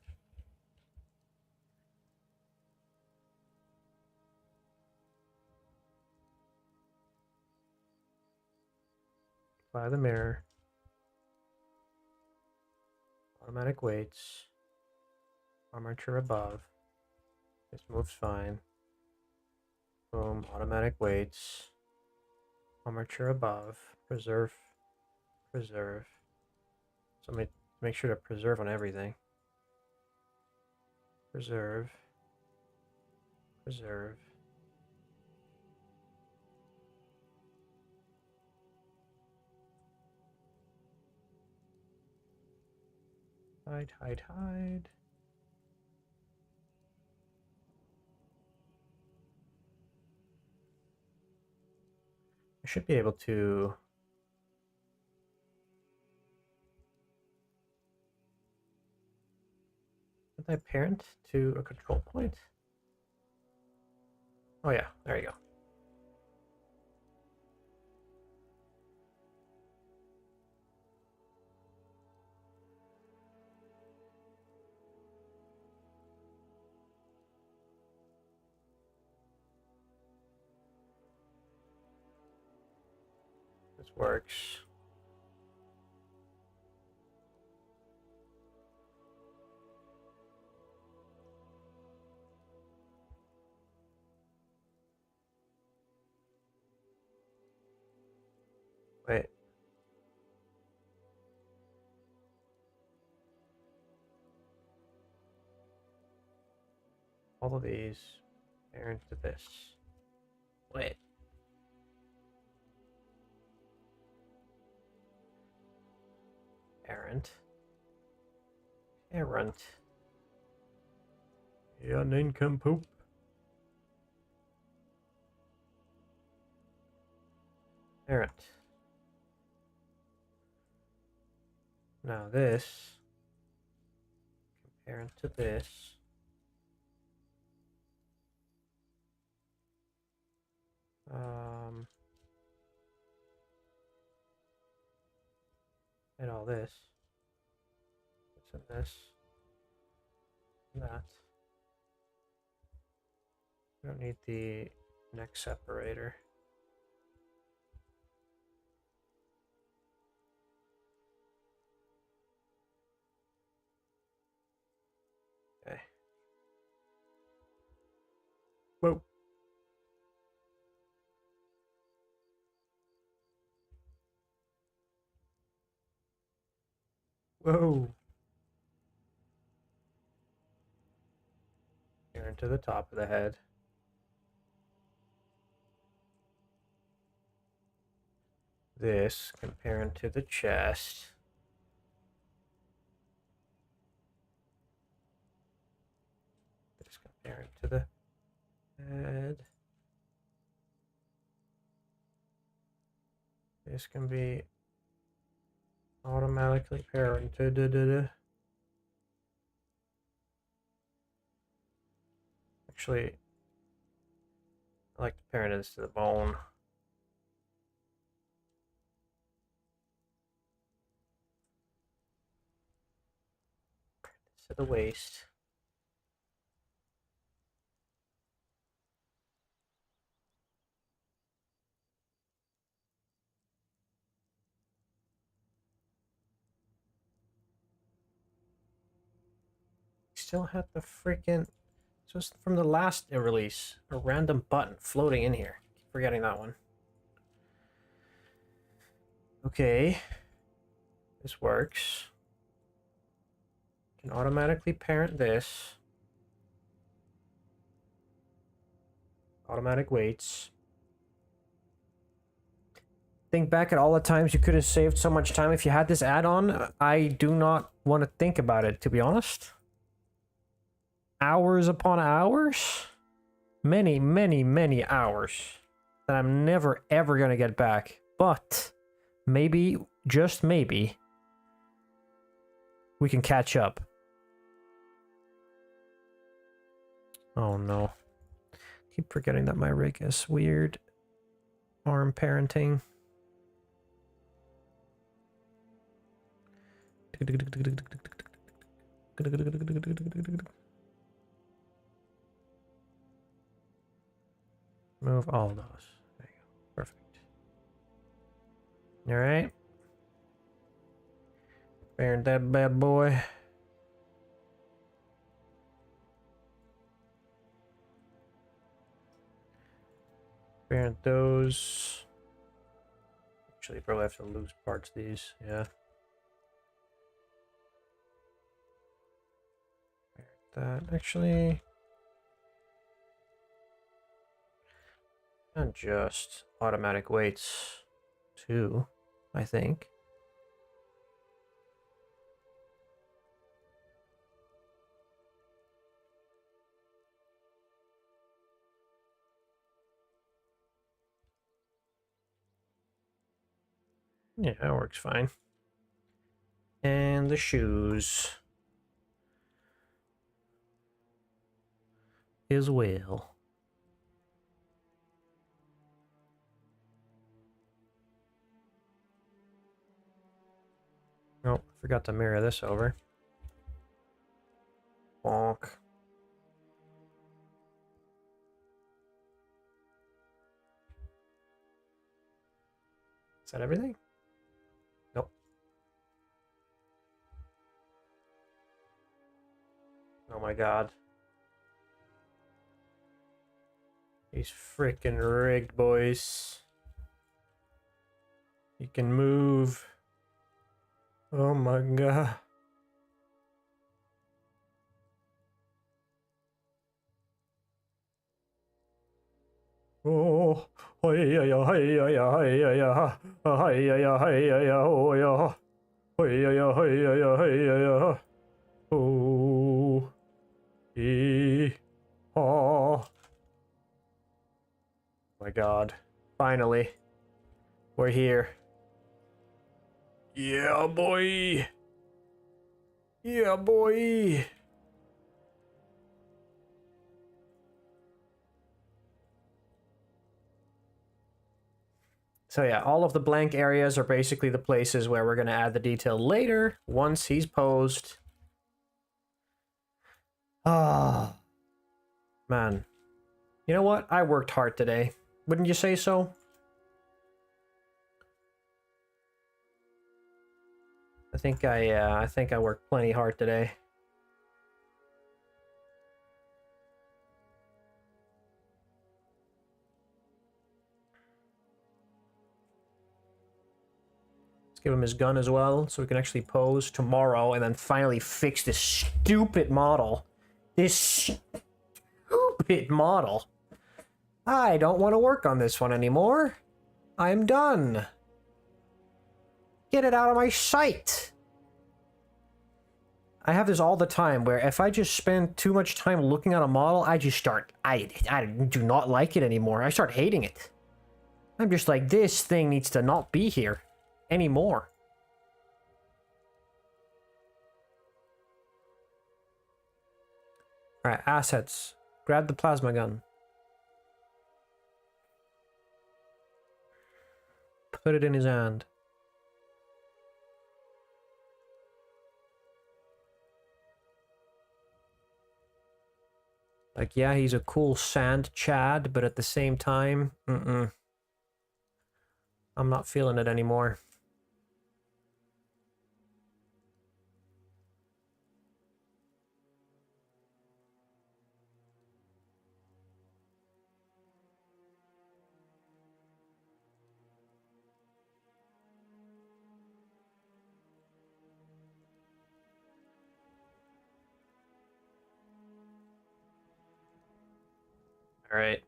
Apply the mirror. Automatic weights. Armature above. This moves fine. Boom. Automatic weights. Armature above. Preserve. Preserve. So make sure to preserve on everything. Preserve. Preserve. Hide, hide, hide. I should be able to put that parent to a control point. Oh yeah, there you go. This works. Wait. All of these parent to this. Wait. Parent. Parent. Yeah, nincompoop. Parent. Now this. Parent to this. And all this. This and this. And that. We don't need the neck separator. Okay. Whoa. Whoa. Here into the top of the head. This comparing to the chest. This comparing to the head. This can be automatically parented. Actually, I like to parent this to the bone. This to the waist. Still have the freaking. So it's from the last release, a random button floating in here. Keep forgetting that one. Okay, this works. Can automatically parent this. Automatic weights. Think back at all the times you could have saved so much time if you had this add-on. I do not want to think about it, to be honest. Hours upon hours? Many, many, many hours that I'm never, ever going to get back. But maybe, just maybe, we can catch up. Oh no. Keep forgetting that my rig is weird. Arm parenting. Move all those. There you go. Perfect. All right. Parent that bad boy. Parent those. Actually, probably have to lose parts of these. Yeah. Parent that. Actually. And just automatic weights too, I think. Yeah, that works fine. And the shoes as well. Oh, forgot to mirror this over. Bonk. Is that everything? Nope. Oh my god. He's freaking rigged, boys. He can move. Oh my god. Oh, hey ya hey ya hey ya hey ya hey ya oh ya hey ya hey ya hey ya oh oh my god. Finally. We're here. Yeah, boy. Yeah, boy. So yeah, all of the blank areas are basically the places where we're going to add the detail later, once he's posed. Ah, man. You know what? I worked hard today. Wouldn't you say so? I think I worked plenty hard today. Give him his gun as well, so we can actually pose tomorrow and then finally fix this stupid model. This stupid model. I don't want to work on this one anymore. I'm done. Get it out of my sight. I have this all the time where if I just spend too much time looking at a model, I just start... I do not like it anymore. I start hating it. I'm just like, this thing needs to not be here anymore. Alright, assets. Grab the plasma gun. Put it in his hand. Like, yeah, he's a cool sand Chad, but at the same time, I'm not feeling it anymore. All right.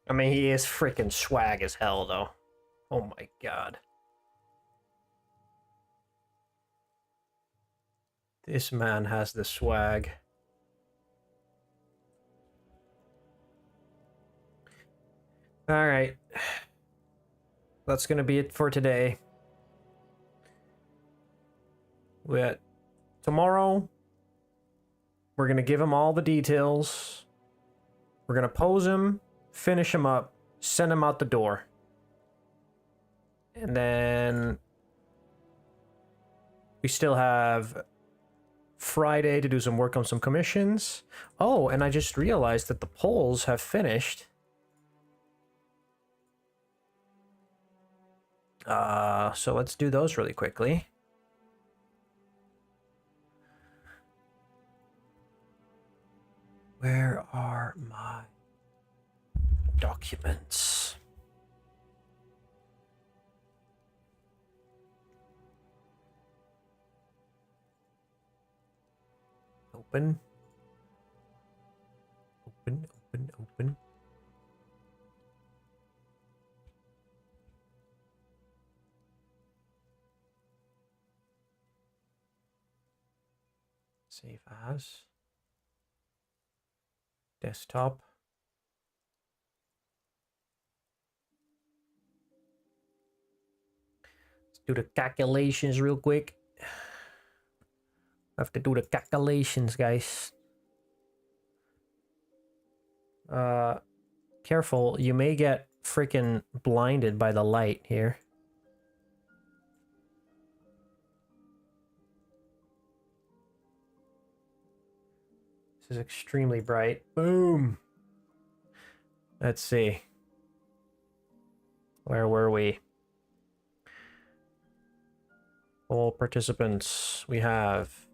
I mean, he is freaking swag as hell, though. Oh my god. This man has the swag. Alright. That's gonna be it for today. Tomorrow, we're gonna give him all the details. We're gonna pose him, finish him up, send him out the door. And then we still have Friday to do some work on some commissions. Oh, and I just realized that the polls have finished. So let's do those really quickly. Where are my documents? Open. Open. Save as. Desktop. Let's do the calculations real quick. I have to do the calculations, guys. Careful, you may get freaking blinded by the light here. This is extremely bright. Boom! Let's see. Where were we? All participants. We have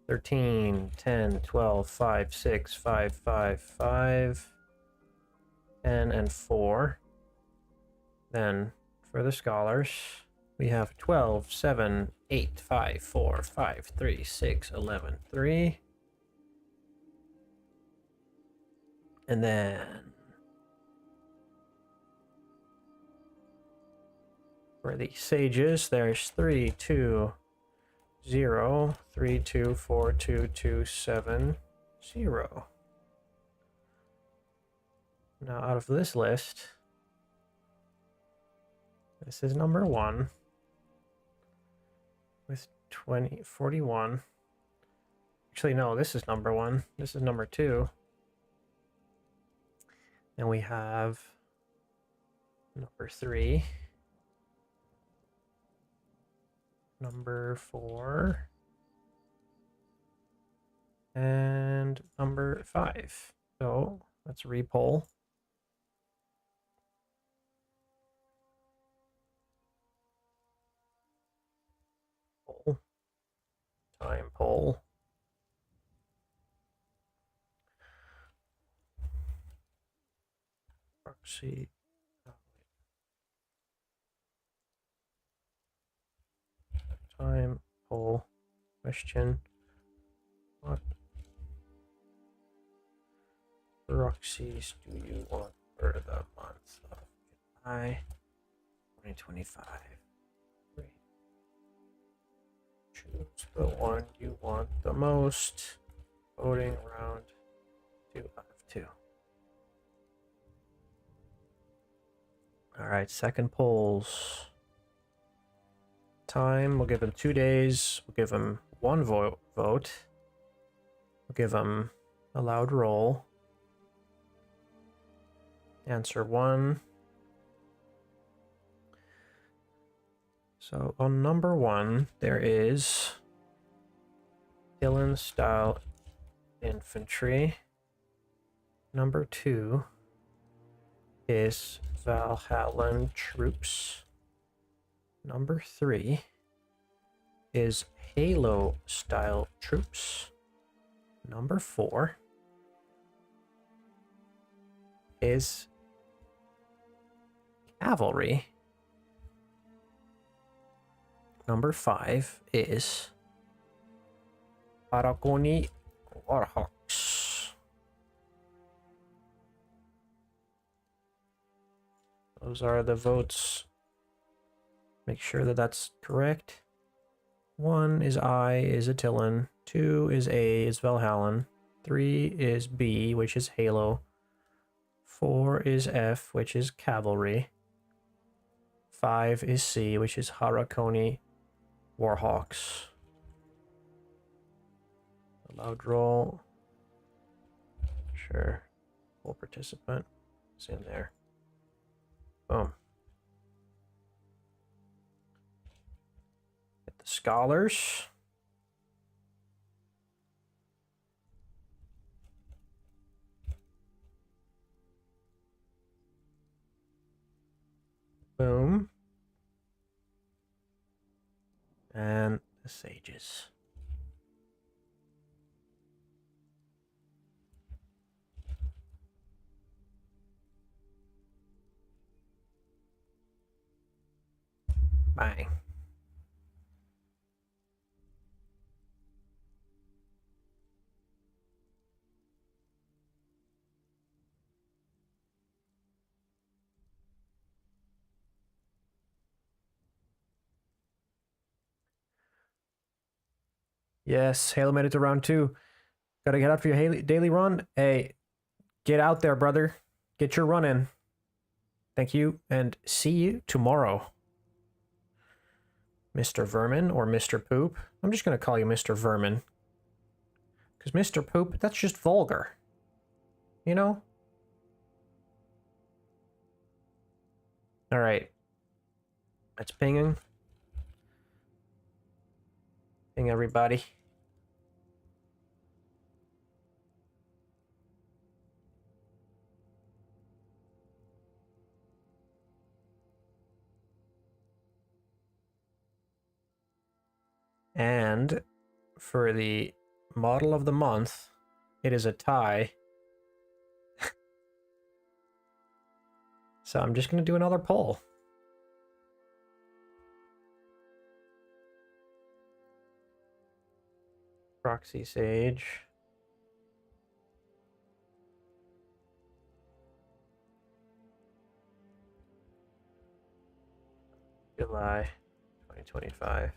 13, 10, 12, 5, 6, 5, 5, 5, 10, and 4. Then, for the scholars, we have 12, 7, 8, 5, 4, 5, 3, 6, 11, 3. And then for the sages, there's 3, 2, 0, 3, 2, 4, 2, 2, 7, 0. Now out of this list, this is number 1 with 41. Actually, no, this is number 1. This is number 2. And we have number 3, number 4, and number 5. So let's repoll. Poll. Time poll. Proxy. Time poll question. What proxies do you want for the month of July 2025? Great. Choose the one you want the most. Voting round 2 out of 2. All right, second polls. Time, we'll give him 2 days. We'll give him 1 vote. We'll give him a loud roll. Answer 1. So on number 1, there is Dylan Style Infantry. Number 2 is Valhallan Troops. Number 3 is Halo Style Troops. Number 4 is Cavalry. Number 5 is Aragoni Warhawks. Those are the votes. Make sure that that's correct. 1 is I, is Attilan. 2 is A, is Valhallan. 3 is B, which is Halo. 4 is F, which is Cavalry. 5 is C, which is Harakoni Warhawks. Allowed roll. Sure. Full participant is in there. Boom. Get the scholars. Boom. And the sages. Bang. Yes, Halo made it to round 2. Gotta get out for your daily run. Hey, get out there, brother. Get your run in. Thank you, and see you tomorrow. Mr. Vermin or Mr. Poop. I'm just gonna call you Mr. Vermin. Because Mr. Poop, that's just vulgar. You know? Alright. That's pinging. Ping everybody. And for the model of the month, it is a tie. So I'm just going to do another poll. Proxy Sage. July 2025.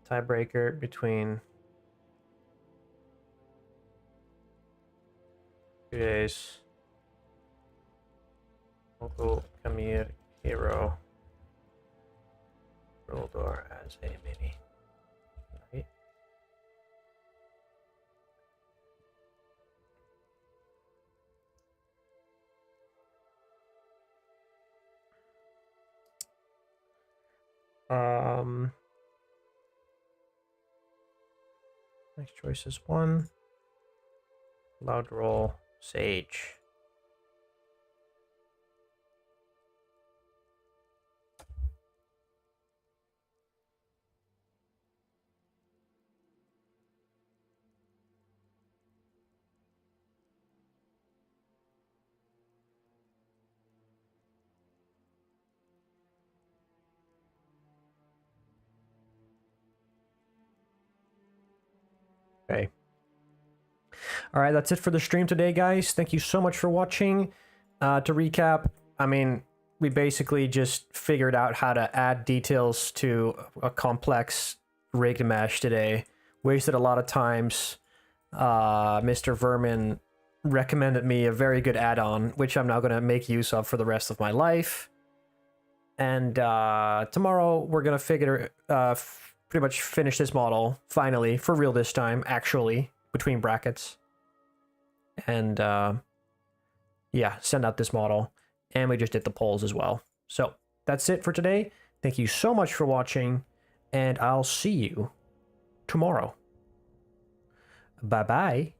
Tiebreaker between 2 days. Local Camille Hero. Roldor as a mini. Right. Next choice is 1. Loud roll Sage. Okay. All right, that's it for the stream today, guys. Thank you so much for watching. To recap, I mean, we basically just figured out how to add details to a complex rigged mesh today. Wasted a lot of times. Mr. Vermin recommended me a very good add-on, which I'm now going to make use of for the rest of my life. And tomorrow we're going to pretty much finish this model, finally, for real this time, actually, between brackets. And yeah, send out this model. And we just did the polls as well. So that's it for today. Thank you so much for watching, and I'll see you tomorrow. Bye-bye.